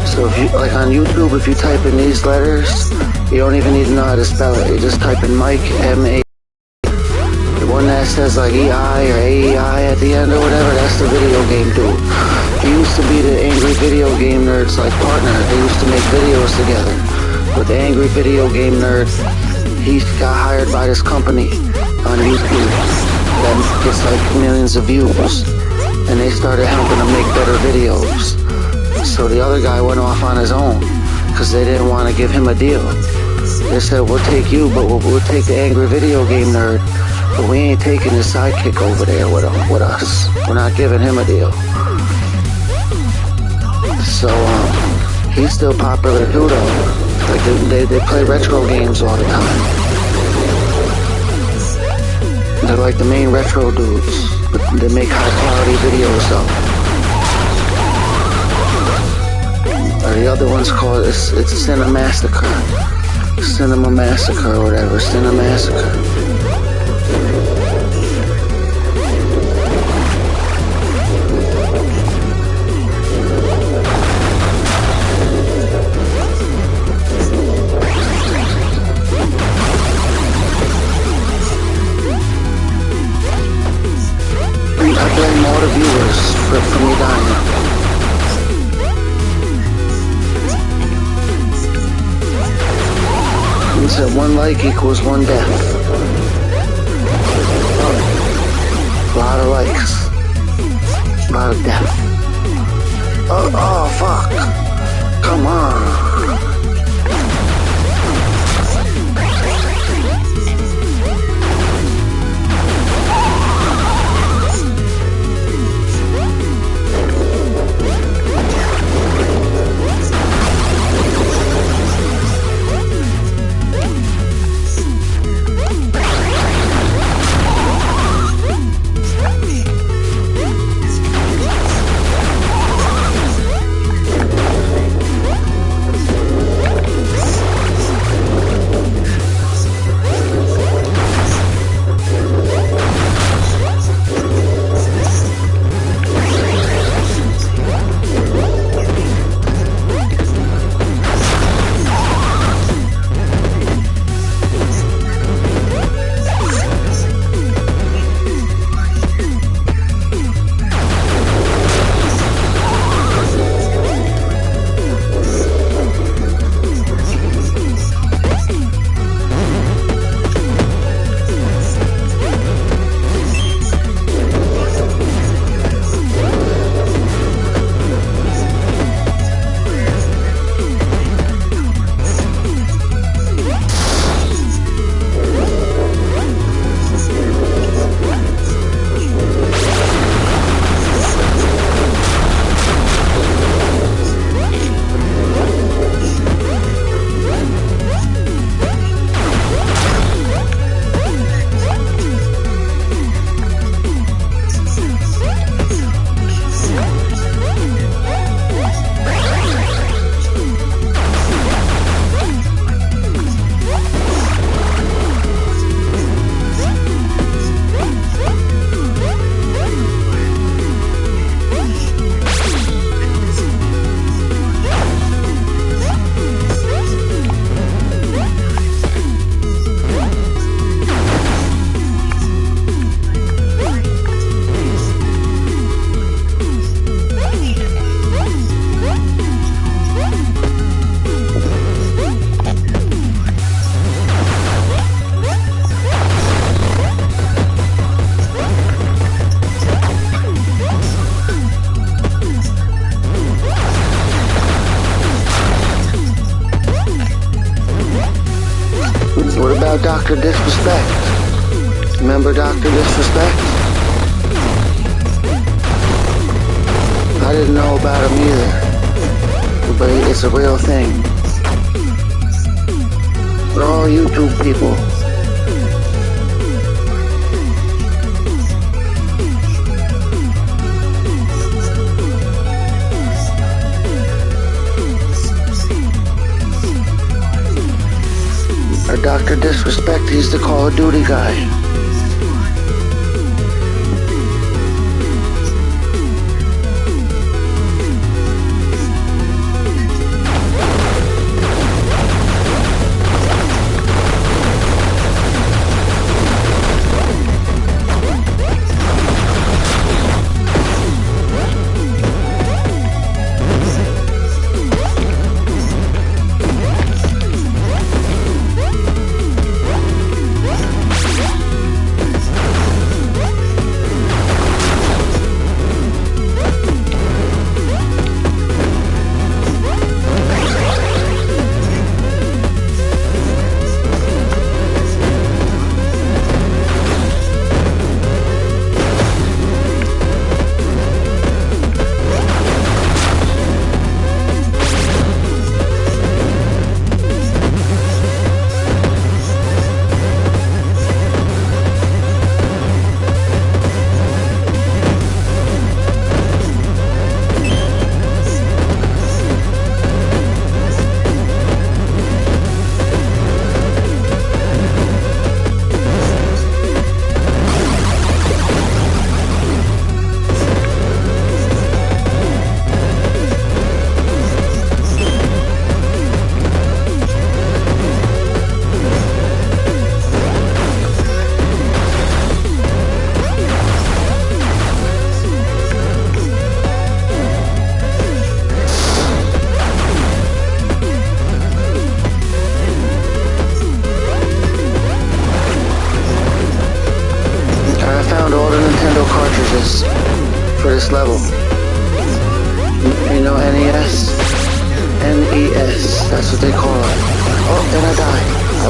So if you, like on YouTube, if you type in these letters, you don't even need to know how to spell it. You just type in Mike, M-A. The one that says like E-I or A-E-I at the end or whatever, that's the video game dude. He used to be the angry video game nerd's like partner. They used to make videos together. But the angry video game nerd, he got hired by this company on YouTube. that gets like millions of views, and they started helping him make better videos. So the other guy went off on his own because they didn't want to give him a deal. They said, we'll take you, but we'll take the angry video game nerd, but we ain't taking his sidekick over there with us. We're not giving him a deal. So he's still popular too though. Like they play retro games all the time. They're like the main retro dudes, but they make high quality videos though. Or the other one's called, it's Cinemassacre. Cinema Massacre or whatever, Cinemassacre. I blame all the viewers for me dying. He said 1 like equals 1 death. A lot of likes. A lot of death. Oh fuck. Come on. Dr. Disrespect. Remember Dr. Disrespect? I didn't know about him either, but it's a real thing. We're all YouTube people. Or Dr. Disrespect, he's the Call of Duty guy.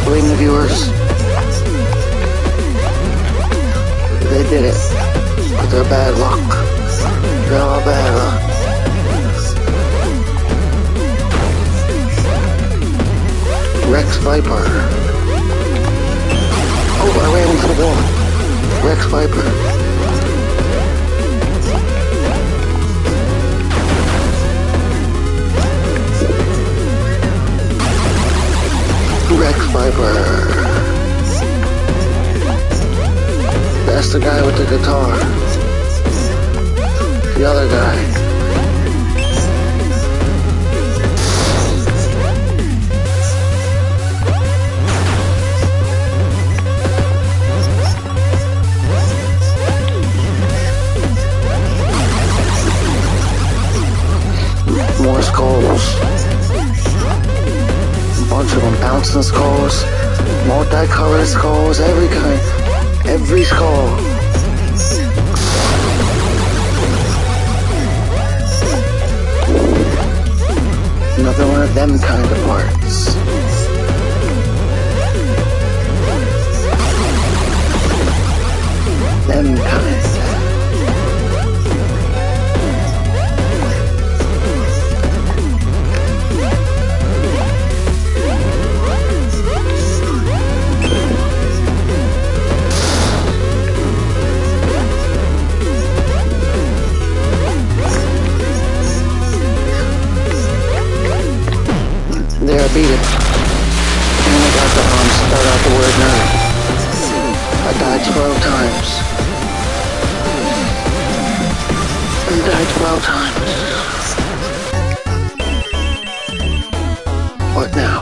blame the viewers. They did it. With their bad luck. They're all bad luck. Rex Viper. Oh, I ran into the wall. Rex Viper. Rex Viper. That's the guy with the guitar. The other guy. More skulls. A bunch of them, bouncing skulls, multicolored skulls, every kind, every skull. Another one of them kind of parts. Them kind. There, I beat it. And I got the start out the word nerd. I died 12 times. I died 12 times. What now?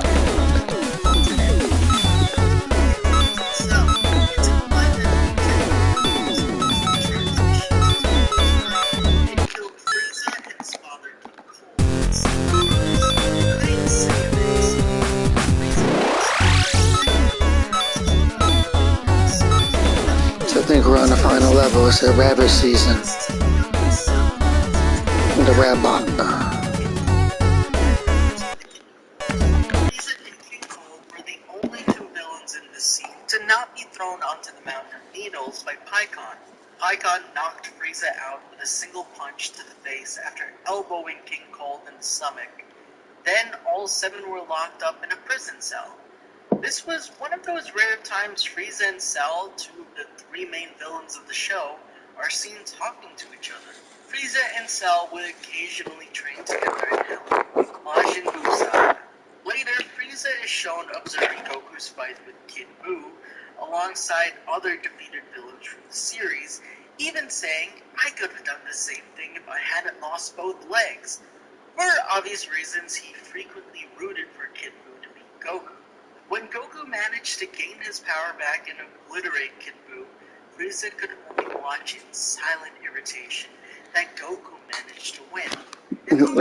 I think we're on the final level. It's the rabbit season. The rabbit. Frieza and King Cole were the only two villains in this scene to not be thrown onto the Mountain of Needles by Pycon. Pycon knocked Frieza out with a single punch to the face after elbowing King Cole in the stomach. Then all seven were locked up in a prison cell. This was one of those rare times Frieza and Cell, two of the three main villains of the show, are seen talking to each other. Frieza and Cell would occasionally train together in Hell, Majin Buu style. Later, Frieza is shown observing Goku's fight with Kid Buu, alongside other defeated villains from the series, even saying, "I could have done the same thing if I hadn't lost both legs." For obvious reasons, he frequently rooted for Kid Buu to beat Goku. When Goku managed to gain his power back and obliterate Kid Buu, Frieza could only watch in silent irritation that Goku managed to win.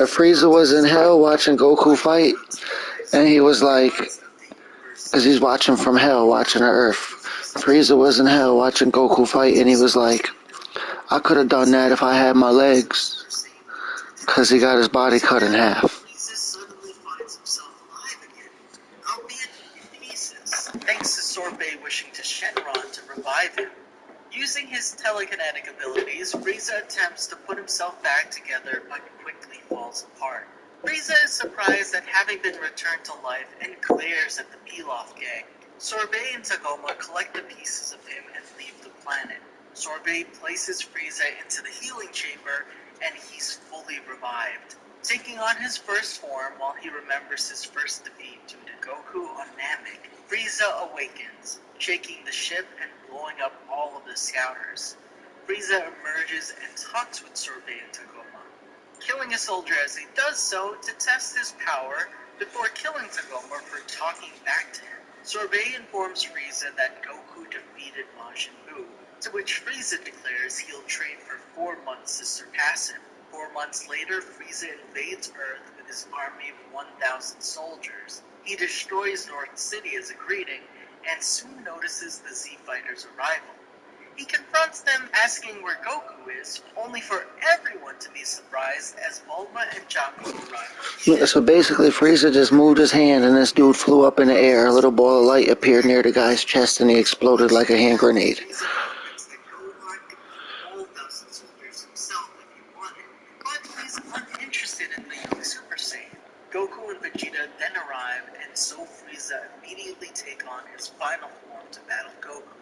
Frieza was in hell watching Goku fight, and he was like, because he's watching from hell, watching the earth. Frieza was in hell watching Goku fight, and he was like, I could have done that if I had my legs, because he got his body cut in half. Thanks to Sorbet wishing to Shenron to revive him. Using his telekinetic abilities, Frieza attempts to put himself back together but quickly falls apart. Frieza is surprised at having been returned to life and glares at the Pilaf gang. Sorbet and Tagoma collect the pieces of him and leave the planet. Sorbet places Frieza into the healing chamber and he's fully revived. Taking on his first form while he remembers his first defeat due to Goku on Namek, Frieza awakens, shaking the ship and blowing up all of the scouters. Frieza emerges and talks with Sorbet and Tagoma, killing a soldier as he does so to test his power before killing Tagoma for talking back to him. Sorbet informs Frieza that Goku defeated Majin Buu, to which Frieza declares he'll train for 4 months to surpass him. 4 months later, Frieza invades Earth with his army of 1,000 soldiers. He destroys North City as a greeting, and soon notices the Z-Fighters' arrival. He confronts them asking where Goku is, only for everyone to be surprised as Bulma and Jaco arrive. So basically, Frieza just moved his hand and this dude flew up in the air. A little ball of light appeared near the guy's chest and he exploded like a hand grenade. Frieza arguments that Gohan could kill all 1,000 soldiers himself if he wanted, but he's uninterested in the young Super Saiyan. Goku and Vegeta then arrive, and so Frieza immediately take on his final form to battle Goku.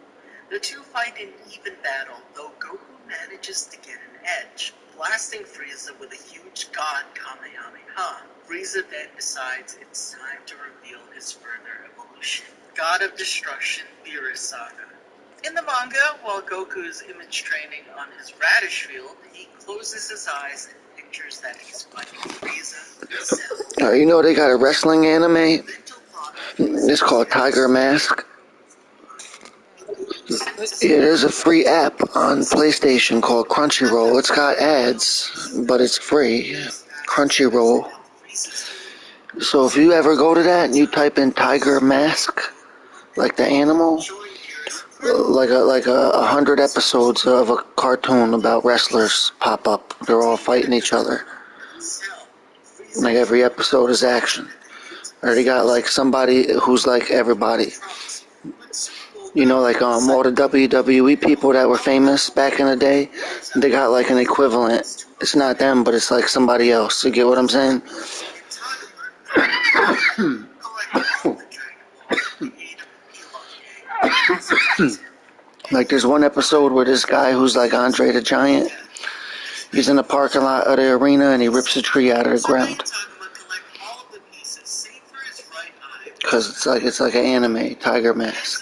The two fight an even battle, though Goku manages to get an edge, blasting Frieza with a huge God Kamehameha. Frieza then decides it's time to reveal his further evolution. God of Destruction, Beerus Saga. In the manga, while Goku is image training on his radish field, he closes his eyes and pictures that he's fighting Frieza. You know they got a wrestling anime? It's called Tiger Mask. Yeah, there's a free app on PlayStation called Crunchyroll. It's got ads, but it's free. Crunchyroll. So if you ever go to that and you type in Tiger Mask, like the animal, like a 100 episodes of a cartoon about wrestlers pop up. They're all fighting each other. Like every episode is action. Or they got like somebody who's like everybody. You know, like all the WWE people that were famous back in the day, they got like an equivalent. It's not them, but it's like somebody else. You get what I'm saying? Like there's one episode where this guy who's like Andre the Giant, he's in the parking lot of the arena and he rips a tree out of the ground. Cause it's like an anime, Tiger Mask.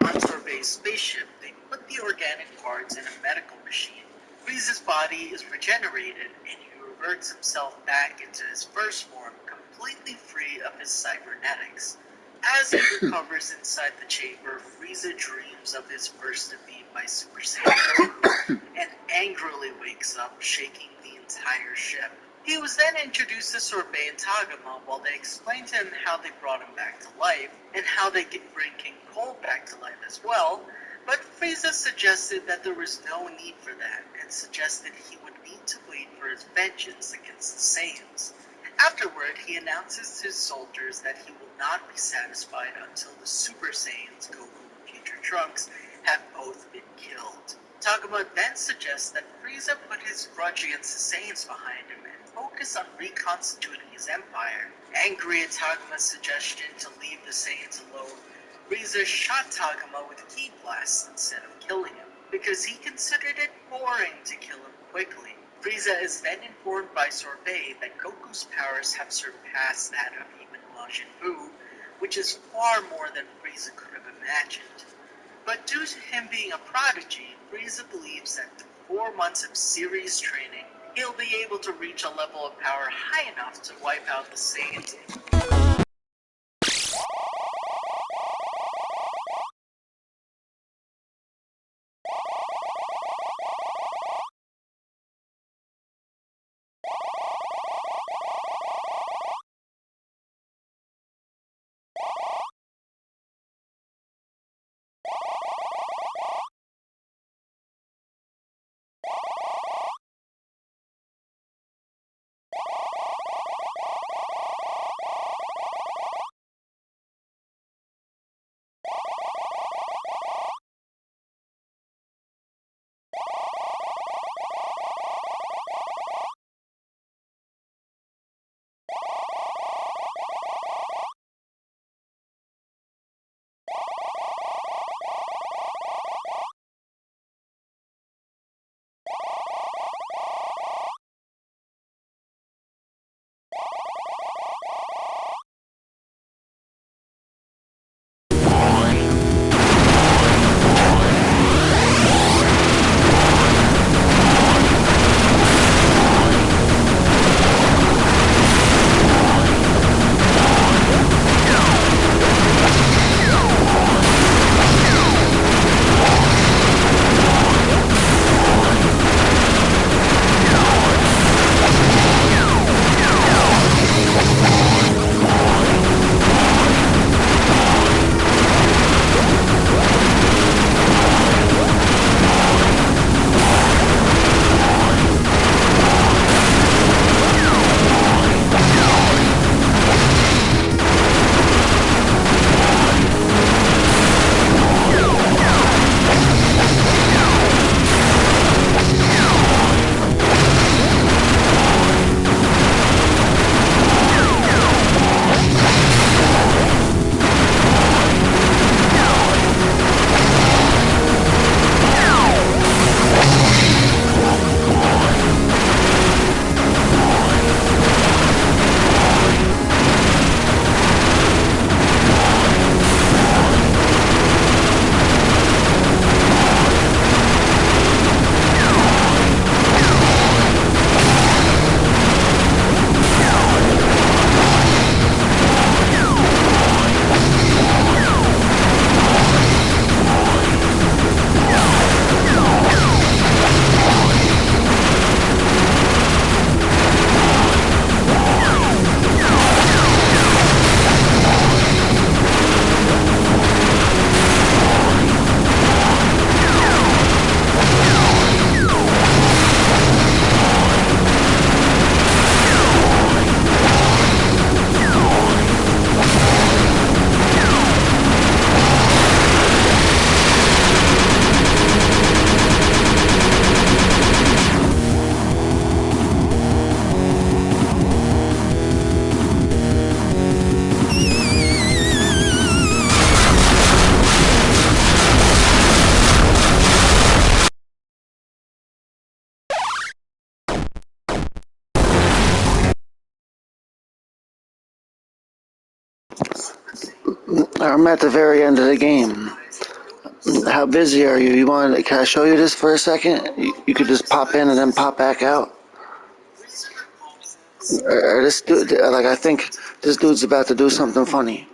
On Sorbet's spaceship, they put the organic parts in a medical machine. Frieza's body is regenerated and he reverts himself back into his first form, completely free of his cybernetics. As he recovers inside the chamber, Frieza dreams of his first defeat by Super Saiyan Goku and angrily wakes up, shaking the entire ship. He was then introduced to Sorbet and Tagoma while they explained to him how they brought him back to life and how they could bring King Cold back to life as well, but Frieza suggested that there was no need for that and suggested he would need to wait for his vengeance against the Saiyans. Afterward, he announces to his soldiers that he will not be satisfied until the Super Saiyans, Goku and future Trunks, have both been killed. Tagoma then suggests that Frieza put his grudge against the Saiyans behind him and focus on reconstituting his empire. Angry at Taguma's suggestion to leave the Saiyans alone, Frieza shot Tagoma with ki blasts instead of killing him, because he considered it boring to kill him quickly. Frieza is then informed by Sorbet that Goku's powers have surpassed that of even Majin Buu, which is far more than Frieza could have imagined. But due to him being a prodigy, Frieza believes that through 4 months of serious training, he'll be able to reach a level of power high enough to wipe out the Saiyans. I'm at the very end of the game. How busy are you? Can I show you this for a second? You could just pop in and then pop back out. Or this dude, like, I think this dude's about to do something funny.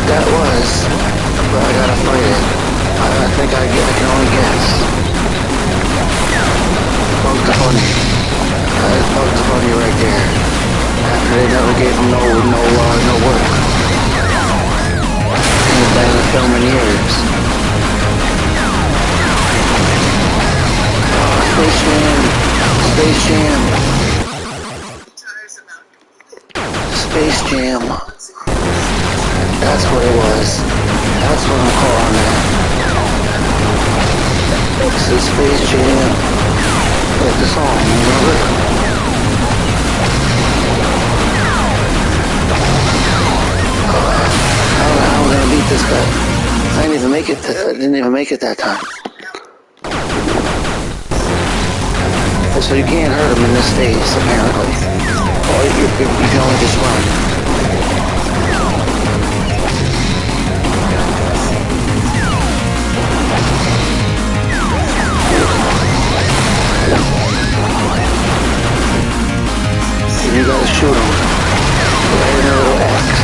That was, but I gotta fight it. I think I can only guess. Bugs Bunny. That's Bugs Bunny right there. After they never gave him no work. And he's been in the film in years. Space Jam. Space Jam. That's what it was. That's what I'm calling it. It's the Space Jam. Like the song, remember? How am I gonna beat this guy? I didn't even make it that time. So you can't hurt him in this phase, apparently. Or you can only just run. You gotta shoot him right in a little X.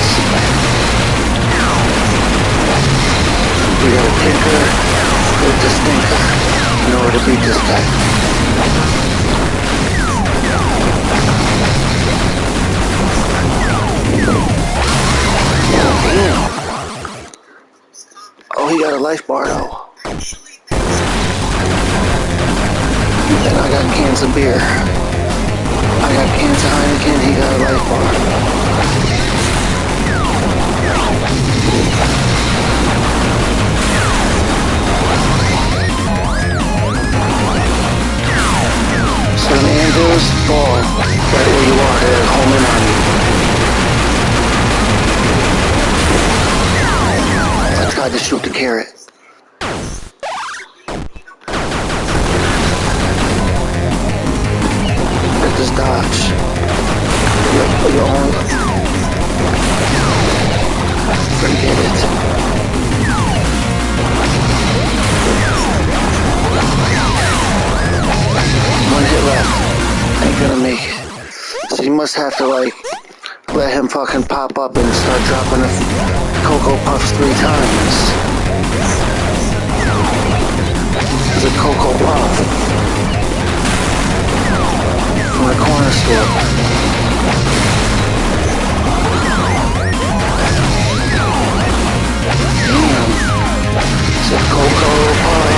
You gotta tinker with the stinker in order to beat this guy. Damn. Oh, he got a life bar though. And I got cans of beer. I got cans of Heineken, he got a life bar. So the angels fall right where you are, they're homing on you. I tried to shoot the carrot. Just dodge. You're on. Forget it. One hit left. Ain't gonna make it. So you must have to, like, let him fucking pop up and start dropping the Cocoa Puffs 3 times. It's a Cocoa Puff. From the corner store. Damn. It's a Cocoa Puff.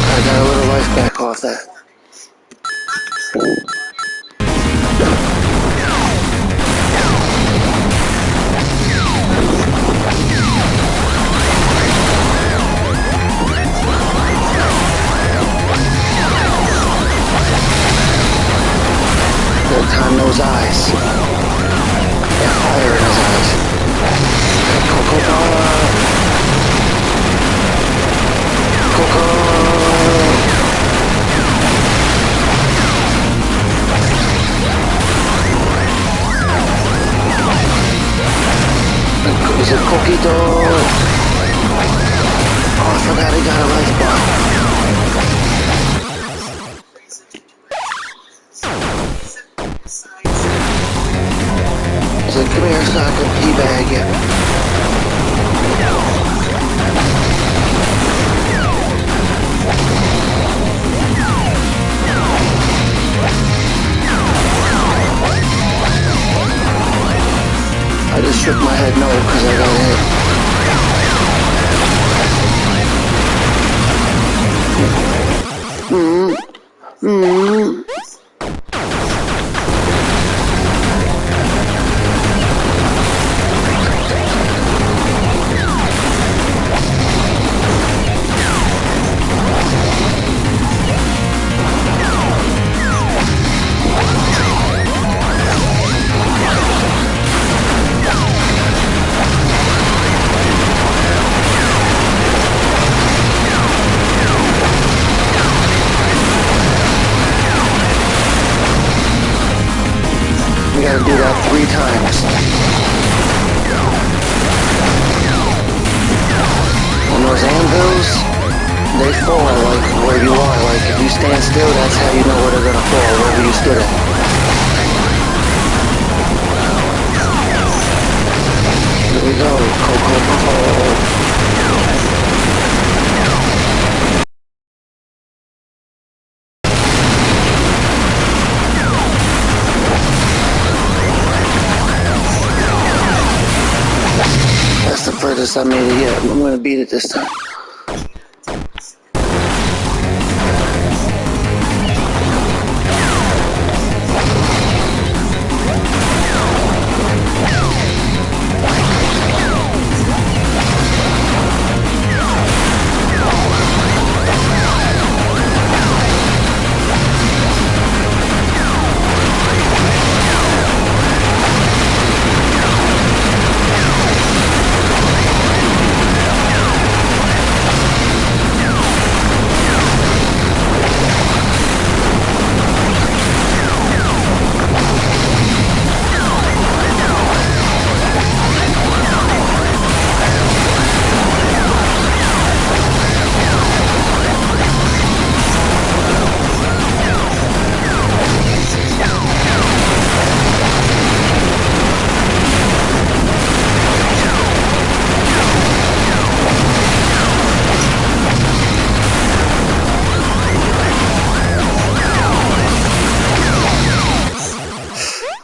I got a little life back off that. Time those eyes. That fire in his eyes. Coco Power. Coco. Is it Coquito? Oh, I forgot he got a life bar. He's like, come here so I can teabag you. shook my head no because I got hit. We gotta do that 3 times. And those anvils, they fall like where you are. Like if you stand still, that's how you know where they're gonna fall, wherever you stood at. Here we go, Coco. That's the furthest I made it yet. I'm gonna beat it this time.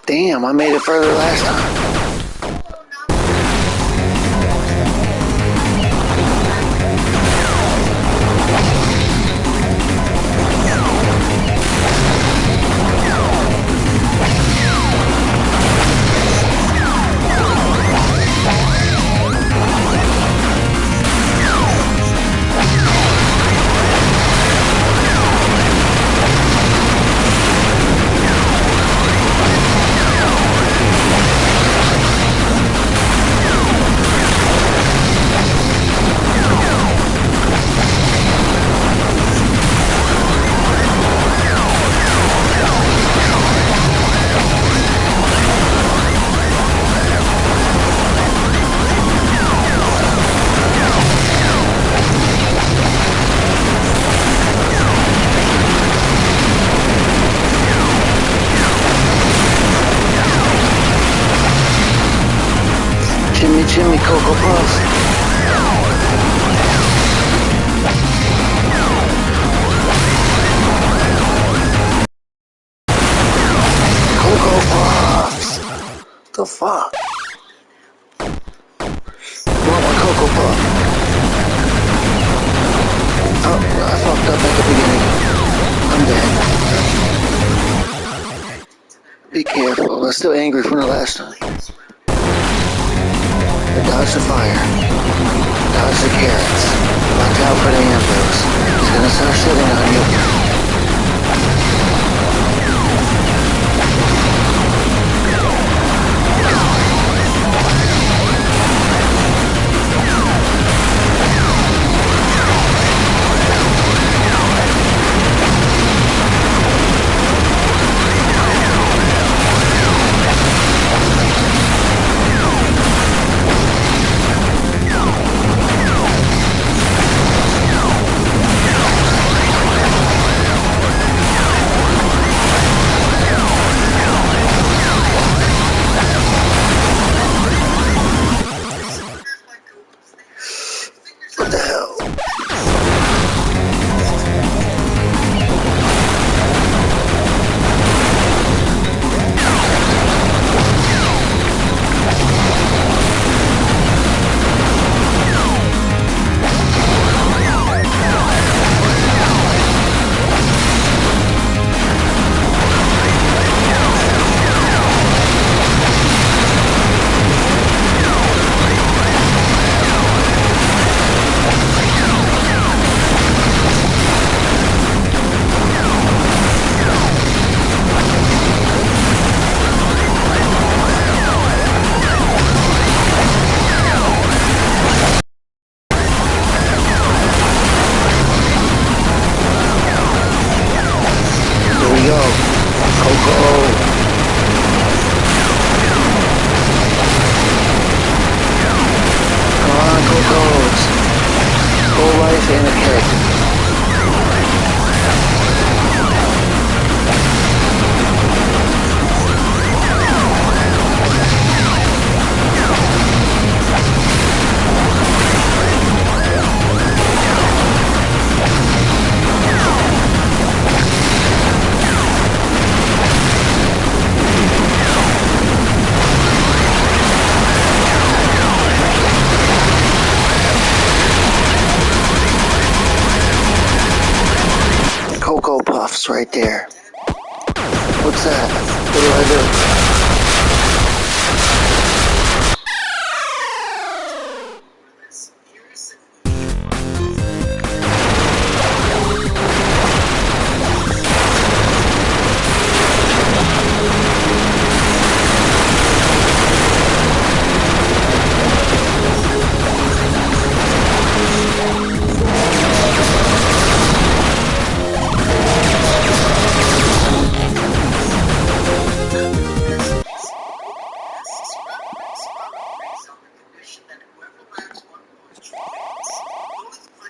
Damn, I made it further last time. Jimmy Cocoa Puffs. Cocoa Puffs. The fuck? Want my Cocoa Puff? Oh, I fucked up at the beginning. I'm dead. Be careful. I'm still angry from the last time. Dodge the fire. Dodge the carrots. Watch out for the anvils. He's gonna start shitting on you. right there. What's that? What do I do?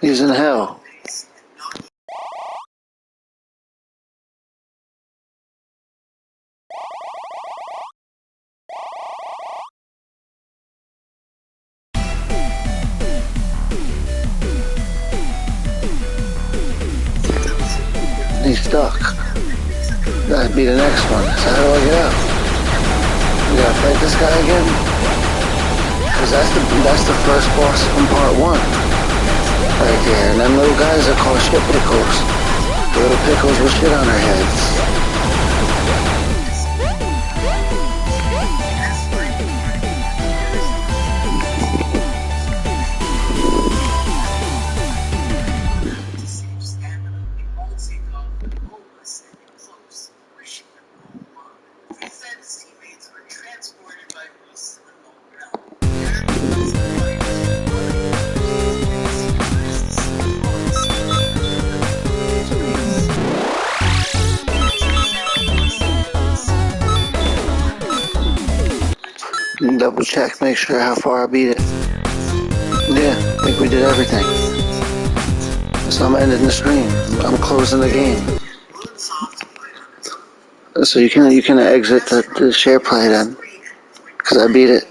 He's in hell. He's stuck. That'd be the next one. So how do I get out? We gotta fight this guy again? Cause that's the first boss from part 1. Right there. And them little guys are called shit pickles. The little pickles with shit on their heads. Double check, make sure how far I beat it. Yeah, I think we did everything. So I'm ending the stream. I'm closing the game. So you can exit the share play then, because I beat it.